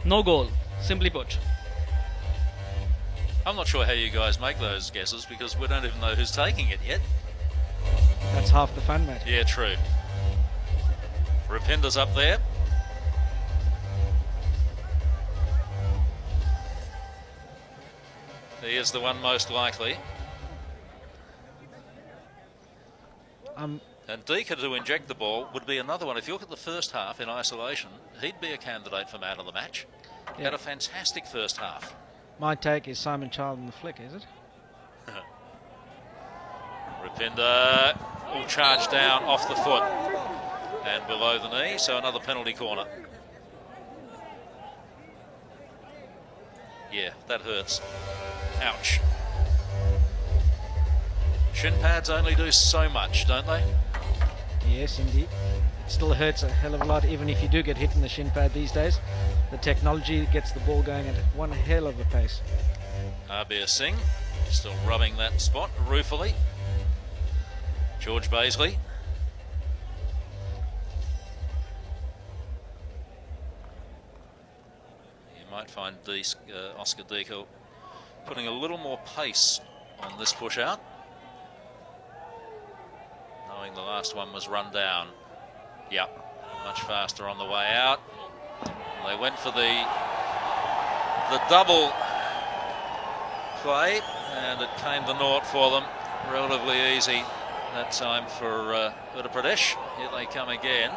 No goal, simply put.
I'm not sure how you guys make those guesses because we don't even know who's taking it yet.
That's half the fun, mate.
Yeah, true. Rapinder's up there. He is the one most likely. And Dika to inject the ball would be another one. If you look at the first half in isolation, he'd be a candidate for man of the match. He had a fantastic first half.
My take is Simon Child in the flick, is it?
Rapinder will charge down off the foot and below the knee, so another penalty corner. Yeah, that hurts. Ouch. Shin pads only do so much, don't they?
Yes, indeed. It still hurts a hell of a lot, even if you do get hit in the shin pad these days. The technology gets the ball going at one hell of a pace.
Abir Singh still rubbing that spot ruefully. George Baisley. You might find Oscar Dika putting a little more pace on this push out, knowing the last one was run down. Yep, much faster on the way out. They went for the double play, and it came the naught for them. Relatively easy that time for Uttar Pradesh. Here they come again.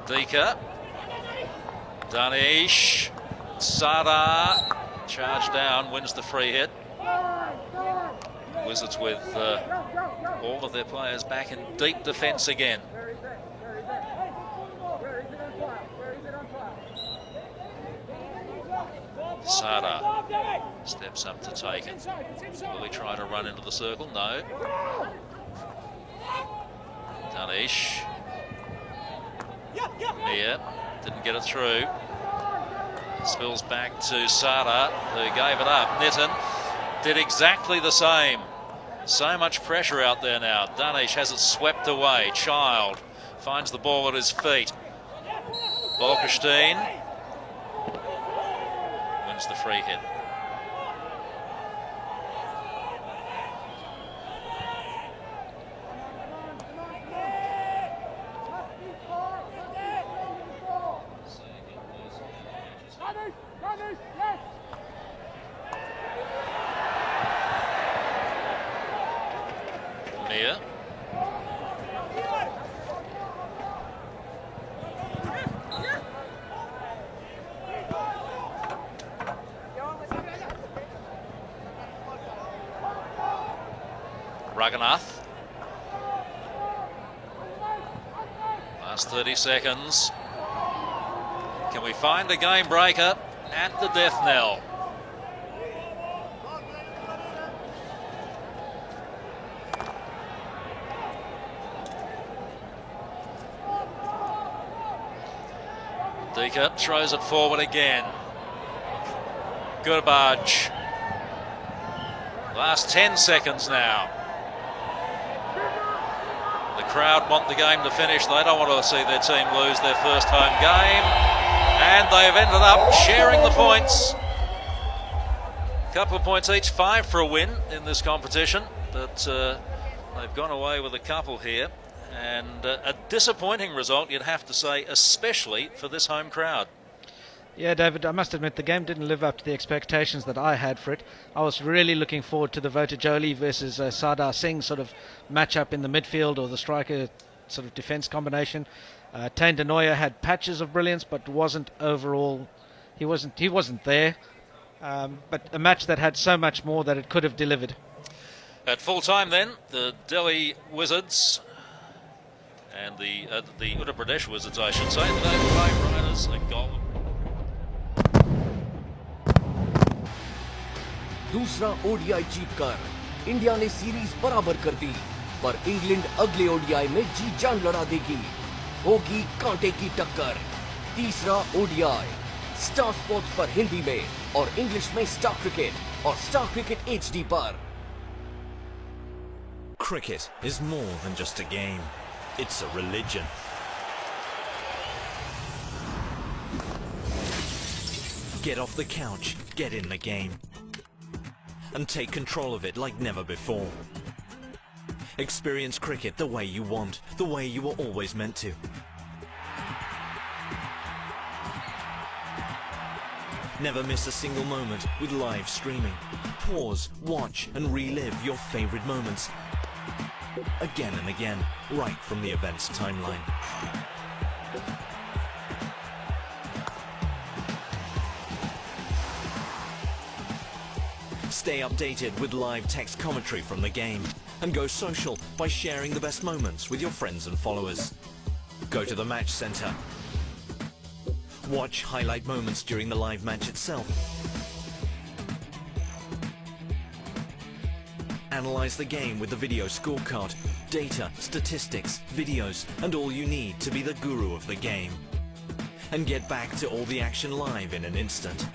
Dika, Danish, Sada, charge down, wins the free hit. Wizards with all of their players back in deep defence again. Sada steps up to take it. Will he try to run into the circle? No. Danish. Mir didn't get it through. Spills back to Sada, who gave it up. Nitin did exactly the same. So much pressure out there now. Danish has it swept away. Child finds the ball at his feet. Bolkestein wins the free hit. here. Raghunath. Last 30 seconds. Can we find a game breaker at the death knell? Dika throws it forward again. Gurbaj. Last 10 seconds now. The crowd want the game to finish. They don't want to see their team lose their first home game. And they've ended up sharing the points. A couple of points each, 5 for a win in this competition. But they've gone away with a couple here. And a disappointing result, you'd have to say, especially for this home crowd.
Yeah, David, I must admit the game didn't live up to the expectations that I had for it. I was really looking forward to the Votajoli versus Sardar Singh sort of matchup in the midfield, or the striker sort of defence combination. Taine Denoya had patches of brilliance, but wasn't overall. He wasn't there. But a match that had so much more that it could have delivered.
At full time, then, the Delhi Wizards and the Uttar Pradesh Wizards, I should say, the Waveriders, a goal.
दूसरा ODI जीतकर India ने series बराबर कर दी, पर England अगले ODI में जी जान लड़ा देगी। होगी कांटे की टक्कर। तीसरा ओडीआई स्टार स्पोर्ट्स पर हिंदी में और इंग्लिश में स्टार क्रिकेट और स्टार क्रिकेट एचडी पर।
Cricket is more than just a game. It's a religion. Get off the couch, get in the game, and take control of it like never before. Experience cricket the way you want, the way you were always meant to. Never miss a single moment with live streaming. Pause, watch, and relive your favorite moments again and again, right from the event's timeline. Stay updated with live text commentary from the game, and go social by sharing the best moments with your friends and followers. Go to the match center. Watch highlight moments during the live match itself. Analyze the game with the video scorecard, data, statistics, videos, and all you need to be the guru of the game. And get back to all the action live in an instant.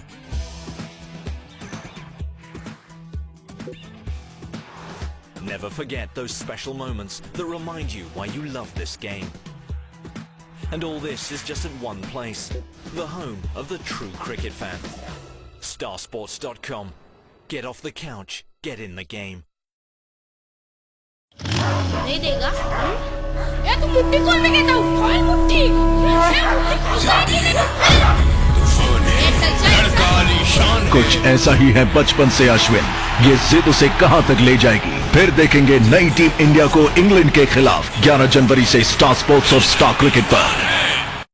Never forget those special moments that remind you why you love this game. And all this is just at one place, the home of the true cricket fan. Starsports.com. Get off the couch, get in the game.
नहीं देगा? ये तू मुट्ठी कौन में कहता हूँ? कौन मुट्ठी?
कुछ ऐसा ही है बचपन से अश्विन, ये जिद उसे कहां तक ले जाएगी। फिर देखेंगे नई टीम इंडिया को इंग्लैंड के खिलाफ 11 जनवरी से स्टार स्पोर्ट्स और स्टार क्रिकेट पर।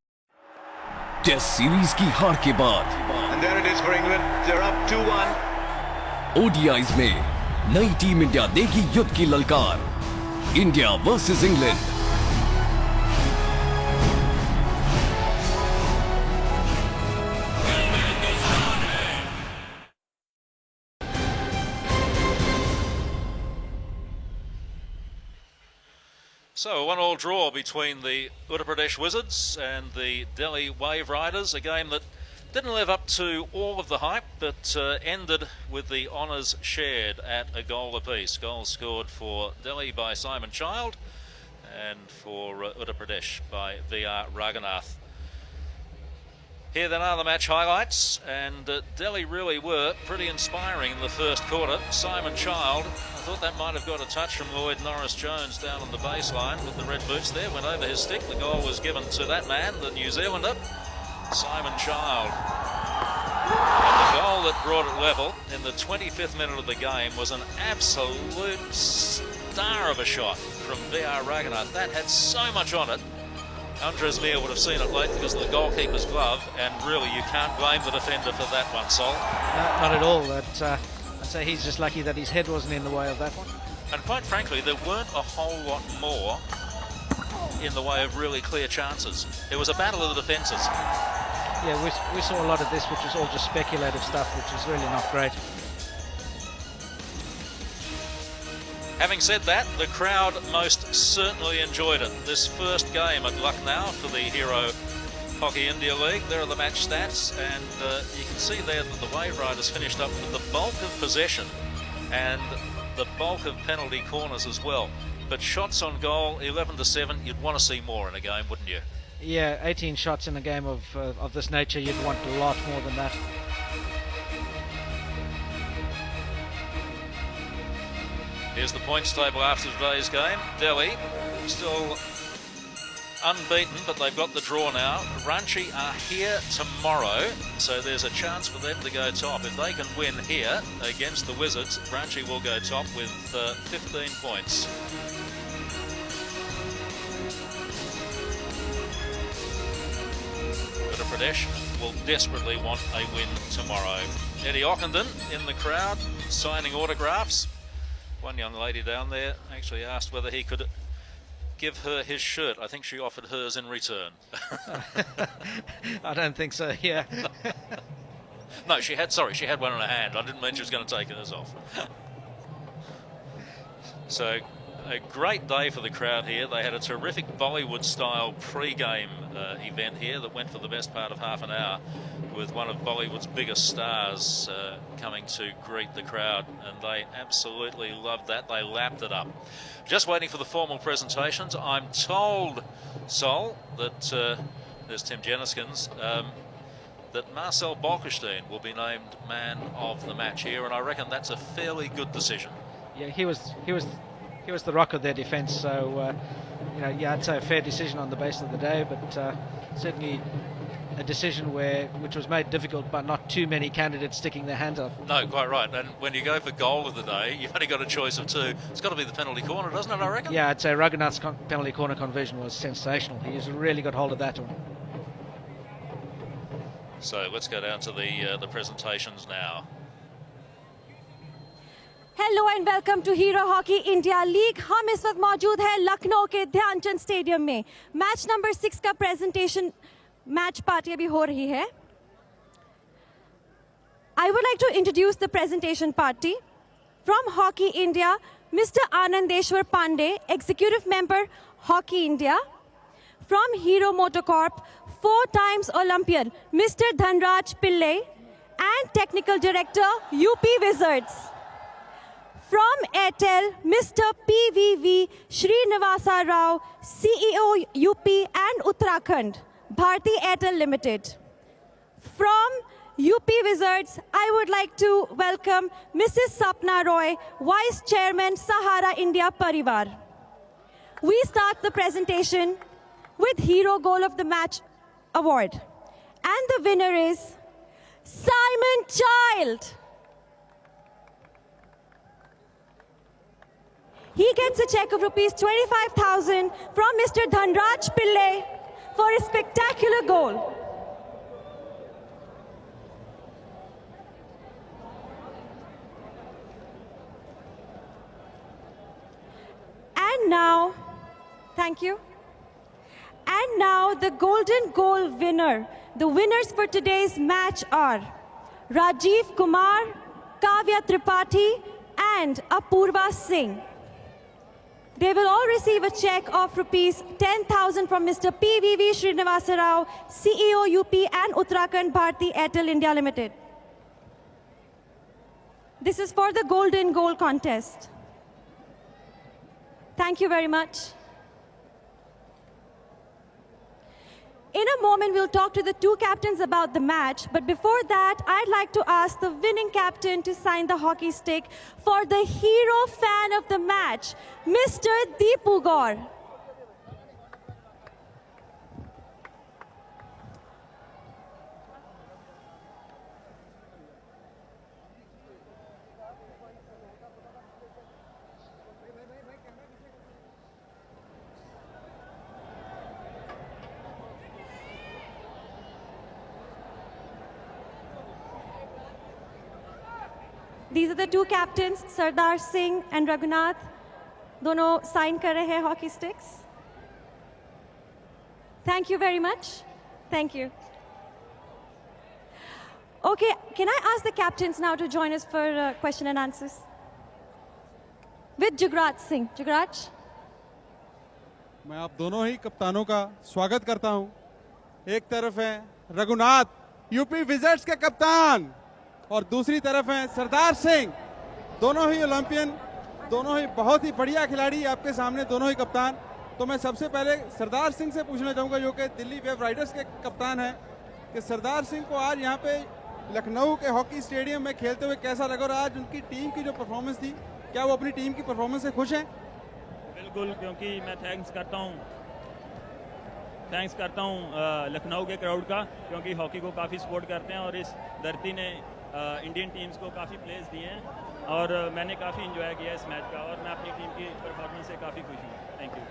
टेस्ट सीरीज की हार के बाद
And there it is for England. They're up 2-1.
ODIs में नई टीम इंडिया देगी युद्ध की ललकार। India versus England.
So, a 1-1 draw between the Uttar Pradesh Wizards and the Delhi Waveriders, a game that didn't live up to all of the hype, but ended with the honours shared at a goal apiece. Goals scored for Delhi by Simon Child and for Uttar Pradesh by VR Raghunath. Here then are the match highlights, and Delhi really were pretty inspiring in the first quarter. Simon Child, I thought that might have got a touch from Lloyd Norris-Jones down on the baseline with the red boots there, went over his stick. The goal was given to that man, the New Zealander, Simon Child. And the goal that brought it level in the 25th minute of the game was an absolute star of a shot from VR Raghunath. That had so much on it. Andres Mir would have seen it late because of the goalkeeper's glove, and really you can't blame the defender for that one, Sol.
No, not at all. I'd say he's just lucky that his head wasn't in the way of that one.
And quite frankly, there weren't a whole lot more in the way of really clear chances. It was a battle of the defences.
Yeah, we saw a lot of this, which was all just speculative stuff, which is really not great.
Having said that, the crowd most certainly enjoyed it. This first game at Lucknow for the Hero Hockey India League. There are the match stats, and you can see there that the Waveriders finished up with the bulk of possession and the bulk of penalty corners as well. But shots on goal, 11-7, you'd want to see more in a game, wouldn't you?
Yeah, 18 shots in a game of this nature, you'd want a lot more than that.
Here's the points table after today's game. Delhi still unbeaten, but they've got the draw now. Ranchi are here tomorrow, so there's a chance for them to go top. If they can win here against the Wizards, Ranchi will go top with 15 points. Uttar Pradesh will desperately want a win tomorrow. Eddie Ockenden in the crowd, signing autographs. One young lady down there actually asked whether he could give her his shirt. I think she offered hers in return.
I don't think so, yeah.
No, she had one in her hand. I didn't mean she was going to take hers off. So, a great day for the crowd here. They had a terrific Bollywood-style pre-game event here that went for the best part of half an hour, with one of Bollywood's biggest stars coming to greet the crowd, and they absolutely loved that. They lapped it up. Just waiting for the formal presentations. I'm told, Sol, that there's Tim Jenniskins, that Marcel Bolkestein will be named man of the match here, and I reckon that's a fairly good decision.
Yeah, he was the rock of their defence, so yeah, I'd say a fair decision on the basis of the day, but certainly a decision which was made difficult by not too many candidates sticking their hands up.
No, quite right. And when you go for goal of the day, you've only got a choice of two. It's got to be the penalty corner, doesn't it, I reckon?
Yeah, I'd say Raghunath's penalty corner conversion was sensational. He's really got hold of that one.
So let's go down to the presentations now.
Hello and welcome to Hero hockey India League. हम इस वक्त मौजूद हैं लखनऊ के Dhyanchand stadium में। Match number 6 का presentation match party अभी हो रही है। I would like to introduce the presentation party. From Hockey India, Mr. Anandeshwar Pandey, Executive Member, Hockey India. From Hero Motorcorp, 4 times Olympian, Mr. Dhanraj Pillai, and Technical Director, UP Wizards. From Airtel, Mr. PVV Srinivasa Rao, CEO UP and Uttarakhand, Bharti Airtel Limited. From UP Wizards, I would like to welcome Mrs. Sapna Roy, Vice Chairman, Sahara India Parivar. We start the presentation with Hero Goal of the Match Award. And the winner is Simon Child. He gets a check of rupees 25,000 from Mr. Dhanraj Pillai for a spectacular goal. And now, thank you. And now the golden goal winner. The winners for today's match are Rajiv Kumar, Kavya Tripathi, and Apurva Singh. They will all receive a check of rupees 10,000 from Mr. PVV Srinivasa Rao, CEO UP and Uttarakhand Bharti Airtel India Limited. This is for the Golden Goal contest. Thank you very much. In a moment, we'll talk to the 2 captains about the match. But before that, I'd like to ask the winning captain to sign the hockey stick for the hero fan of the match, Mr. Deepu Gaur. these are the two captains, Sardar Singh and Raghunath. दोनों sign कर रहे हैं hockey sticks. Thank you very much. Thank you. Okay, can I ask the captains now to join us for question and answers? With Jugraj Singh. Jugraj?
मैं आप दोनों ही कप्तानों का स्वागत करता हूं। एक तरफ है रघुनाथ यूपी विजर्ड्स के कप्तान और दूसरी तरफ है सरदार सिंह, दोनों ही ओलंपियन, दोनों ही बहुत ही बढ़िया खिलाड़ी आपके सामने, दोनों ही कप्तान। तो मैं सबसे पहले सरदार सिंह से पूछना चाहूँगा जो कि दिल्ली वेव राइडर्स के कप्तान हैं, कि सरदार सिंह को आज यहाँ पे लखनऊ के हॉकी स्टेडियम में खेलते हुए कैसा लगा और आज उनकी टीम की जो परफॉर्मेंस थी, क्या वो अपनी टीम की परफॉर्मेंस से खुश हैं?
बिल्कुल, क्योंकि मैं थैंक्स करता हूँ लखनऊ के क्राउड का, क्योंकि हॉकी को काफ़ी सपोर्ट करते हैं और इस धरती ने इंडियन टीम्स को काफ़ी प्लेस दिए हैं और मैंने काफ़ी इंजॉय किया इस मैच का और मैं अपनी टीम की परफॉर्मेंस से काफ़ी खुश हूँ। Thank you.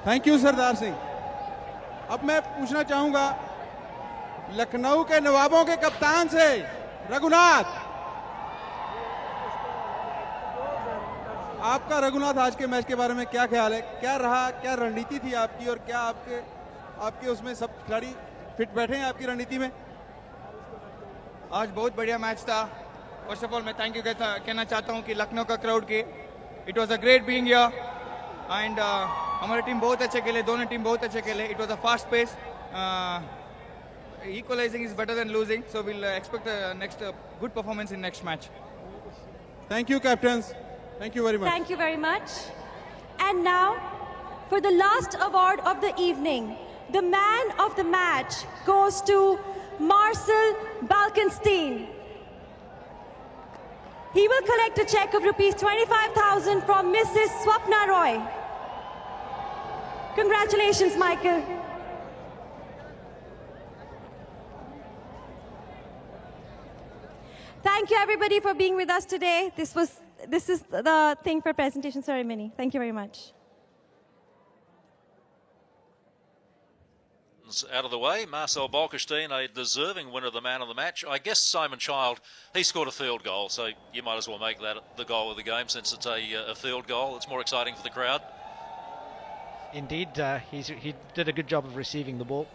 Thank you Sardar Singh. अब मैं पूछना चाहूँगा लखनऊ के नवाबों के कप्तान से रघुनाथ, आपका रघुनाथ आज के मैच के बारे में क्या ख्याल है? क्या रहा, क्या रणनीति थी आपकी और क्या आपके उसमें सब खिलाड़ी फिट बैठे हैं आपकी रणनीति में?
आज बहुत बढ़िया मैच था। फर्स्ट ऑफ ऑल मैं थैंक यू कहना चाहता हूँ कि लखनऊ का क्राउड की, it was a great being here and हमारी टीम बहुत अच्छे खेले, दोनों टीम बहुत अच्छे खेले। It was a fast pace, equalizing is better than losing, so we'll expect next good performance in next match.
Thank you captains. Thank you very much.
Thank you very much. And now, for the last award of the evening, the man of the match goes to Marcel Balkenstein. He will collect a check of rupees 25,000 from Mrs. Swapna Roy. Congratulations, Michael. Thank you everybody for being with us today. This is the thing for presentation ceremony. Thank you very much.
It's out of the way, Marcel Balkenstein, a deserving winner of the man of the match. I guess Simon Child, he scored a field goal, so you might as well make that the goal of the game since it's a field goal. It's more exciting for the crowd.
Indeed, he did a good job of receiving the ball.